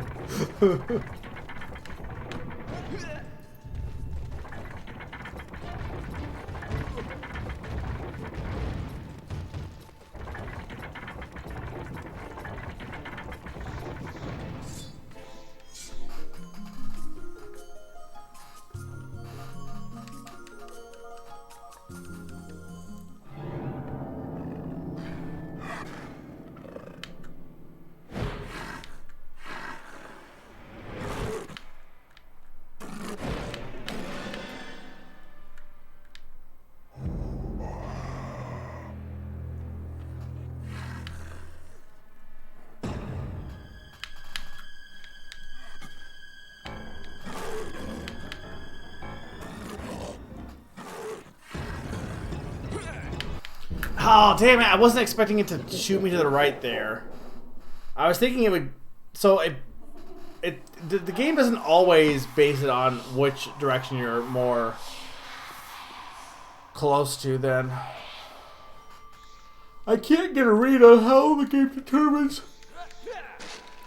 Oh, damn it. I wasn't expecting it to shoot me to the right there. I was thinking it would... So, the game doesn't always base it on which direction you're more close to, then. I can't get a read on how the game determines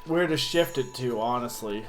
where to shift it to, honestly.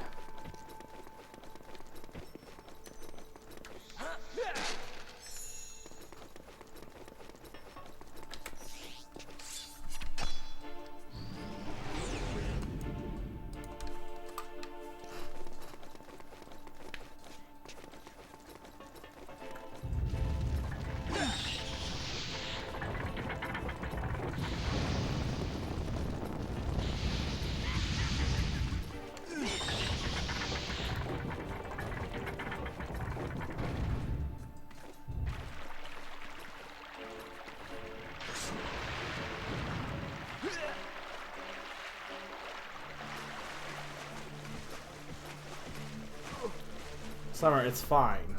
Summer, it's fine.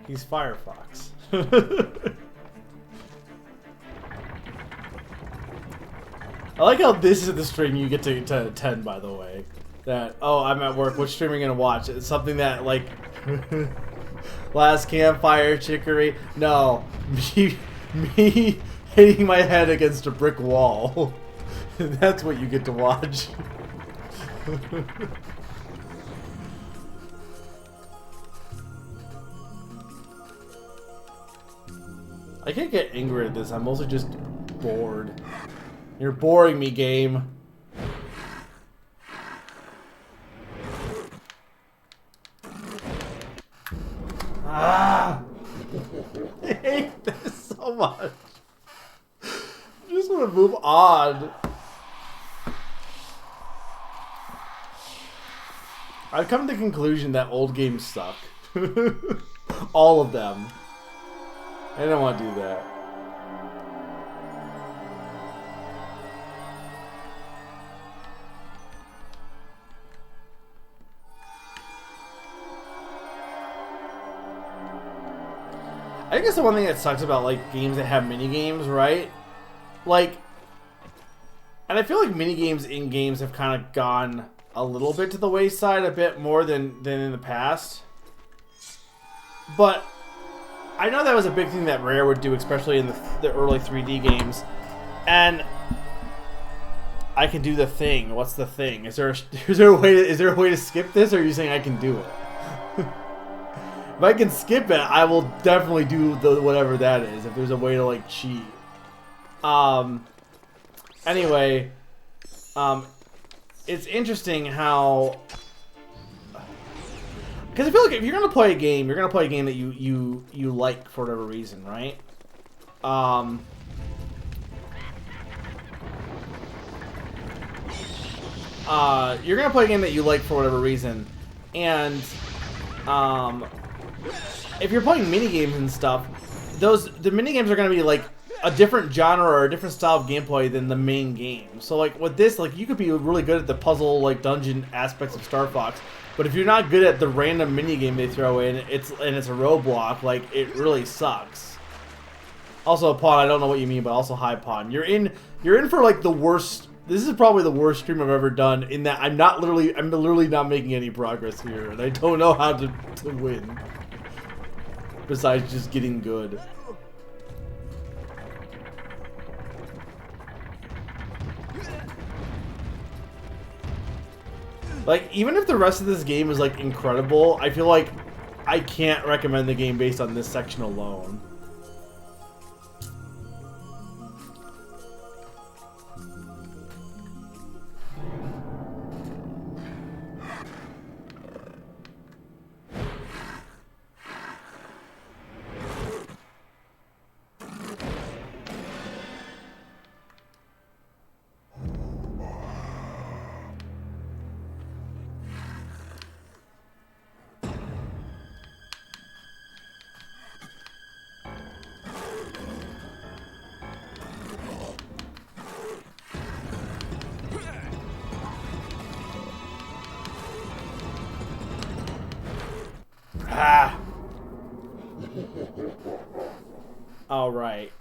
He's Firefox. I like how this is the stream you get to attend, by the way. That, oh, I'm at work, which stream are you gonna watch? It's something that, like, Last Campfire, Chicory. No, me hitting my head against a brick wall. That's what you get to watch. I can't get angry at this. I'm mostly just bored. You're boring me, game. Ah! I hate this so much. I just want to move on. I've come to the conclusion that old games suck. All of them. I don't want to do that. I think that's the one thing that sucks about like games that have mini games, right? Like, and I feel like mini games in games have kind of gone a little bit to the wayside, a bit more than in the past. But I know that was a big thing that Rare would do, especially in the early 3D games. And I can do the thing. What's the thing? Is there a way to skip this, or are you saying I can do it? If I can skip it, I will definitely do the whatever that is. If there's a way to like cheat. Anyway, it's interesting how, because I feel like if you're gonna play a game, you're gonna play a game that you like for whatever reason, right? You're gonna play a game that you like for whatever reason, and if you're playing mini games and stuff, the mini games are gonna be like a different genre or a different style of gameplay than the main game. So like with this, like you could be really good at the puzzle, like dungeon aspects of Star Fox, but if you're not good at the random mini game they throw in, it's a roadblock, like it really sucks. Also, Pawn, I don't know what you mean, but also hi, Pawn. You're in for like the worst. This is probably the worst stream I've ever done. In that I'm literally not making any progress here, and I don't know how to win. Besides just getting good. Like, even if the rest of this game is like incredible, I feel like I can't recommend the game based on this section alone. Ah! Alright.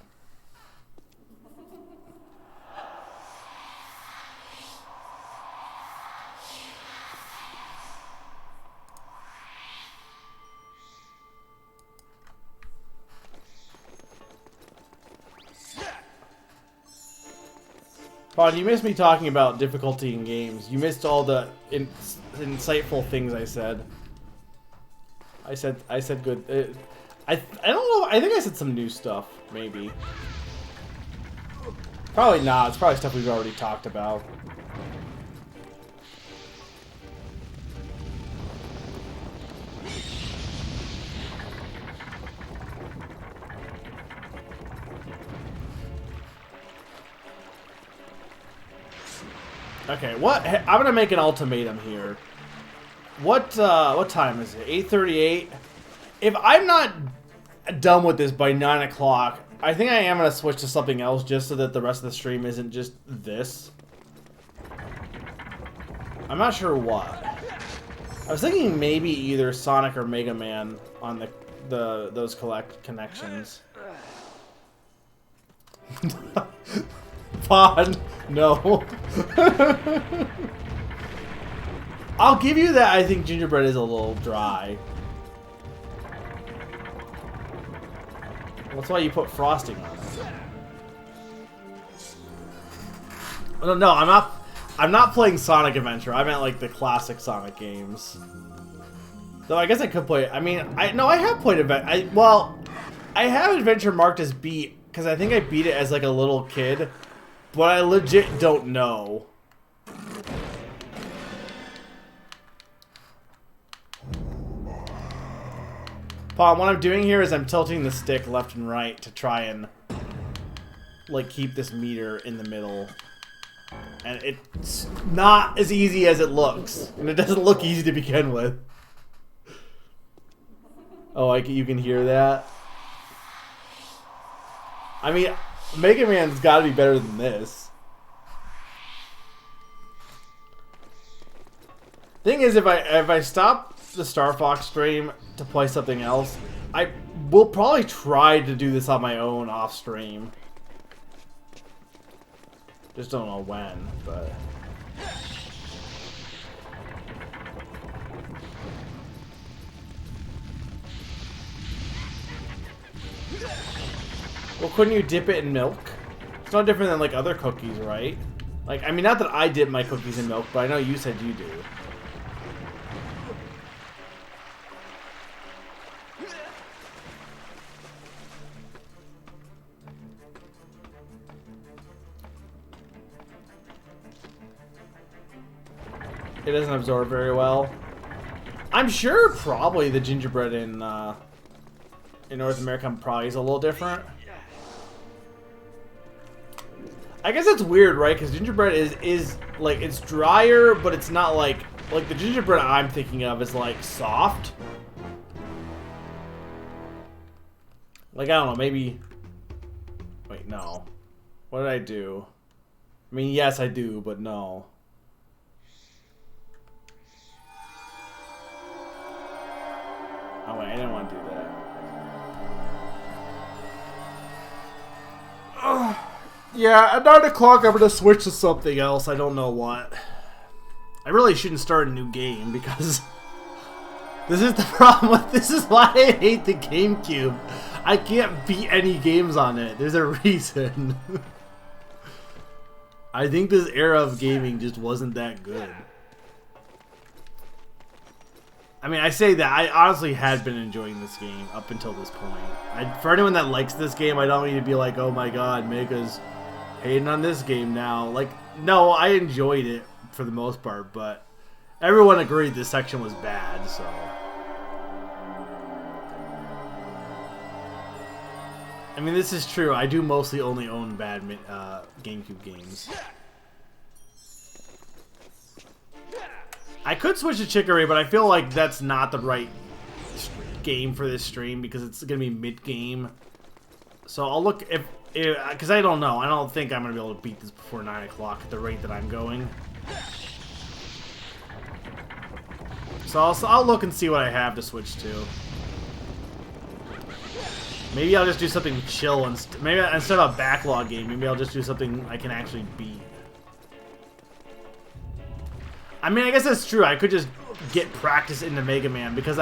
Ron, you missed me talking about difficulty in games. You missed all the insightful things I said. I said good. I don't know. I think I said some new stuff, maybe. Probably not. It's probably stuff we've already talked about. Okay, what? I'm gonna make an ultimatum here. What time is it? 8:38. If I'm not done with this by 9 o'clock, I think I am gonna switch to something else just so that the rest of the stream isn't just this. I'm not sure what. I was thinking maybe either Sonic or Mega Man on those connections. Pod, no. I'll give you that. I think gingerbread is a little dry. That's why you put frosting on it. No, I'm not playing Sonic Adventure. I meant like the classic Sonic games. Though I guess I could play. I mean, I have played Adventure. Well, I have Adventure marked as beat because I think I beat it as like a little kid, but I legit don't know. Paul, what I'm doing here is I'm tilting the stick left and right to try and like keep this meter in the middle. And it's not as easy as it looks. And it doesn't look easy to begin with. Oh, you can hear that? I mean, Mega Man's got to be better than this. Thing is, if I stop the Star Fox stream to play something else, I will probably try to do this on my own off stream. Just don't know when, but... Well, couldn't you dip it in milk? It's no different than, like, other cookies, right? Like, I mean, not that I dip my cookies in milk, but I know you said you do. It doesn't absorb very well. I'm sure probably the gingerbread in North America probably is a little different. I guess it's weird, right? Because gingerbread is like, it's drier, but it's not like the gingerbread I'm thinking of is like soft. Like, I don't know, maybe... Wait, no. What did I do? I mean, yes, I do, but no. Oh wait, I didn't want to do that. Yeah, at 9 o'clock I'm gonna switch to something else. I don't know what. I really shouldn't start a new game because this is the problem with this is why I hate the GameCube. I can't beat any games on it. There's a reason. I think this era of gaming just wasn't that good. I mean, I say that. I honestly had been enjoying this game up until this point. For anyone that likes this game, I don't need to be like, oh my god, Mega's hating on this game now. Like, no, I enjoyed it for the most part, but everyone agreed this section was bad, so... I mean, this is true. I do mostly only own bad GameCube games. I could switch to Chicory, but I feel like that's not the right game for this stream because it's going to be mid-game. So I'll look if because I don't know. I don't think I'm going to be able to beat this before 9 o'clock at the rate that I'm going. So I'll look and see what I have to switch to. Maybe I'll just do something chill maybe instead of a backlog game. Maybe I'll just do something I can actually beat. I mean, I guess that's true. I could just get practice into Mega Man because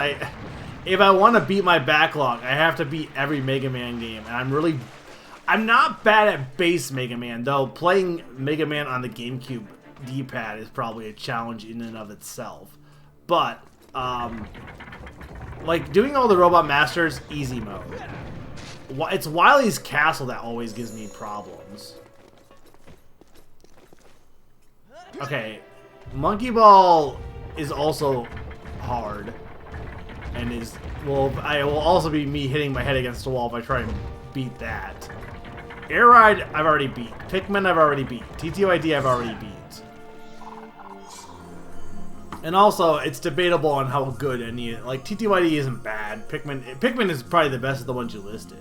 if I want to beat my backlog, I have to beat every Mega Man game, and I'm not bad at base Mega Man, though. Playing Mega Man on the GameCube D-pad is probably a challenge in and of itself. But like doing all the Robot Masters, easy mode. It's Wily's Castle that always gives me problems. Okay. Monkey Ball is also hard, and I will also be me hitting my head against the wall if I try and beat that. Air Ride I've already beat. Pikmin I've already beat. TTOID I've already beat. And also it's debatable on how good any like TTOID isn't bad. Pikmin is probably the best of the ones you listed.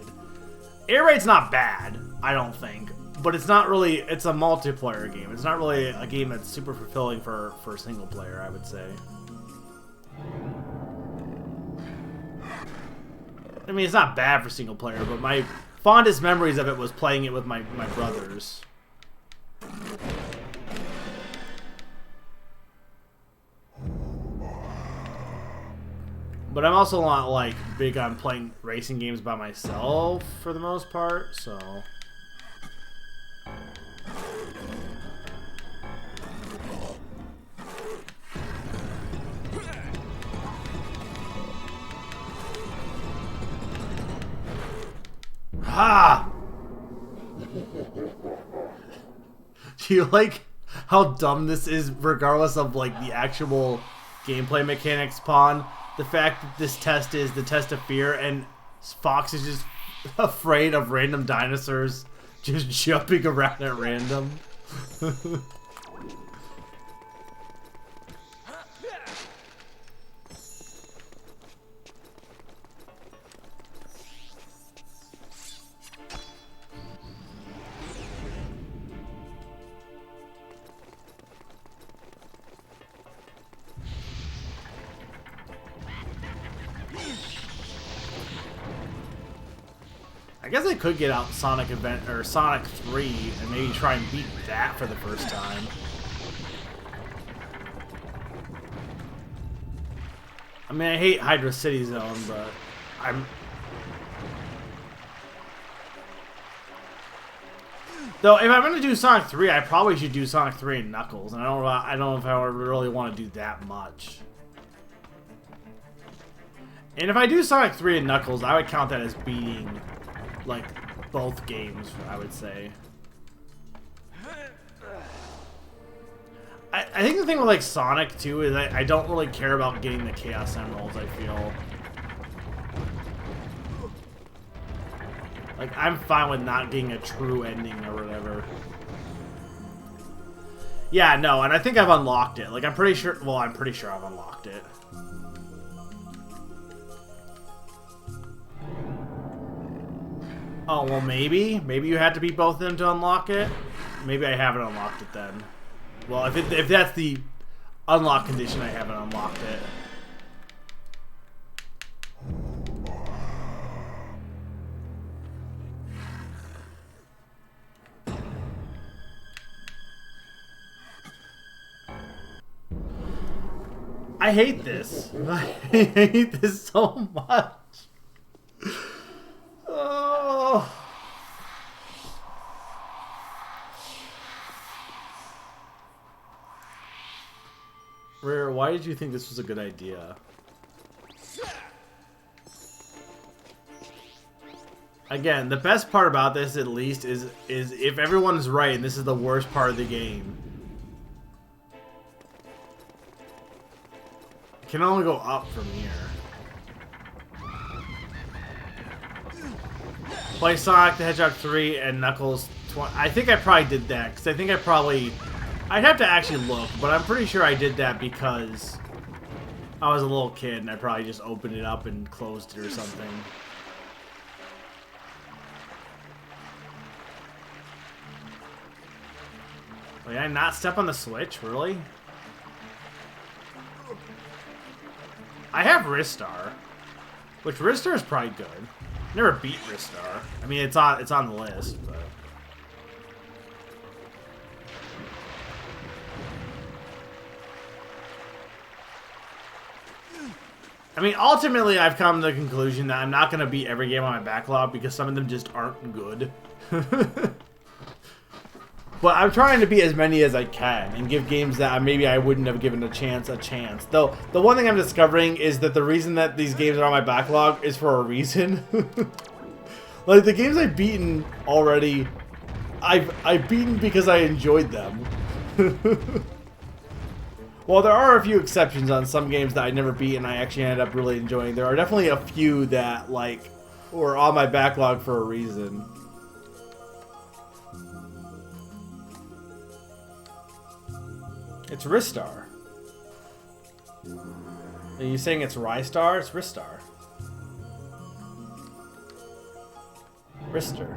Air Raid's not bad, I don't think. But it's not really, it's a multiplayer game. It's not really a game that's super fulfilling for single player, I would say. I mean, it's not bad for single player, but my fondest memories of it was playing it with my brothers. But I'm also not, like, big on playing racing games by myself, for the most part, so... Ha! Do you like how dumb this is, regardless of like the actual gameplay mechanics, Pawn? the fact that this test is the test of fear, and Fox is just afraid of random dinosaurs just jumping around at random. I guess I could get out Sonic Event or Sonic 3 and maybe try and beat that for the first time. I mean, I hate Hydra City Zone, but though if I'm gonna do Sonic 3, I probably should do Sonic 3 and Knuckles, and I don't know if I really want to do that much. And if I do Sonic 3 and Knuckles, I would count that as beating, like, both games, I would say. I think the thing with, like, Sonic, too, is I don't really care about getting the Chaos Emeralds, I feel. Like, I'm fine with not getting a true ending or whatever. Yeah, no, and I think I've unlocked it. Like, I'm pretty sure I've unlocked it. Oh, well, maybe. Maybe you had to beat both of them to unlock it? Maybe I haven't unlocked it then. Well, if that's the unlock condition, I haven't unlocked it. I hate this. I hate this so much. Oh. Rare, why did you think this was a good idea? Again, the best part about this, at least, is if everyone's right and this is the worst part of the game. It can only go up from here. Play Sonic the Hedgehog 3 and Knuckles 20. I think I probably did that, because I think I'd have to actually look, but I'm pretty sure I did that because I was a little kid and I probably just opened it up and closed it or something. Did I not step on the switch? Really? I have Ristar, which Ristar is probably good. Never beat Ristar. I mean, it's on the list, but. I mean, ultimately, I've come to the conclusion that I'm not going to beat every game on my backlog because some of them just aren't good. But I'm trying to beat as many as I can and give games that maybe I wouldn't have given a chance. Though, the one thing I'm discovering is that the reason that these games are on my backlog is for a reason. Like, the games I've beaten already, I've beaten because I enjoyed them. Well, there are a few exceptions on some games that I never beat and I actually ended up really enjoying. There are definitely a few that, like, were on my backlog for a reason. It's Ristar. Are you saying it's Rystar? It's Ristar. Rister.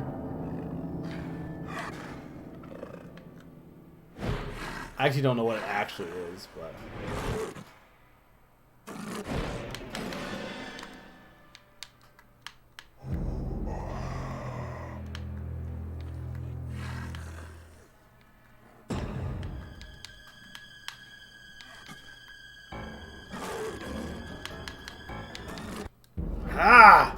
I actually don't know what it actually is, but... Ah!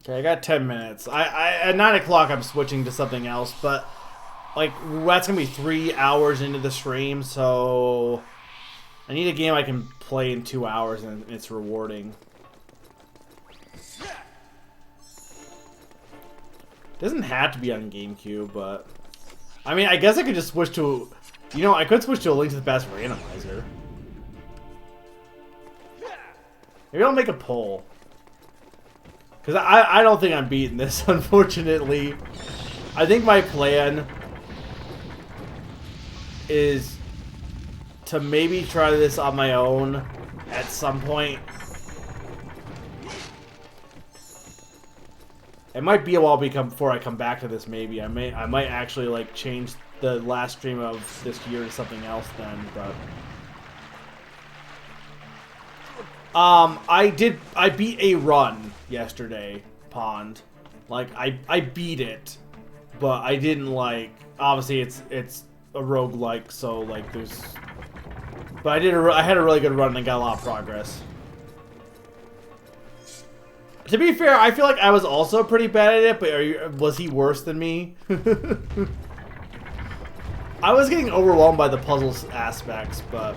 Okay, I got 10 minutes. At 9 o'clock I'm switching to something else, but like that's gonna be 3 hours into the stream, so I need a game I can play in 2 hours and it's rewarding. Doesn't have to be on GameCube, but I mean, I guess I could just switch to You know, I could switch to a Link to the Past randomizer. Maybe I'll make a poll. Because I don't think I'm beating this, unfortunately. I think my plan is to maybe try this on my own at some point. It might be a while before I come back to this. Maybe I might actually like change the last stream of this year to something else then. But I beat a run yesterday, Pond. Like I beat it, but I didn't like. Obviously, it's a roguelike, so like there's. But I had a really good run and got a lot of progress. To be fair, I feel like I was also pretty bad at it, but was he worse than me? I was getting overwhelmed by the puzzle aspects, but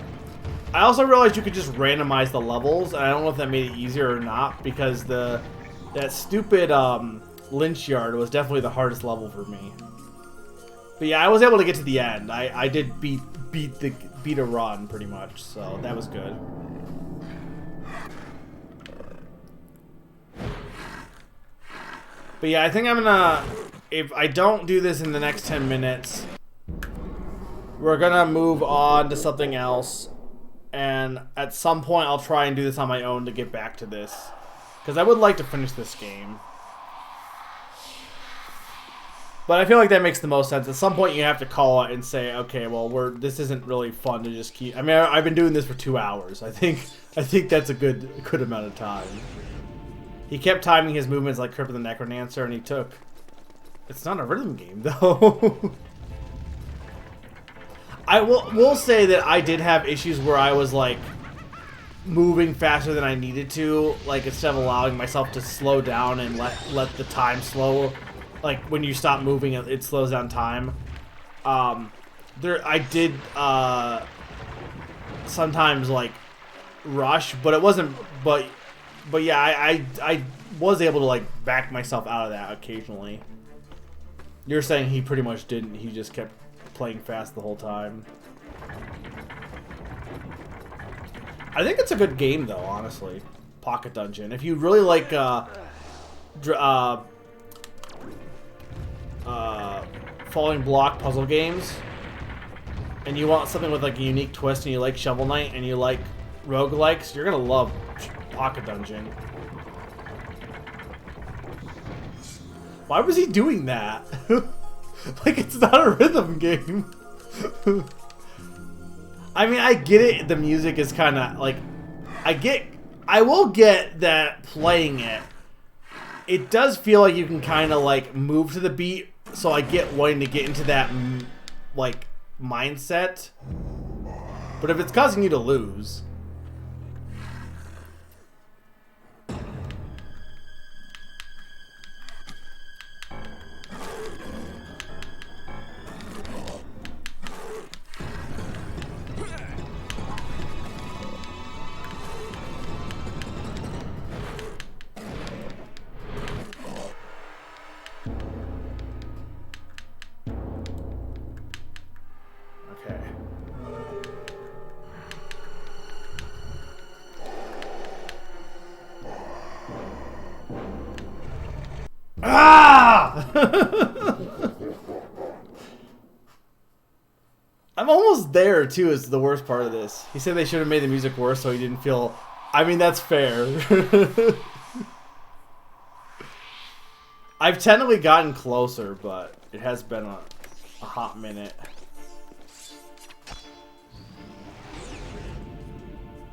I also realized you could just randomize the levels, and I don't know if that made it easier or not, because that stupid Lynch Yard was definitely the hardest level for me. But yeah, I was able to get to the end. I did beat a run pretty much, so that was good. But yeah, I think I'm gonna, if I don't do this in the next 10 minutes, we're gonna move on to something else. And at some point I'll try and do this on my own to get back to this. Because I would like to finish this game. But I feel like that makes the most sense. At some point you have to call it and say, okay, well this isn't really fun to just keep. I mean, I've been doing this for 2 hours. I think that's a good amount of time. He kept timing his movements like Crypt of the Necrodancer, and he took. It's not a rhythm game though. I will say that I did have issues where I was like moving faster than I needed to, like instead of allowing myself to slow down and let the time slow. Like when you stop moving, it slows down time. I did sometimes like rush, but it wasn't. But yeah, I was able to like back myself out of that occasionally. You're saying he pretty much didn't. He just kept playing fast the whole time. I think it's a good game though, honestly. Pocket Dungeon. If you really like falling block puzzle games, and you want something with like a unique twist, and you like Shovel Knight, and you like roguelikes, you're gonna love Pocket Dungeon. Why was he doing that? Like, it's not a rhythm game. I mean, I get it. The music is kind of like, I will get that playing it. It does feel like you can kind of like move to the beat. So I get wanting to get into that like mindset. But if it's causing you to lose. I'm almost there too, is the worst part of this. He said they should have made the music worse so he didn't feel. I mean, that's fair. I've technically gotten closer, but it has been a hot minute.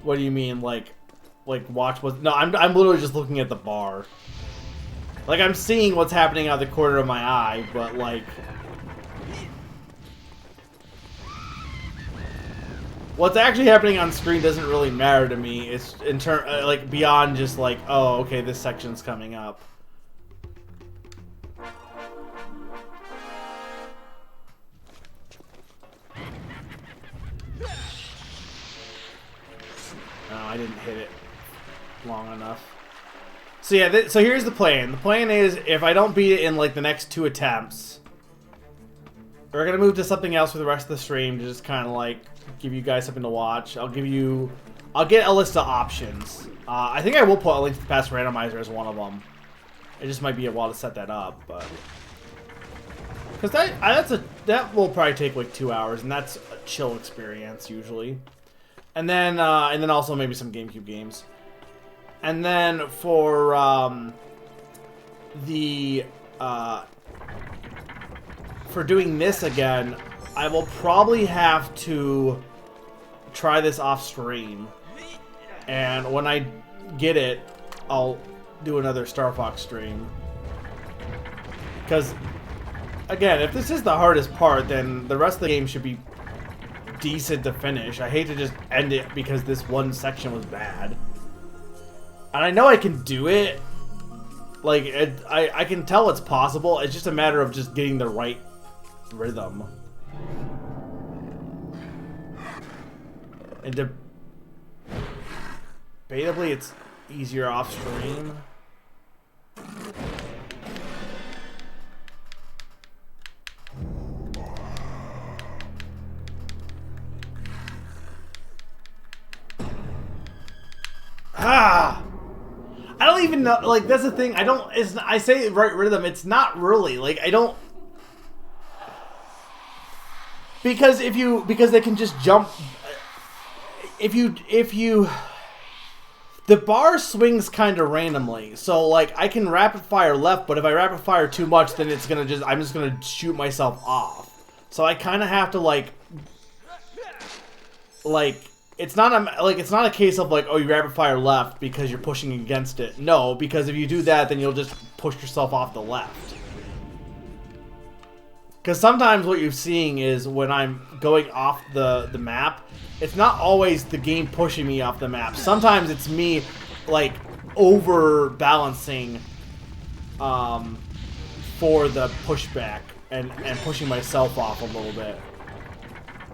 What do you mean, like watch what? No, I'm literally just looking at the bar. Like, I'm seeing what's happening out of the corner of my eye, but like, what's actually happening on screen doesn't really matter to me. It's in like beyond just like, oh, okay, this section's coming up. No, I didn't hit it long enough. So yeah, so here's the plan. The plan is, if I don't beat it in like the next 2 attempts, We're gonna move to something else for the rest of the stream to just kind of like give you guys something to watch. I'll get a list of options. I think I will put a link to the past randomizer as one of them. It just might be a while to set that up, but because that will probably take like 2 hours, and that's a chill experience usually. And then also maybe some GameCube games. And then for for doing this again, I will probably have to try this off stream. And when I get it, I'll do another Star Fox stream. Because, again, if this is the hardest part, then the rest of the game should be decent to finish. I hate to just end it because this one section was bad. And I know I can do it. Like, I can tell it's possible. It's just a matter of just getting the right rhythm. And debatably, it's easier off stream. Ah! I don't even know, like, that's the thing, I say right rhythm, it's not really, like, I don't, because they can just jump, the bar swings kind of randomly, so, like, I can rapid fire left, but if I rapid fire too much, then I'm just gonna shoot myself off, so I kind of have to, like, it's not a case of like, oh, you rapid fire left because you're pushing against it. No, because if you do that, then you'll just push yourself off the left. Because sometimes what you're seeing is when I'm going off the map, it's not always the game pushing me off the map. Sometimes it's me like overbalancing for the pushback and pushing myself off a little bit.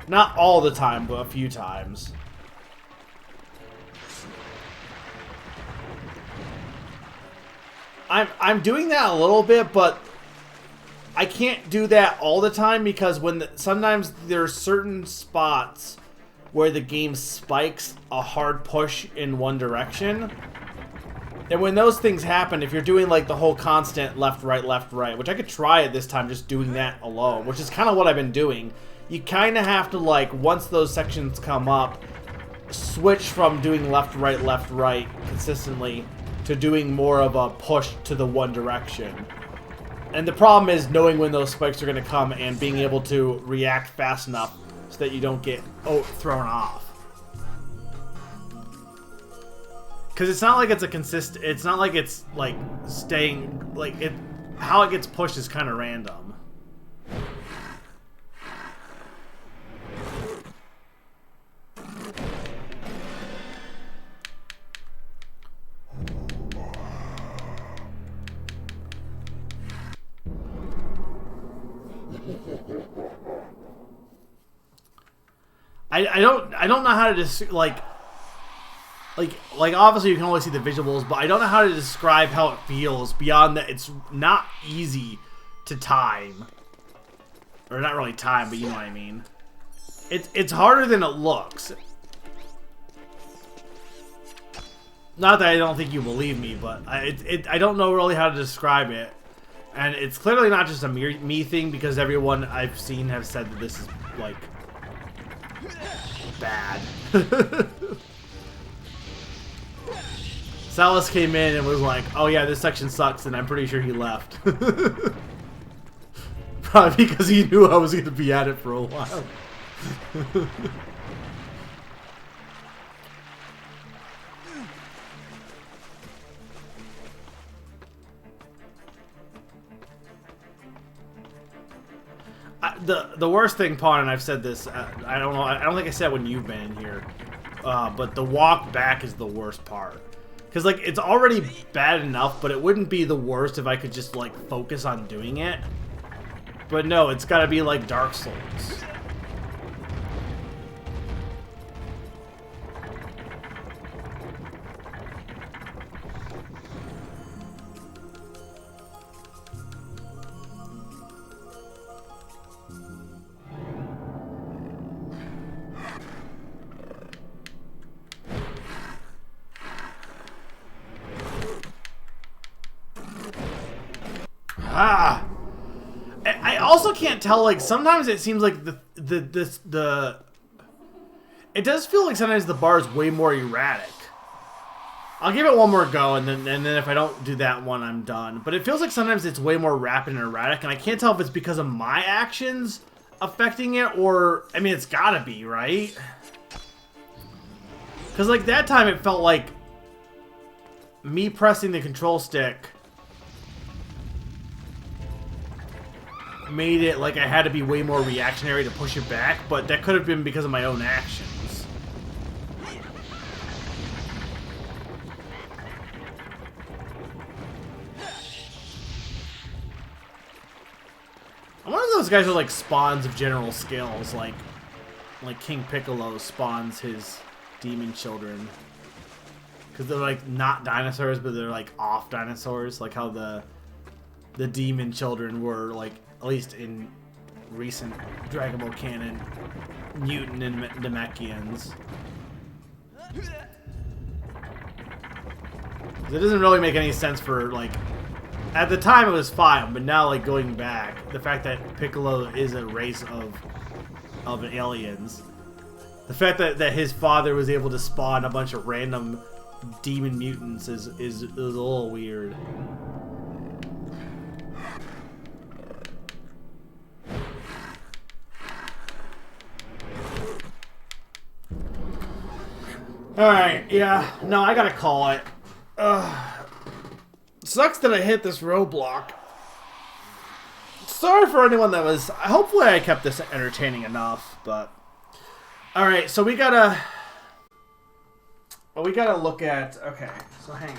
Not all the time, but a few times. I'm doing that a little bit, but I can't do that all the time because sometimes there are certain spots where the game spikes a hard push in one direction. And when those things happen, if you're doing like the whole constant left, right, which I could try it this time just doing that alone, which is kind of what I've been doing. You kind of have to, like, once those sections come up, switch from doing left, right consistently to doing more of a push to the one direction. And the problem is knowing when those spikes are going to come and being able to react fast enough so that you don't get thrown off. Because it's not like it's it's not like it's, like, staying, like, how it gets pushed is kind of random. I don't know how to just like obviously you can only see the visuals, but I don't know how to describe how it feels beyond that. It's not easy to time, or not really time, but you know what I mean. It's harder than it looks. Not that I don't think you believe me, but I don't know really how to describe it, and it's clearly not just a me thing because everyone I've seen have said that this is like bad. Salas came in and was like, oh yeah, this section sucks, and I'm pretty sure he left. Probably because he knew I was going to be at it for a while. The worst thing, Pawn, and I've said this, I don't know, I don't think I said when you've been in here, but the walk back is the worst part. Because, like, it's already bad enough, but it wouldn't be the worst if I could just, like, focus on doing it. But no, it's gotta be like Dark Souls. I also can't tell, like, sometimes it seems like it does feel like sometimes the bar is way more erratic. I'll give it one more go, and then if I don't do that one, I'm done. But it feels like sometimes it's way more rapid and erratic, and I can't tell if it's because of my actions affecting it, or, I mean, it's gotta be, right? Because, like, that time it felt like me pressing the control stick made it like I had to be way more reactionary to push it back, but that could have been because of my own actions. I'm one of those guys who like spawns of general skills, like King Piccolo spawns his demon children. Because they're like not dinosaurs, but they're like off dinosaurs, like how the demon children were, like, at least in recent Dragon Ball canon, Mutant and Namekians. It doesn't really make any sense for, like, at the time it was fine, but now, like, going back, the fact that Piccolo is a race of aliens, the fact that his father was able to spawn a bunch of random demon mutants is a little weird. Alright, yeah. No, I gotta call it. Sucks that I hit this roadblock. Sorry for anyone that was... Hopefully I kept this entertaining enough, but... Alright, so we gotta... Well, we gotta look at... Okay, so hang on.